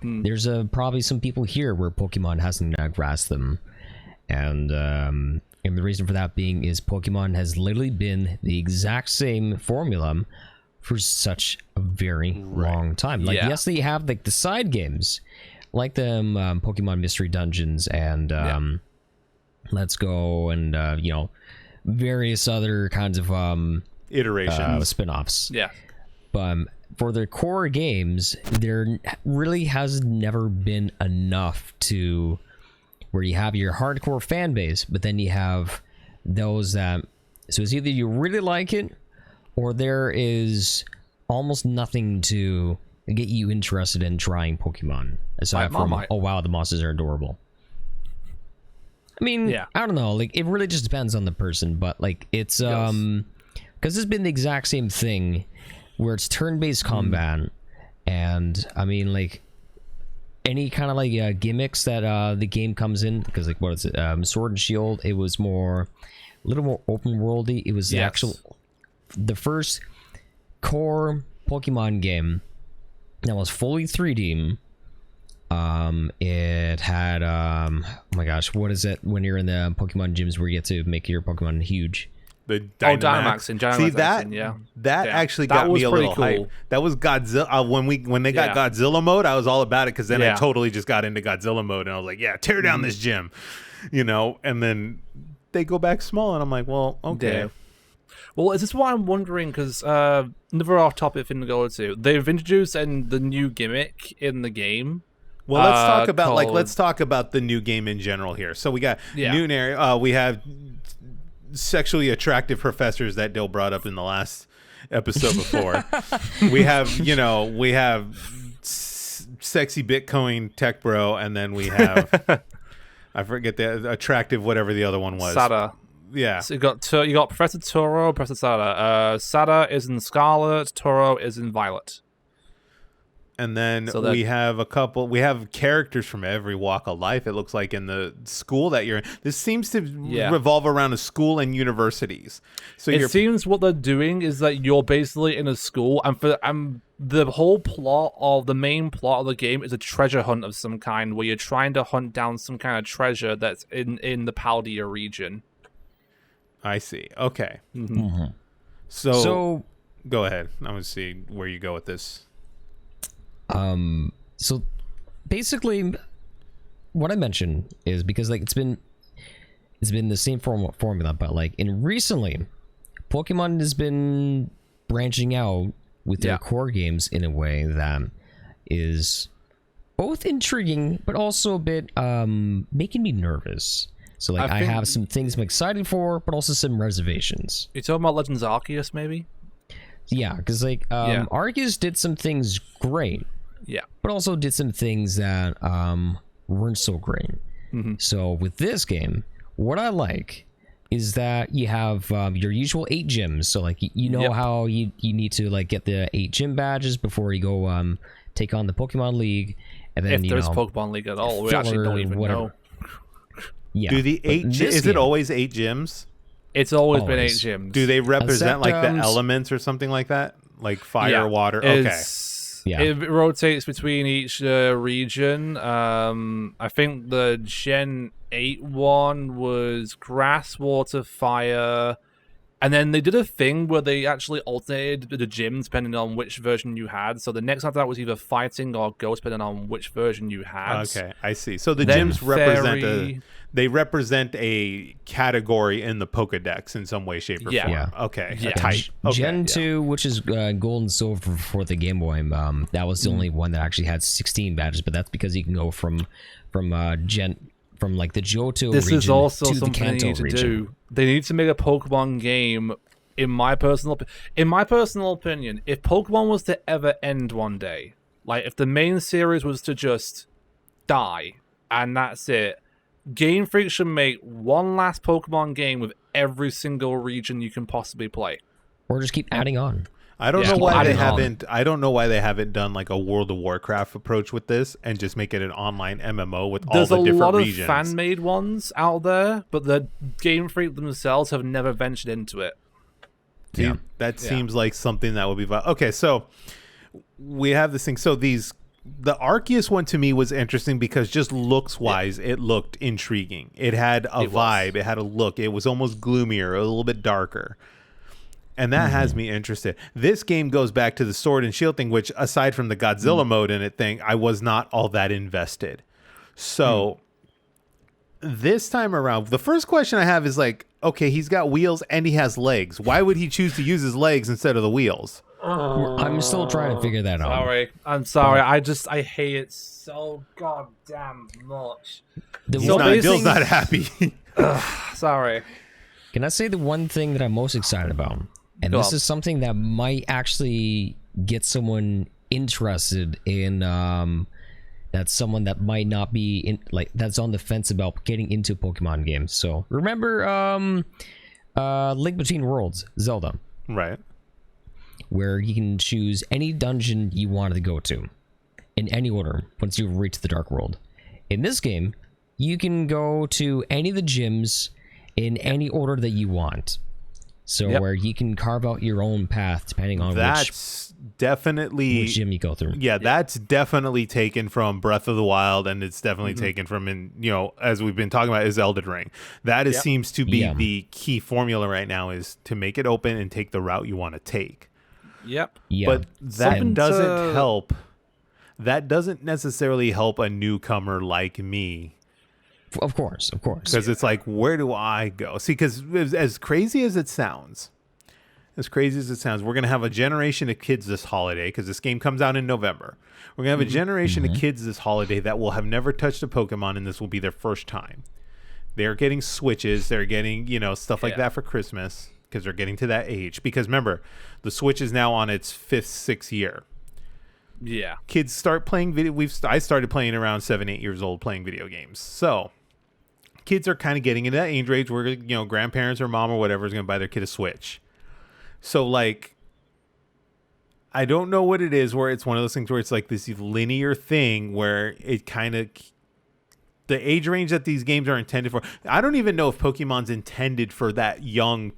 There's probably some people here where Pokemon hasn't grasped them, and the reason for that being is Pokemon has literally been the exact same formula for such a very long time. Like yes, they have like the side games, like the Pokemon Mystery Dungeons and Let's Go and you know, various other kinds of iterations, spin-offs. Yeah, but for their core games, there really has never been enough to where you have your hardcore fan base, but then you have those that, so it's either you really like it or there is almost nothing to get you interested in trying Pokemon aside from oh wow, the monsters are adorable. I mean, I don't know, like it really just depends on the person, but like it's because it's been the exact same thing where it's turn-based combat, and I mean, like any kind of like gimmicks that the game comes in, because like what is it, Sword and Shield, it was a little more open worldy. It was the first core Pokemon game that was fully 3D. It had oh my gosh, what is it when you're in the Pokemon gyms where you get to make your Pokemon huge? The Dynamax. See that actually got me a little hype. That was Godzilla. When they got Godzilla mode, I was all about it because then I totally just got into Godzilla mode and I was like, yeah, tear down this gym, you know. And then they go back small, and I'm like, well, okay. Yeah. Well, is this what I'm wondering? Because another off-topic thing to go to, they've introduced the new gimmick in the game. Well, let's talk about the new game in general here. So we got new area. We have sexually attractive professors that Dill brought up in the last episode before. we have sexy Bitcoin tech bro, and then we have I forget the attractive whatever the other one was. Sada. Yeah. So you got Professor Toro, Professor Sada. Sada is in Scarlet, Toro is in Violet. And then we have characters from every walk of life, it looks like, in the school that you're in. This seems to revolve around a school and universities. So it seems what they're doing is that you're basically in a school, and I'm the main plot of the game is a treasure hunt of some kind, where you're trying to hunt down some kind of treasure that's in the Paldea region. I see. Okay. Mm-hmm. So go ahead. I want to see where you go with this. So basically, what I mentioned is because like it's been the same formula, but like recently, Pokemon has been branching out with their core games in a way that is both intriguing but also a bit making me nervous. So like I have some things I'm excited for, but also some reservations. You talking about Legends Arceus, maybe? Yeah, because like Arceus did some things great, but also did some things that weren't so great. So with this game, what I like is that you have your usual 8 gyms. So like you know how you need to like get the 8 gym badges before you go take on the Pokemon League, and then if there's Pokemon League at all, we actually don't even know. Yeah. Do the 8 is it always 8 gyms? It's always been 8 gyms. Do they represent like the elements or something like that? Like fire, water? Okay. Yeah. It rotates between each region. I think the Gen 8 one was grass, water, fire. And then they did a thing where they actually alternated the gyms depending on which version you had. So the next after that was either fighting or ghost depending on which version you had. Okay, I see. So the gyms represent a category in the Pokedex in some way, shape, or form. Yeah. Okay. Yeah. Type. Okay. Gen 2, which is gold and silver for the Game Boy, that was the only one that actually had 16 badges, but that's because you can go from like the Johto this region is also to the something Kanto they need to region. do. They need to make a Pokemon game. In my personal opinion, if Pokemon was to ever end one day, like if the main series was to just die and that's it, Game Freak should make one last Pokemon game with every single region you can possibly play, or just keep adding on. I don't know why they haven't. I don't know why they haven't done like a World of Warcraft approach with this and just make it an online MMO with all the different regions. There's a lot of fan-made ones out there, but the Game Freak themselves have never ventured into it. That seems like something that would be okay. So we have this thing. So the Arceus one to me was interesting because just looks wise, it looked intriguing. It had a vibe. It had a look. It was almost gloomier, a little bit darker. And that has me interested. This game goes back to the Sword and Shield thing, which aside from the Godzilla mode in it thing, I was not all that invested. So this time around, the first question I have is like, okay, he's got wheels and he has legs. Why would he choose to use his legs instead of the wheels? I'm still trying to figure that out. I'm sorry. I hate it so goddamn much. Dill's not happy. Sorry. Can I say the one thing that I'm most excited about? And this is something that might actually get someone interested in that's someone that might not be in, like that's on the fence about getting into Pokemon games. So remember Link Between Worlds, Zelda. Right. Where you can choose any dungeon you wanted to go to in any order once you've reached the Dark World. In this game, you can go to any of the gyms in any order that you want. So where you can carve out your own path depending on which gym you go through. Yeah, that's definitely taken from Breath of the Wild, and it's definitely taken from, as we've been talking about, is Elden Ring. That seems to be the key formula right now, is to make it open and take the route you want to take. Yep. Yeah. But that doesn't help. That doesn't necessarily help a newcomer like me. Of course. Because it's like, where do I go? See, because as crazy as it sounds, we're going to have a generation of kids this holiday, because this game comes out in November. We're going to have a generation of kids this holiday that will have never touched a Pokemon, and this will be their first time. They're getting Switches. They're getting, stuff like that for Christmas, because they're getting to that age. Because remember, the Switch is now on its 5th, 6th year. Yeah. Kids start playing video. I started playing around 7, 8 years old playing video games. So kids are kind of getting into that age range where, grandparents or mom or whatever is going to buy their kid a Switch. So like, I don't know what it is, where it's one of those things where it's like this linear thing where it kind of, the age range that these games are intended for. I don't even know if Pokemon's intended for that young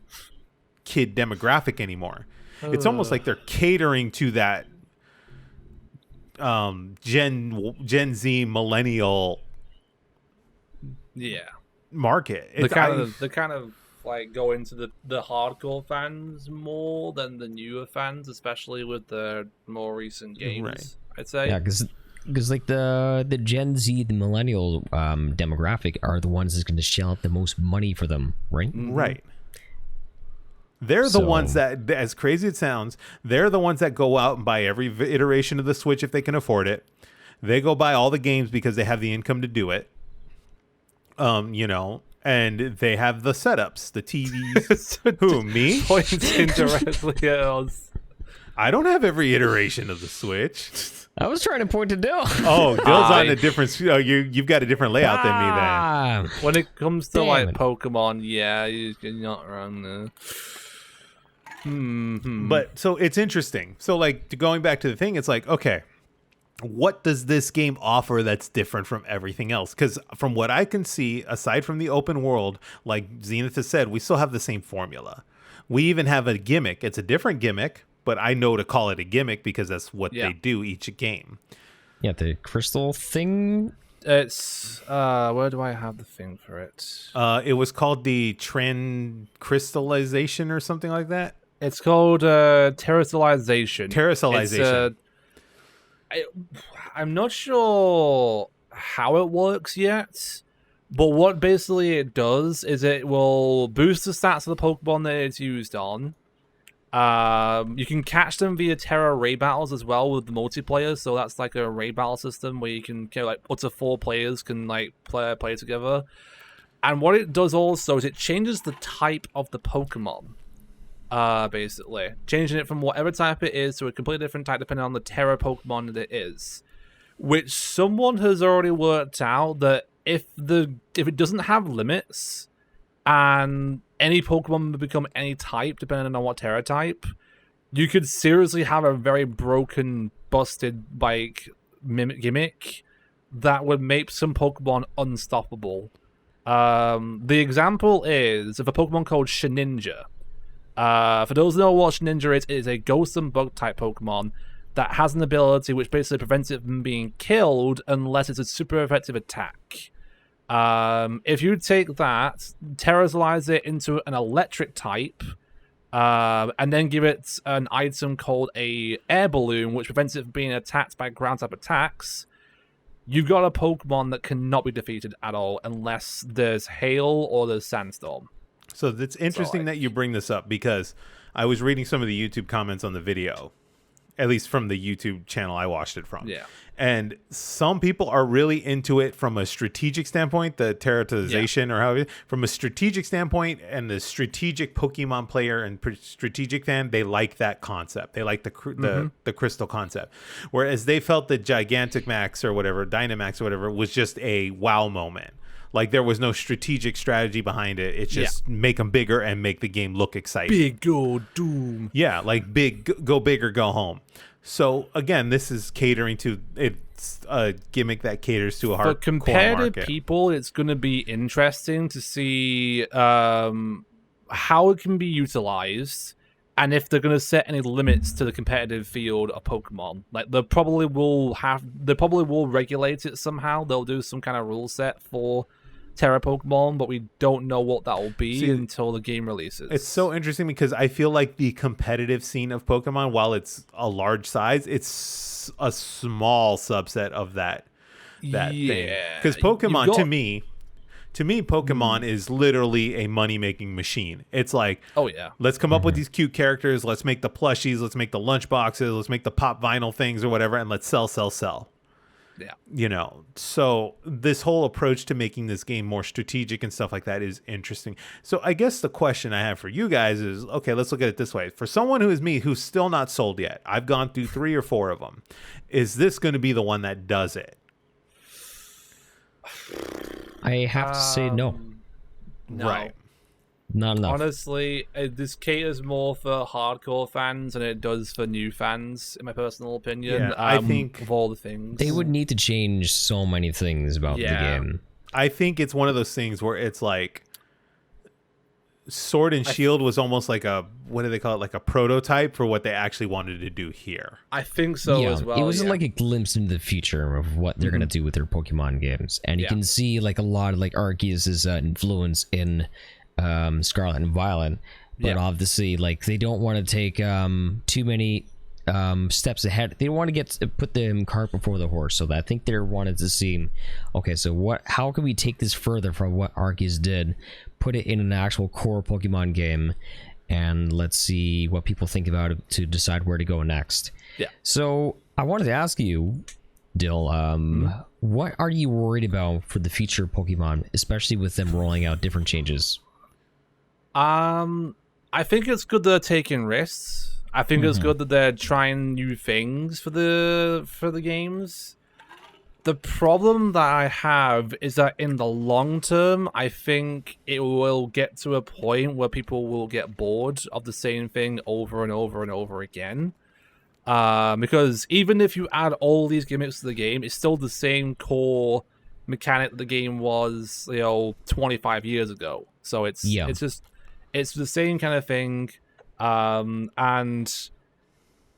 kid demographic anymore. It's almost like they're catering to that Gen Z millennial Yeah. market. The kind of like go into the hardcore fans more than the newer fans, especially with the more recent games. Right. I'd say. Yeah, because like the Gen Z, the millennial demographic are the ones that's going to shell out the most money for them, right? Right. They're the ones that, as crazy as it sounds, they're the ones that go out and buy every iteration of the Switch if they can afford it. They go buy all the games because they have the income to do it. And they have the setups, the TVs. Who, me? Points indirectly at us. I don't have every iteration of the Switch. I was trying to point to Dill. Oh, Dill's on a different. You've got a different layout than me. Then When it comes to Damn like it. Pokemon, yeah, you're not wrong there. But so it's interesting. So like going back to the thing, it's like, okay, what does this game offer that's different from everything else? Because from what I can see, aside from the open world, like Zenith has said, we still have the same formula. We even have a gimmick. It's a different gimmick, but I know to call it a gimmick because that's what they do each game. Yeah, the crystal thing. It's where do I have the thing for it? It was called the trend crystallization or something like that. It's called terrestrialization. Terrestrialization. I'm not sure how it works yet, but what basically it does is it will boost the stats of the Pokemon that it's used on. You can catch them via Terra Ray battles as well with the multiplayer, so that's like a Ray battle system where you can like up to 4 players can like play together. And what it does also is it changes the type of the Pokemon. Basically changing it from whatever type it is to a completely different type depending on the Terra Pokemon that it is, which someone has already worked out that if it doesn't have limits and any Pokemon will become any type depending on what Terra type, you could seriously have a very broken, busted like gimmick that would make some Pokemon unstoppable. The example is of a Pokemon called Shedinja. For those who know what Shedinja is, it is a ghost and bug type Pokemon that has an ability which basically prevents it from being killed unless it's a super effective attack. If you take that, terrorize it into an electric type, and then give it an item called a air balloon, which prevents it from being attacked by ground type attacks, you've got a Pokemon that cannot be defeated at all unless there's hail or there's sandstorm. So it's interesting that you bring this up because I was reading some of the YouTube comments on the video, at least from the YouTube channel I watched it from. Yeah. And some people are really into it from a strategic standpoint, the terrorization or however, from a strategic standpoint, and the strategic Pokemon player and strategic fan, they like that concept. They like the crystal concept. Whereas they felt the Gigantamax or whatever, Dynamax or whatever, was just a wow moment. Like there was no strategic strategy behind it. It's just make them bigger and make the game look exciting. Big old doom. Yeah, like go big or go home. So again, this is catering to it's a gimmick that caters to a hardcore market. For competitive people, it's going to be interesting to see how it can be utilized, and if they're going to set any limits to the competitive field of Pokemon. Like they probably will regulate it somehow. They'll do some kind of rule set for Terra Pokemon, but we don't know what that will be until the game releases. It's so interesting because I feel like the competitive scene of Pokemon, while it's a large size, it's a small subset of that thing. Because Pokemon, to me, Pokemon is literally a money-making machine. It's like, let's come up with these cute characters. Let's make the plushies. Let's make the lunch boxes. Let's make the pop vinyl things or whatever, and let's sell. Yeah. So this whole approach to making this game more strategic and stuff like that is interesting. So I guess the question I have for you guys is, okay, let's look at it this way. For someone who is me, who's still not sold yet, I've gone through 3 or 4 of them. Is this going to be the one that does it? I have to say no. No. Right. Not enough. Honestly, this caters more for hardcore fans than it does for new fans, in my personal opinion. Yeah, I think of all the things. They would need to change so many things about the game. I think it's one of those things where it's like Sword and Shield was almost like a, what do they call it, like a prototype for what they actually wanted to do here. I think so as well. It was like a glimpse into the future of what they're gonna do with their Pokemon games, and you can see like a lot of like Arceus's influence in Scarlet and Violet, but obviously like they don't want to take too many steps ahead. They want to put the cart before the horse, so that I think they wanted to see, okay, so how can we take this further from what Arceus did, put it in an actual core Pokemon game, and let's see what people think about it to decide where to go next. So I wanted to ask you, Dill, what are you worried about for the future of Pokemon, especially with them rolling out different changes? I think it's good they're taking risks. I think it's good that they're trying new things for the games. The problem that I have is that in the long term, I think it will get to a point where people will get bored of the same thing over and over and over again. Because even if you add all these gimmicks to the game, it's still the same core mechanic that the game was, 25 years ago. So it's the same kind of thing. And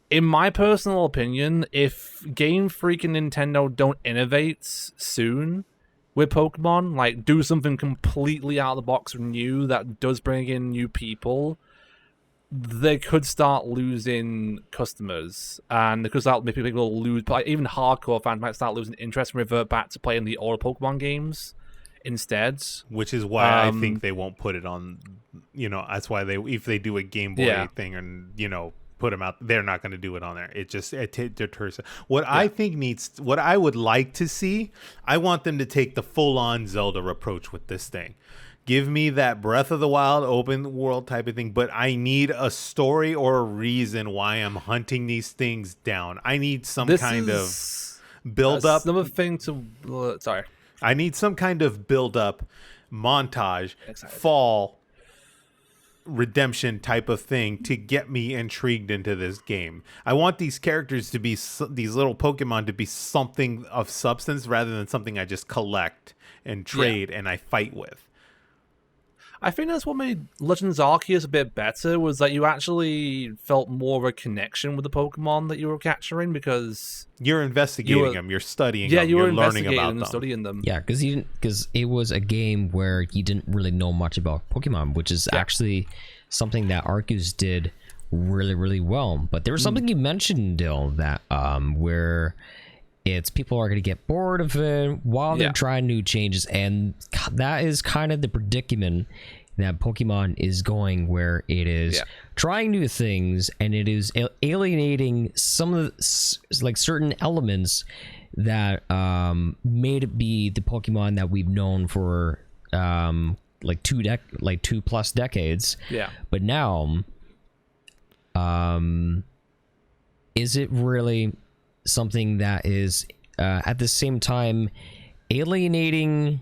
in my personal opinion, if Game Freak and Nintendo don't innovate soon with Pokemon, like do something completely out of the box or new that does bring in new people, they could start losing customers, and they could start making people lose. But even hardcore fans might start losing interest and revert back to playing the old Pokemon games instead. Which is why I think they won't put it on. That's why if they do a Game Boy thing and put them out, they're not going to do it on there. It deters. What I would like to see, I want them to take the full-on Zelda approach with this thing. Give me that Breath of the Wild open world type of thing, but I need a story or a reason why I'm hunting these things down. I need some kind of build up. Another thing to sorry. I need some kind of build up montage, fall redemption type of thing to get me intrigued into this game. I want these characters to be these little Pokemon to be something of substance rather than something I just collect and trade and I fight with. I think that's what made Legends Arceus a bit better, was that you actually felt more of a connection with the Pokemon that you were capturing, because you're investigating them, you're studying them, you're learning about them, studying them. Yeah, because it was a game where you didn't really know much about Pokemon, which is actually something that Arceus did really, really well. But there was something you mentioned, Dill, that where it's people are going to get bored of it while they're trying new changes, and that is kind of the predicament that Pokemon is going, where it is trying new things and it is alienating some of the, like certain elements that made it be the Pokemon that we've known for like 2+ decades. But now, is it really something that is at the same time alienating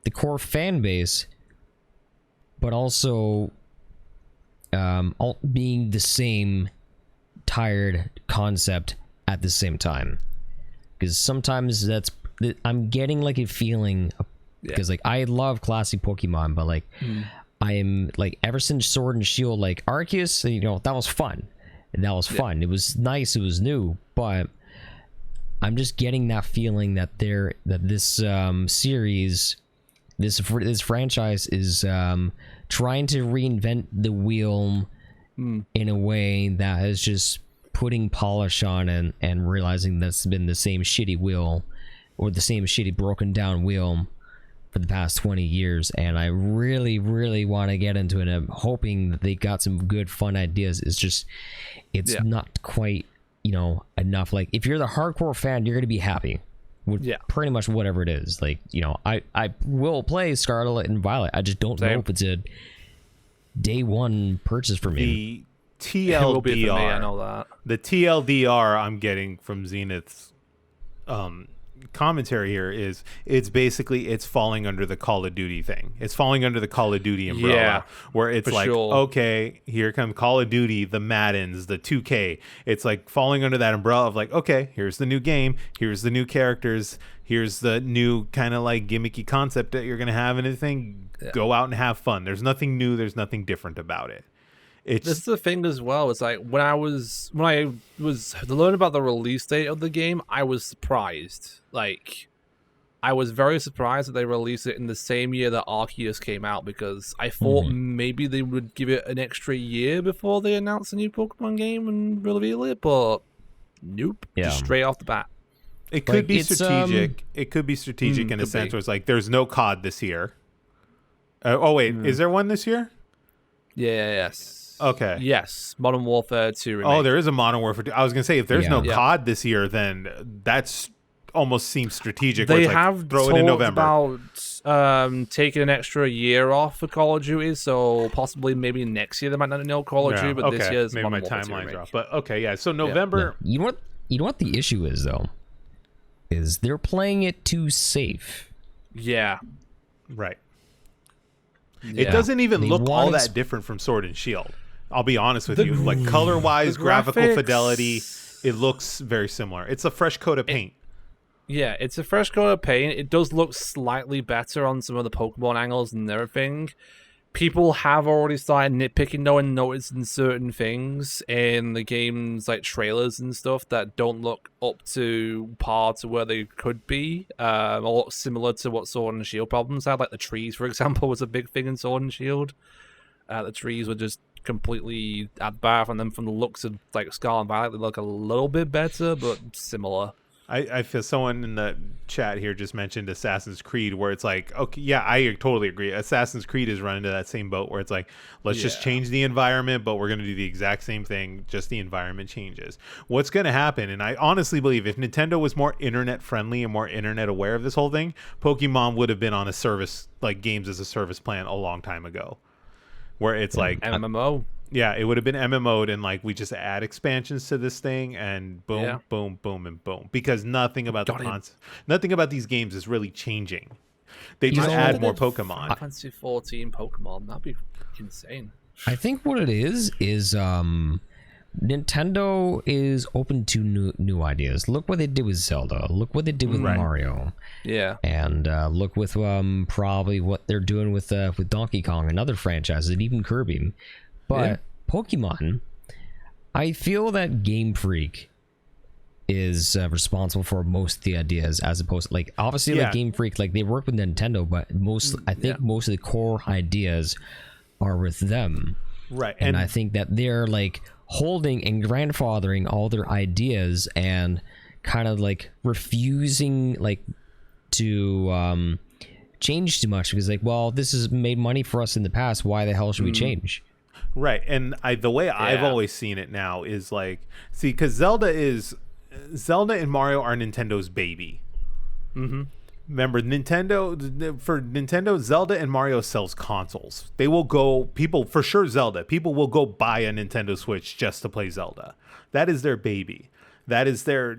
the core fan base, but also being the same tired concept at the same time? Because sometimes I'm getting like a feeling, because like I love classic Pokemon, but like I'm like, ever since Sword and Shield, like Arceus, that was fun. And that was fun. It was nice. It was new. But I'm just getting that feeling that this series, this franchise is trying to reinvent the wheel in a way that is just putting polish on and realizing that's been the same shitty wheel, or the same shitty broken down wheel for the past 20 years. And I really, really want to get into it. I'm hoping that they got some good, fun ideas. It's not quite, enough. Like, if you're the hardcore fan, you're going to be happy with pretty much whatever it is. Like, I will play Scarlet and Violet. I just don't know if it's a day one purchase for me. The It will be for me, TLDR, I know that. the TLDR I'm getting from Zenith's commentary here is it's falling under the Call of Duty thing. It's falling under the Call of Duty umbrella, where it's like, okay, here come Call of Duty, the Maddens, the 2K. It's like falling under that umbrella of like, okay, here's the new game, here's the new characters, here's the new kind of like gimmicky concept that you're gonna have and everything. Go out and have fun. There's nothing new. There's nothing different about it. This is the thing as well. It's like when I was to learn about the release date of the game, I was surprised. Like, I was very surprised that they released it in the same year that Arceus came out, because I thought maybe they would give it an extra year before they announced a new Pokemon game and reveal it, but nope, just straight off the bat. It could be strategic. It could be strategic in a sense where it's like there's no COD this year. Is there one this year? Yes. Okay. Yes, Modern Warfare 2 remake. Oh, there is a Modern Warfare 2. I was going to say, if there's no COD this year, then that's almost seems strategic. They where it's have like, throw it in November. About taking an extra year off for Call of Duty, so possibly maybe next year they might not know Call of Duty, but this year's maybe Modern my Warfare 2 timeline's remake. off. But okay, yeah. So November. You know what the issue is though? Is they're playing it too safe. Yeah. Right. Yeah. It doesn't even look all that different from Sword and Shield. I'll be honest with you. Like color-wise, graphical fidelity, it looks very similar. It's a fresh coat of paint. Yeah, it's a fresh coat of paint. It does look slightly better on some of the Pokemon angles and everything. People have already started nitpicking though and noticing certain things in the game's like trailers and stuff that don't look up to par to where they could be. A lot similar to what Sword and Shield problems had. Like the trees, for example, was a big thing in Sword and Shield. The trees were just completely at bath, and then from the looks of like Scarlet and Violet, they look a little bit better, but similar. I feel someone in the chat here just mentioned Assassin's Creed, where it's like, okay, yeah, I totally agree. Assassin's Creed is running to that same boat where it's like, let's just change the environment, but we're going to do the exact same thing, just the environment changes. What's going to happen, and I honestly believe if Nintendo was more internet friendly and more internet aware of this whole thing, Pokemon would have been on a service, like games as a service plan a long time ago, where it's like MMO. Yeah, it would have been MMO'd, and like we just add expansions to this thing, and boom, boom, boom, and boom. Because nothing about nothing about these games is really changing. They just add more Pokemon. Final Fantasy 14 Pokemon, that'd be insane. I think what it is Nintendo is open to new ideas. Look what they did with Zelda. Look what they did with Mario. Yeah, and look with probably what they're doing with Donkey Kong and other franchises, and even Kirby. But Pokemon, I feel that Game Freak is responsible for most of the ideas, as opposed to, like, obviously like Game Freak, like they work with Nintendo, but I think most of the core ideas are with them. Right. And I think that they're like holding and grandfathering all their ideas and kind of like refusing like to change too much, because like, well, this has made money for us in the past, why the hell should we change? Right. And the way I've always seen it now is like, see, because Zelda and Mario are Nintendo's baby. Remember, for Nintendo, Zelda and Mario sells consoles. They will go, people will go buy a Nintendo Switch just to play Zelda. That is their baby. That is their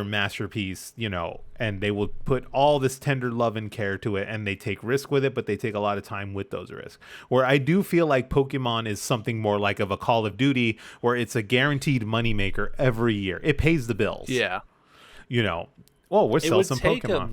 masterpiece, and they will put all this tender love and care to it, and they take risk with it, but they take a lot of time with those risks. Where I do feel like Pokemon is something more like of a Call of Duty, where it's a guaranteed moneymaker every year. It pays the bills. Yeah. We'll sell some Pokemon. It would take a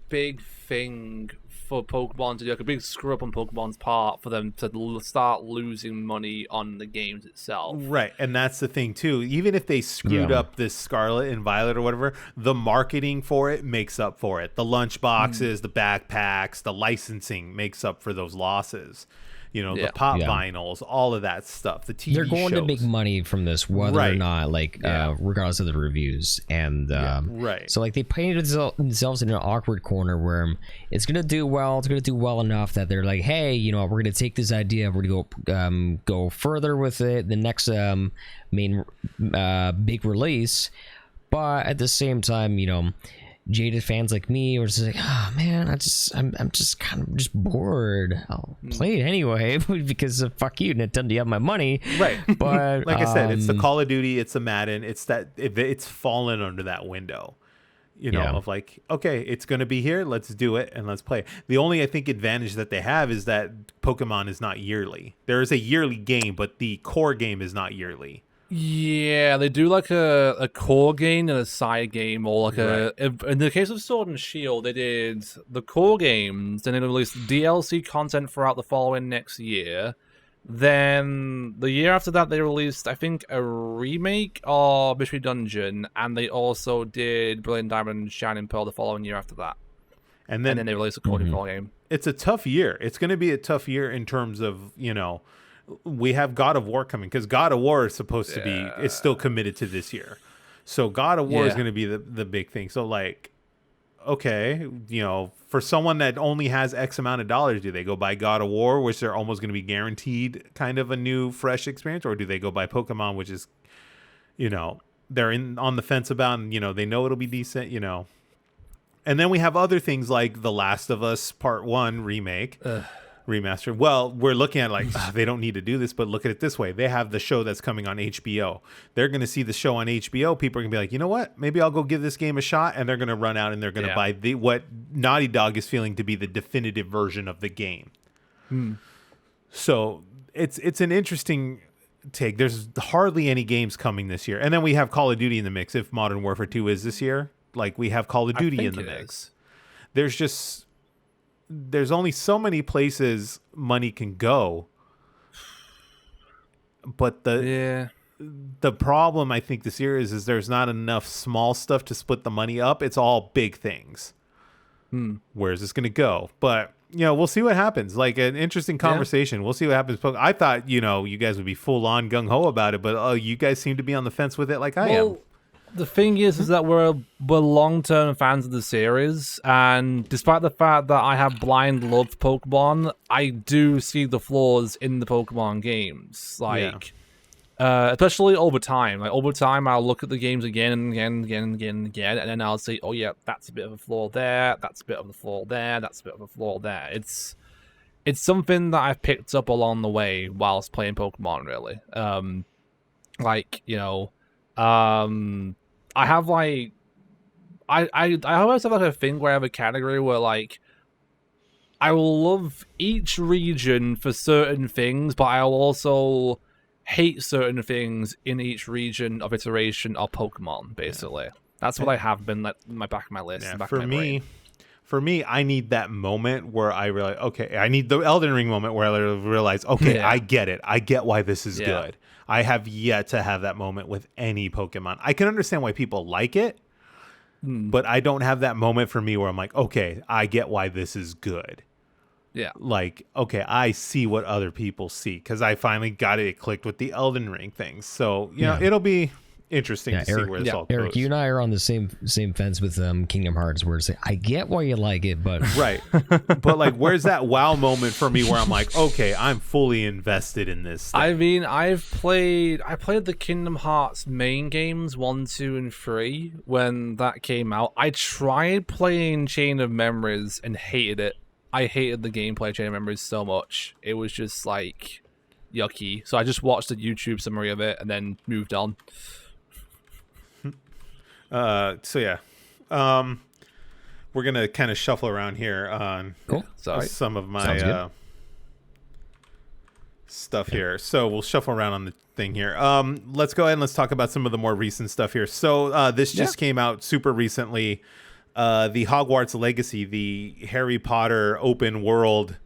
big thing for Pokemon to do, like a big screw up on Pokemon's part, for them to start losing money on the games itself. Right, and that's the thing too. Even if they screwed up this Scarlet and Violet or whatever, the marketing for it makes up for it. The lunch boxes, the backpacks, the licensing makes up for those losses. The pop vinyls, all of that stuff. The TV they're going shows. to make money from this, whether or not, like, regardless of the reviews. And so, like, they painted themselves in an awkward corner where it's gonna do well. It's gonna do well enough that they're like, hey, we're gonna take this idea, we're gonna go further with it. The next main big release, but at the same time, jaded fans like me, or just like, oh man, I'm just kind of just bored. I'll play it anyway because fuck you, Nintendo, you have my money. Right. But like I said, it's the Call of Duty, it's the Madden, it's fallen under that window. You know, of like, okay, it's going to be here. Let's do it and let's play. The only, I think, advantage that they have is that Pokemon is not yearly. There is a yearly game, but the core game is not yearly. Yeah, they do like a core game and a side game, or like in the case of Sword and Shield, they did the core games, and then they released DLC content throughout the following next year. Then the year after that, they released, I think, a remake of Mystery Dungeon, and they also did Brilliant Diamond and Shining Pearl the following year after that. And then they released a core game. It's a tough year. It's going to be a tough year in terms of, you know, we have God of War coming, because God of War is supposed to be, it's still committed to this year. So God of War is going to be the big thing. So like, okay, you know, for someone that only has X amount of dollars, do they go buy God of War, which they're almost going to be guaranteed kind of a new, fresh experience? Or do they go buy Pokemon, which is, you know, they're on the fence about, and, you know, they know it'll be decent, you know. And then we have other things like The Last of Us Part 1 remake. Remaster. Well, we're looking at like they don't need to do this, but look at it this way: they have the show that's coming on HBO. They're going to see the show on HBO. People are going to be like, you know what? Maybe I'll go give this game a shot, and they're going to run out and they're going to buy what Naughty Dog is feeling to be the definitive version of the game. So it's an interesting take. There's hardly any games coming this year, and then we have Call of Duty in the mix. If Modern Warfare 2 is this year, like we have Call of Duty in the mix. There's only so many places money can go, but the problem I think this year is there's not enough small stuff to split the money up. It's all big things. Where is this going to go? But you know, we'll see what happens. Like an interesting conversation. We'll see what happens. I thought, you know, you guys would be full on gung ho about it, but you guys seem to be on the fence with it like I am. The thing is that we're long-term fans of the series, and despite the fact that I have blind love for Pokemon, I do see the flaws in the Pokemon games. Like, especially over time. Like, over time, I'll look at the games again and again and again and again and again, and then I'll say, oh yeah, that's a bit of a flaw there, that's a bit of a flaw there, that's a bit of a flaw there. It's something that I've picked up along the way whilst playing Pokemon, really. Like, you know... I have like I always have like a thing where I have a category where like I will love each region for certain things, but I'll also hate certain things in each region of iteration of Pokemon, basically. That's what I have been like in my back of my list. Yeah, for me, I need that moment where I realize, okay, I need the Elden Ring moment where I realize, okay, I get it. I get why this is good. I have yet to have that moment with any Pokemon. I can understand why people like it, but I don't have that moment for me where I'm like, okay, I get why this is good. Yeah. Like, okay, I see what other people see, because I finally got it clicked with the Elden Ring thing. So, you know, it'll be interesting to see where this all goes. Eric, you and I are on the same fence with Kingdom Hearts, where it's like, I get why you like it, but right. But like, where's that wow moment for me where I'm like, okay, I'm fully invested in this thing. I mean, I played the Kingdom Hearts main games 1, 2, and 3 when that came out. I tried playing Chain of Memories and hated it. I hated the gameplay of Chain of Memories so much. It was just like yucky. So I just watched a YouTube summary of it and then moved on. So yeah, we're gonna kind of shuffle around here on some of my stuff here. So we'll shuffle around on the thing here. Let's go ahead and let's talk about some of the more recent stuff here. So this just came out super recently. The Hogwarts Legacy, the Harry Potter open world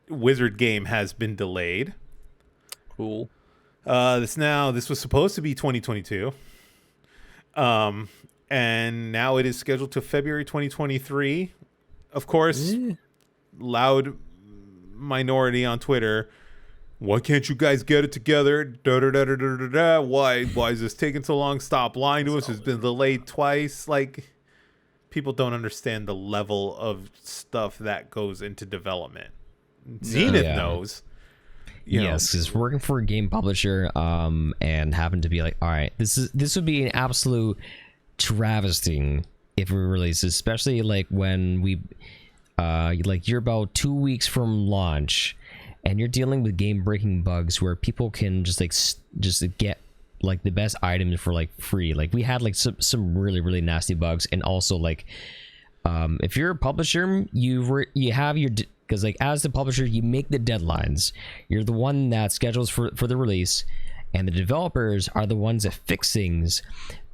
wizard game, has been delayed. Cool. This was supposed to be 2022. And now it is scheduled to February 2023. Of course, loud minority on Twitter. Why can't you guys get it together? Why is this taking so long? Stop lying to us. It's been delayed twice. Like, people don't understand the level of stuff that goes into development. Zenith knows. Yes, because working for a game publisher, and having to be like, all right, this would be an absolute travesty if we release this, especially like when we, like you're about 2 weeks from launch, and you're dealing with game-breaking bugs where people can just get like the best items for like free. Like we had like some really nasty bugs, and also like if you're a publisher, you have your because like as the publisher you make the deadlines. You're the one that schedules for the release, and the developers are the ones that fix things.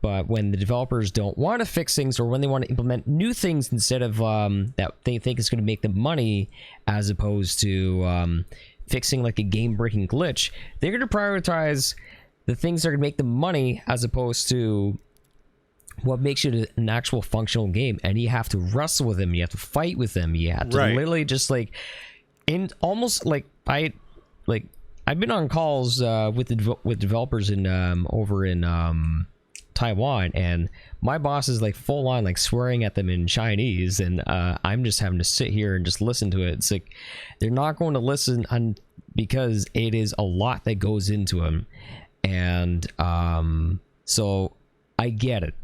But when the developers don't want to fix things, or when they want to implement new things instead of that they think is going to make them money, as opposed to fixing like a game-breaking glitch, they're going to prioritize the things that are going to make them money as opposed to what makes it an actual functional game. And you have to wrestle with them, you have to fight with them, you have to literally just like, in almost like I've been on calls with developers in over in Taiwan, and my boss is like full on like swearing at them in Chinese, and I'm just having to sit here and just listen to it. It's like they're not going to listen because it is a lot that goes into them. And so I get it.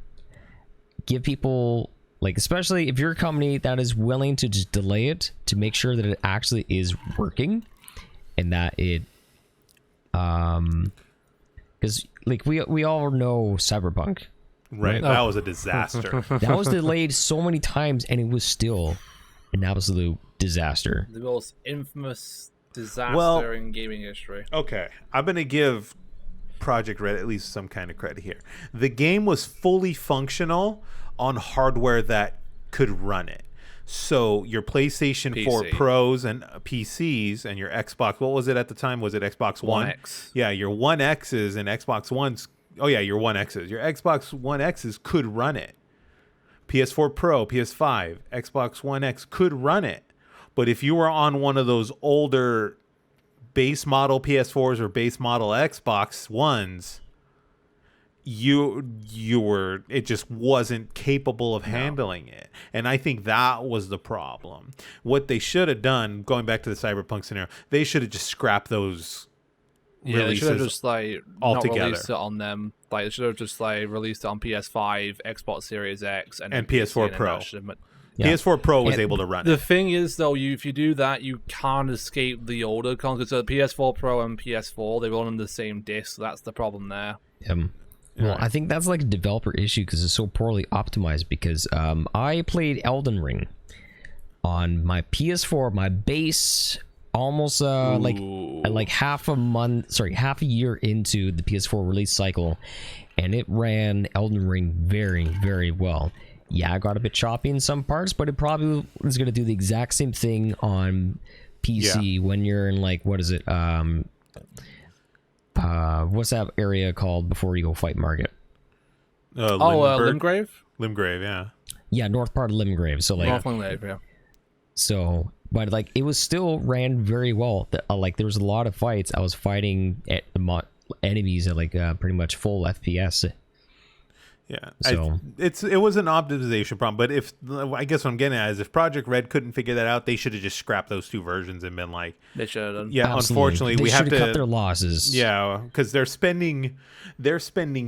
Give people, like, especially if you're a company that is willing to just delay it to make sure that it actually is working, and that it because like we all know Cyberpunk, right? That was a disaster. That was delayed so many times, and it was still an absolute disaster. The most infamous disaster in gaming history. Okay, I'm gonna give Project Red at least some kind of credit here. The game was fully functional on hardware that could run it. So your PlayStation 4 Pros and PCs and your Xbox, what was it at the time? Was it Xbox One? X. Yeah, your One X's and Xbox Ones. Oh yeah, your One X's. Your Xbox One X's could run it. PS4 Pro, PS5, Xbox One X could run it. But if you were on one of those older base model PS4s or base model Xbox Ones, it just wasn't capable of handling it. And I think that was the problem. What they should have done, going back to the Cyberpunk scenario, they should have just scrapped those releases. They should have just like altogether. Not released it on them. Like they should have just like released it on PS5, Xbox Series X, and PS4 PC, Pro. Yeah. PS4 Pro was able to run it. The thing is, though, if you do that, you can't escape the older consoles. So PS4 Pro and PS4, they run on the same disc. So that's the problem there. Well, I think that's like a developer issue because it's so poorly optimized. Because I played Elden Ring on my PS4, my base, almost like half a year into the PS4 release cycle, and it ran Elden Ring very, very well. Yeah, I got a bit choppy in some parts, but it probably is going to do the exact same thing on PC when you're in like, what is it? What's that area called before you go fight Margit? Limgrave? Limgrave, yeah. Yeah, north part of Limgrave. So like, North Limgrave, yeah. So, but like, it was still ran very well. Like, there was a lot of fights. I was fighting at enemies at like pretty much full FPS. Yeah, so it was an optimization problem. But I guess what I'm getting at is if Project Red couldn't figure that out, they should have just scrapped those two versions and been like, they should have done. Yeah, absolutely. Unfortunately, we have to cut their losses. Yeah, because they're spending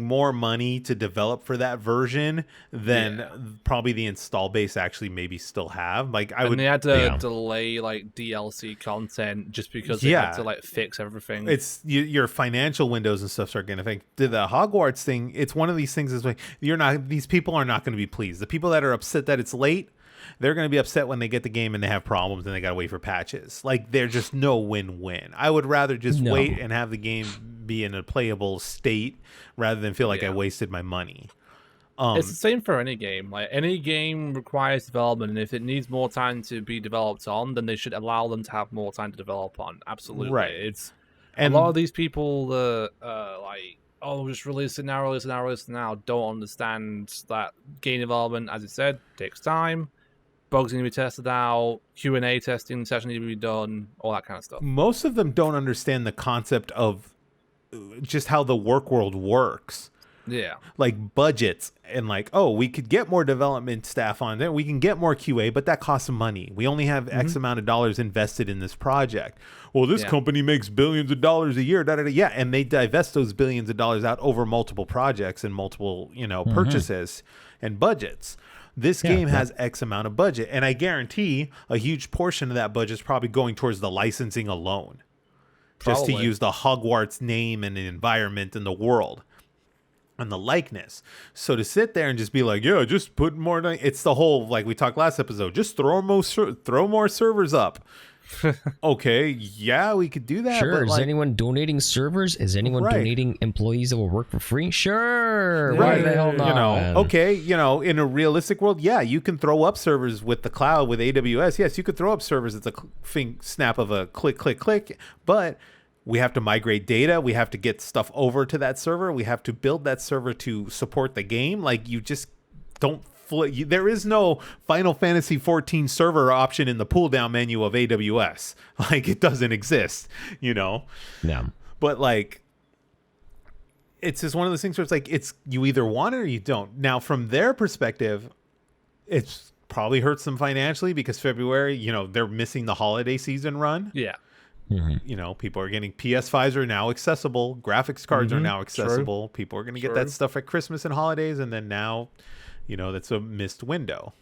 more money to develop for that version than probably the install base actually maybe still have. Like they had to delay like DLC content just because they had to like fix everything. It's your financial windows and stuff start getting affected. The Hogwarts thing, it's one of these things is like these people are not going to be pleased. The people that are upset that it's late, they're going to be upset when they get the game and they have problems and they got to wait for patches. Like, there's just no win-win. I would rather just wait and have the game be in a playable state rather than feel like I wasted my money. It's the same for any game. Like, any game requires development, and if it needs more time to be developed on, then they should allow them to have more time to develop on. Absolutely. Right. It's a lot of these people like, just release it now, don't understand that game development, as it said, takes time. Bugs need to be tested out, Q&A testing session need to be done, all that kind of stuff. Most of them don't understand the concept of just how the work world works. Yeah. Like budgets and like, we could get more development staff on there. We can get more QA, but that costs money. We only have X amount of dollars invested in this project. Well, this company makes billions of dollars a year. Yeah. And they divest those billions of dollars out over multiple projects and multiple, purchases and budgets. This game has X amount of budget. And I guarantee a huge portion of that budget is probably going towards the licensing alone. Just to use the Hogwarts name and the environment in the world. and the likeness. So to sit there and just be like, yeah, just put more, it's the whole, like we talked last episode, just throw more servers up. Okay, yeah, we could do that. Sure. But Is like, anyone donating servers? Is anyone Right. donating employees that will work for free? Sure. right, Why the hell not? you know, man? okay, you know, in a realistic world, yeah, you can throw up servers with the cloud with AWS. Yes, you could throw up servers at the snap of a click, but we have to migrate data. We have to get stuff over to that server. We have to build that server to support the game. Like, you just don't. There is no Final Fantasy 14 server option in the pull down menu of AWS. Like, it doesn't exist, you know? No. But like, it's just one of those things where it's like, it's, you either want it or you don't. Now, from their perspective, it's probably hurts them financially because February, you know, they're missing the holiday season run. Yeah. You know, people are getting PS5s are now accessible. Graphics cards are now accessible. People are going to get that stuff at Christmas and holidays. And then now, you know, that's a missed window.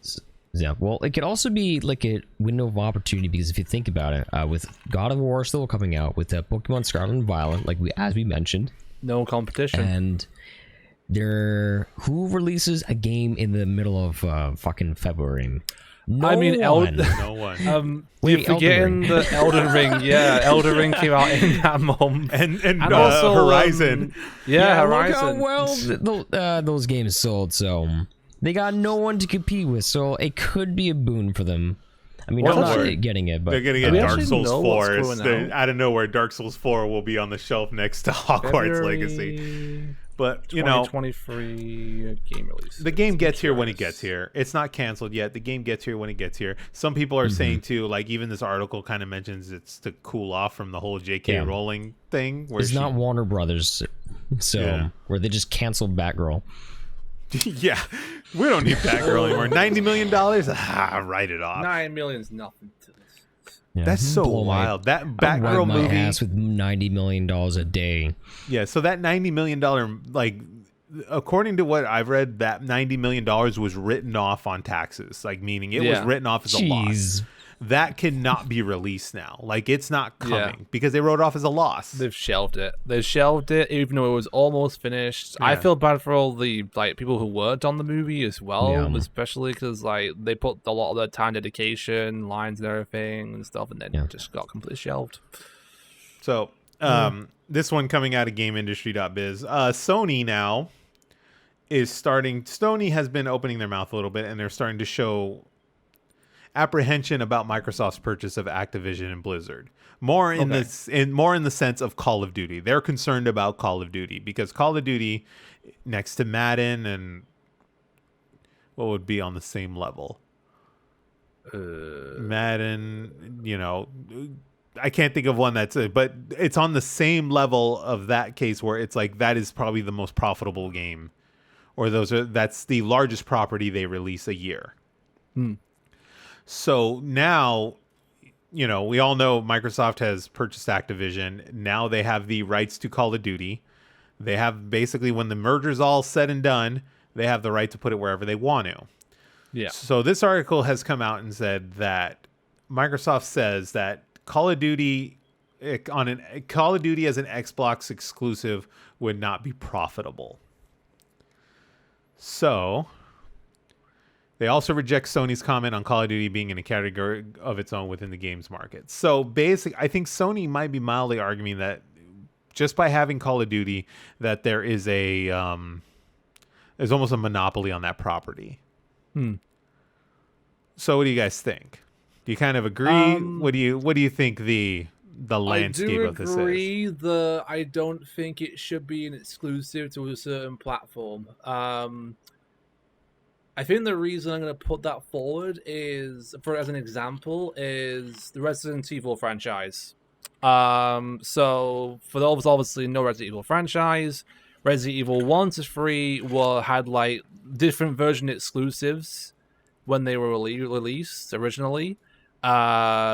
Yeah, well, it could also be like a window of opportunity because if you think about it, with God of War still coming out, with Pokemon Scarlet and Violet, like as we mentioned, No competition. and who releases a game in the middle of fucking February? No I mean, one. No one. You're Wait, forgetting the Elden Ring. Yeah, Elden Ring came out in that month. and also Horizon. Horizon. Look how well those games sold. So they got no one to compete with. So it could be a boon for them. I mean, Don't I'm not worry. getting it, but They're going to get we Dark actually Souls know 4. what's going Out of nowhere, Dark Souls 4 will be on the shelf next to Hogwarts Legacy. But, you know, 2023 game release. the game gets here when it gets here. It's not canceled yet. The game gets here when it gets here. Some people are saying too, like even this article kind of mentions it's to cool off from the whole J.K. Rowling thing. Where it's not Warner Brothers, so where they just canceled Batgirl. Yeah, we don't need Batgirl anymore. $90 million? Write it off. 9 million is nothing to this. Yeah, That's so blow my- wild. That I'll Batgirl wipe my movie. ass with $90 million a day. Yeah, so that $90 million, like, according to what I've read, that $90 million was written off on taxes. Like, meaning it was written off as a loss. Jeez. That cannot be released now. Like, it's not coming Yeah. because they wrote it off as a loss. They've shelved it. They shelved it, even though it was almost finished. I feel bad for all the like people who worked on the movie as well, especially because like they put a lot of their time, dedication, lines, and everything and stuff, and then it just got completely shelved. So, this one coming out of GameIndustry.biz. Sony now is starting. Sony has been opening their mouth a little bit, and they're starting to show apprehension about Microsoft's purchase of Activision and Blizzard. More in the sense of Call of Duty. They're concerned about Call of Duty because Call of Duty, next to Madden and what would be on the same level, Madden. You know, I can't think of one that's but it's on the same level of that case where it's like that is probably the most profitable game, or that's the largest property they release a year. So now, you know, we all know Microsoft has purchased Activision. Now they have the rights to Call of Duty. They have basically, when the merger's all said and done, they have the right to put it wherever they want to. Yeah. So this article has come out and said that Microsoft says that Call of Duty as an Xbox exclusive would not be profitable. So they also reject Sony's comment on Call of Duty being in a category of its own within the games market. So basically, I think Sony might be mildly arguing that just by having Call of Duty, that there is there's almost a monopoly on that property. So what do you guys think? Do you kind of agree? What do you think the landscape of this is? I do agree that I don't think it should be an exclusive to a certain platform. I think the reason I'm going to put that forward as an example is the Resident Evil franchise. So for those obviously no Resident Evil franchise, Resident Evil 1 to 3 had like different version exclusives when they were released originally,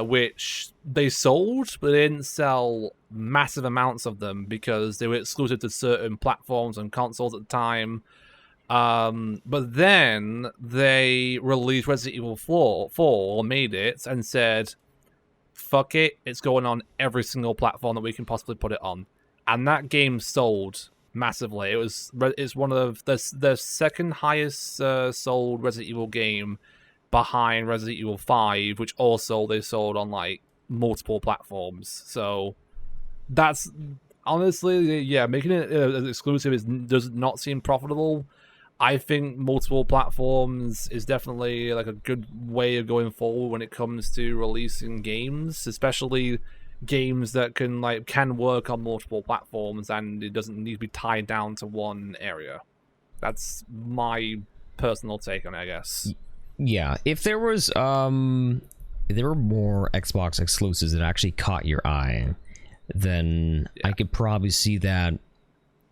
which they sold, but they didn't sell massive amounts of them because they were exclusive to certain platforms and consoles at the time. But then they released Resident Evil 4 or made it and said, fuck it, it's going on every single platform that we can possibly put it on. And that game sold massively. It's one of the second highest sold Resident Evil game behind Resident Evil 5, which also they sold on like multiple platforms. So that's honestly, yeah, making it exclusive does not seem profitable. I think multiple platforms is definitely like a good way of going forward when it comes to releasing games, especially games that can work on multiple platforms and it doesn't need to be tied down to one area. That's my personal take on it, I guess. Yeah, if there was if there were more Xbox exclusives that actually caught your eye, then I could probably see that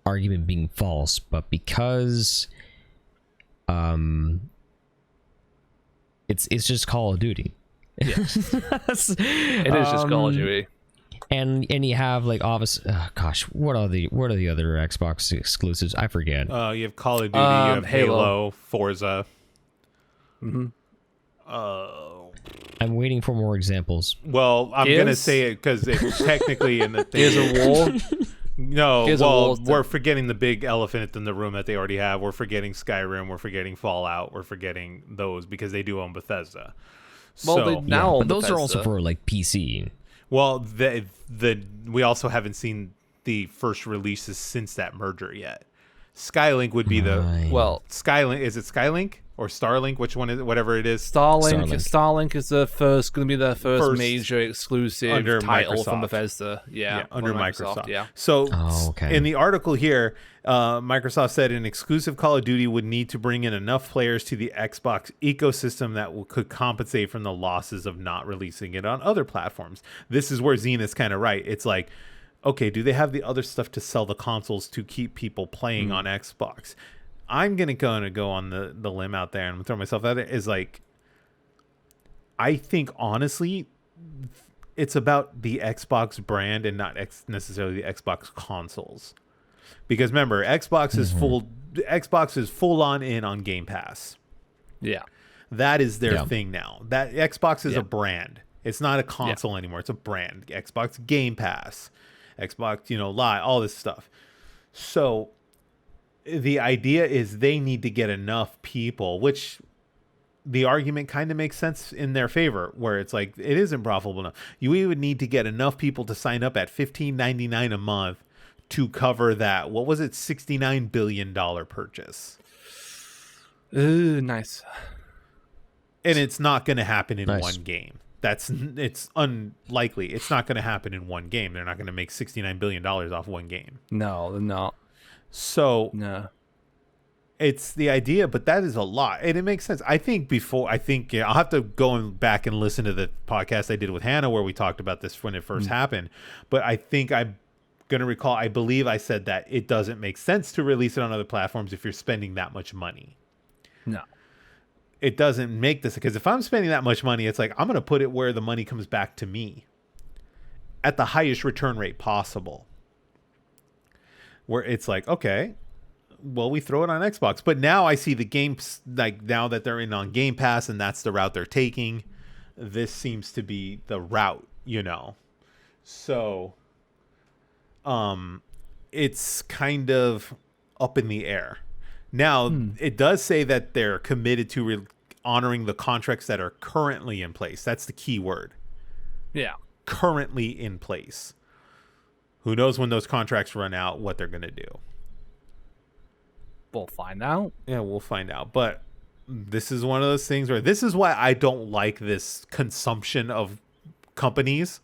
argument being false. But because it's just Call of Duty. Yeah. It is just Call of Duty. And you have like gosh, what are the other Xbox exclusives? I forget. You have Call of Duty, you have Halo, Forza. Mm-hmm. I'm waiting for more examples. Well, I'm gonna say it because it's technically in the thing. Gears of War. No, we're forgetting the big elephant in the room that they already have. We're forgetting Skyrim. We're forgetting Fallout. We're forgetting those because they do own Bethesda. Well, but those are also for like PC. Well, we also haven't seen the first releases since that merger yet. Skylink would be Skylink. Is it Skylink or Starlink? Which one is it? Whatever it is. Starlink is the first going to be the first major exclusive title Microsoft. From Bethesda. Yeah, under Microsoft. Yeah. So in the article here, Microsoft said an exclusive Call of Duty would need to bring in enough players to the Xbox ecosystem that could compensate from the losses of not releasing it on other platforms. This is where Zenith's kind of right. It's like, okay, do they have the other stuff to sell the consoles to keep people playing on Xbox? I'm gonna go on the limb out there and throw myself at it. Is like, I think honestly, it's about the Xbox brand and not necessarily the Xbox consoles. Because remember, Xbox is full on Game Pass. Yeah, that is their thing now. That Xbox is a brand. It's not a console anymore. It's a brand. Xbox Game Pass, Xbox, Live, all this stuff. So the idea is they need to get enough people, which the argument kind of makes sense in their favor, where it's like it isn't profitable enough. You would need to get enough people to sign up at $15.99 a month to cover that. What was it? $69 billion purchase. Ooh, nice. And it's not going to happen in one game. It's unlikely. It's not going to happen in one game. They're not going to make $69 billion off one game. No, they're not. So it's the idea, but that is a lot, and it makes sense. I think I'll have to go back and listen to the podcast I did with Hannah where we talked about this when it first happened. But I think I'm gonna recall. I believe I said that it doesn't make sense to release it on other platforms if you're spending that much money. No, it doesn't make this, because if I'm spending that much money, it's like I'm gonna put it where the money comes back to me at the highest return rate possible. Where it's like, okay, well, we throw it on Xbox. But now I see the games, like now that they're in on Game Pass and that's the route they're taking, this seems to be the route, So it's kind of up in the air. Now, it does say that they're committed to honoring the contracts that are currently in place. That's the key word. Yeah. Currently in place. Who knows when those contracts run out, what they're going to do. We'll find out. Yeah, we'll find out. But this is one of those things where this is why I don't like this consumption of companies.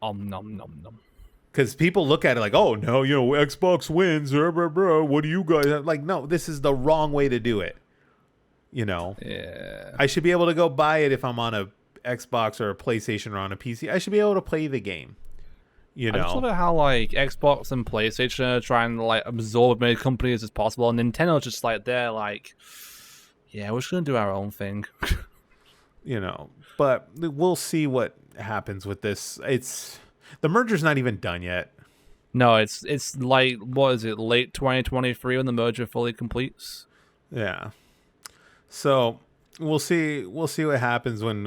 Nom, nom, nom. Because people look at it like, oh, no, Xbox wins. Blah, blah, blah. What do you guys... Like, no, this is the wrong way to do it. Yeah. I should be able to go buy it if I'm on a Xbox or a PlayStation or on a PC. I should be able to play the game. I just wonder how Xbox and PlayStation are trying to absorb as many companies as possible, and Nintendo's just they're like, yeah, we're just gonna do our own thing. But we'll see what happens with this. The merger's not even done yet. No, it's what is it, late 2023 when the merger fully completes? Yeah. So we'll see what happens when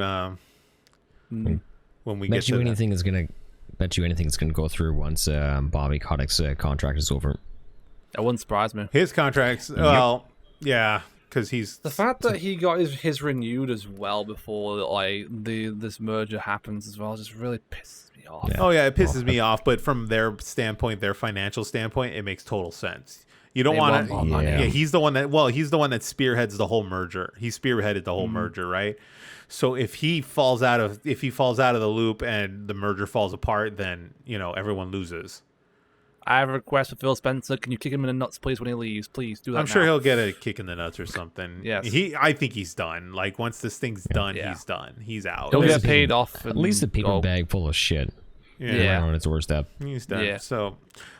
we get to anything is gonna. Bet you anything's going to go through once Bobby Kotick's contract is over. That wouldn't surprise me. His contracts, well, yeah, because he's The fact that he got his renewed as well before like this merger happens as well just really pisses me off. Oh yeah, it pisses me off. But from their standpoint, their financial standpoint, it makes total sense. You don't want to. Yeah, he's the one that. Well, he's the one that spearheads the whole merger. He spearheaded the whole merger, right? So if he falls out of the loop and the merger falls apart, then everyone loses. I have a request for Phil Spencer. Can you kick him in the nuts, please, when he leaves? Please do that. I'm sure he'll get a kick in the nuts or something. Yes. I think he's done. Like once this thing's done, he's done. He's out. He'll get paid off. At least a paper bag full of shit. Yeah. On its doorstep. He's done. Yeah. So,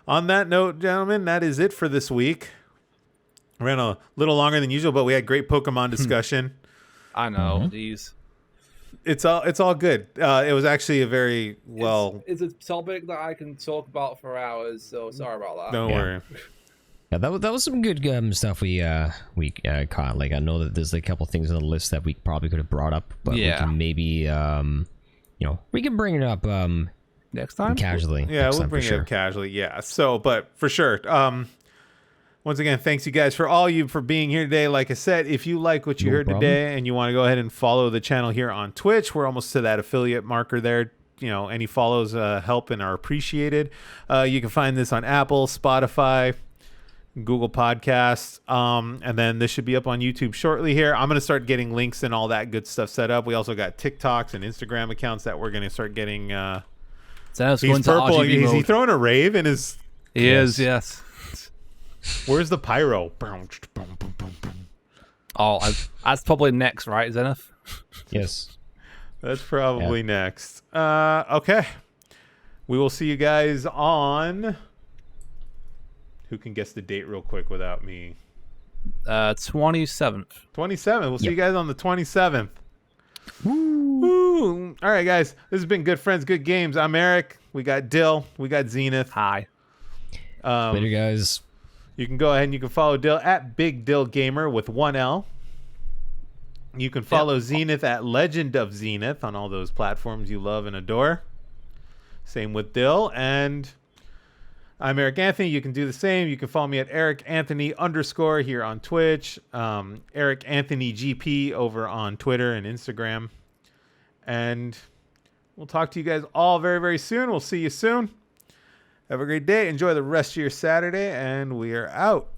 on that note, gentlemen, that is it for this week. Ran a little longer than usual, but we had great Pokemon discussion. I know. Jeez. It's all good. It was actually a very well. It's a topic that I can talk about for hours. So sorry about that. Don't worry. Yeah, that was some good stuff we caught. Like I know that there's a couple things on the list that we probably could have brought up, but we can maybe we can bring it up next time casually. Yeah, we'll bring it up casually. Yeah. So, but for sure. Once again, thanks you guys for being here today. Like I said, if you like what you heard today and you want to go ahead and follow the channel here on Twitch, we're almost to that affiliate marker there. Any follows help and are appreciated. You can find this on Apple, Spotify, Google Podcasts, and then this should be up on YouTube shortly here. I'm going to start getting links and all that good stuff set up. We also got TikToks and Instagram accounts that we're going to start getting. He's purple. Is he throwing a rave in his... He is, yes. Where's the pyro? Oh, that's probably next, right, Zenith? Yes. That's probably next. Okay. We will see you guys on... Who can guess the date real quick without me? 27th. 27th. We'll see you guys on the 27th. Woo. All right, guys. This has been Good Friends, Good Games. I'm Eric. We got Dill. We got Zenith. Hi. Later, guys. You can go ahead and you can follow Dill at Big Dill Gamer with 1L. You can follow Zenith at Legend of Zenith on all those platforms you love and adore. Same with Dill. And I'm Eric Anthony. You can do the same. You can follow me at Eric Anthony _ here on Twitch. Eric Anthony GP over on Twitter and Instagram. And we'll talk to you guys all very, very soon. We'll see you soon. Have a great day. Enjoy the rest of your Saturday, and we are out.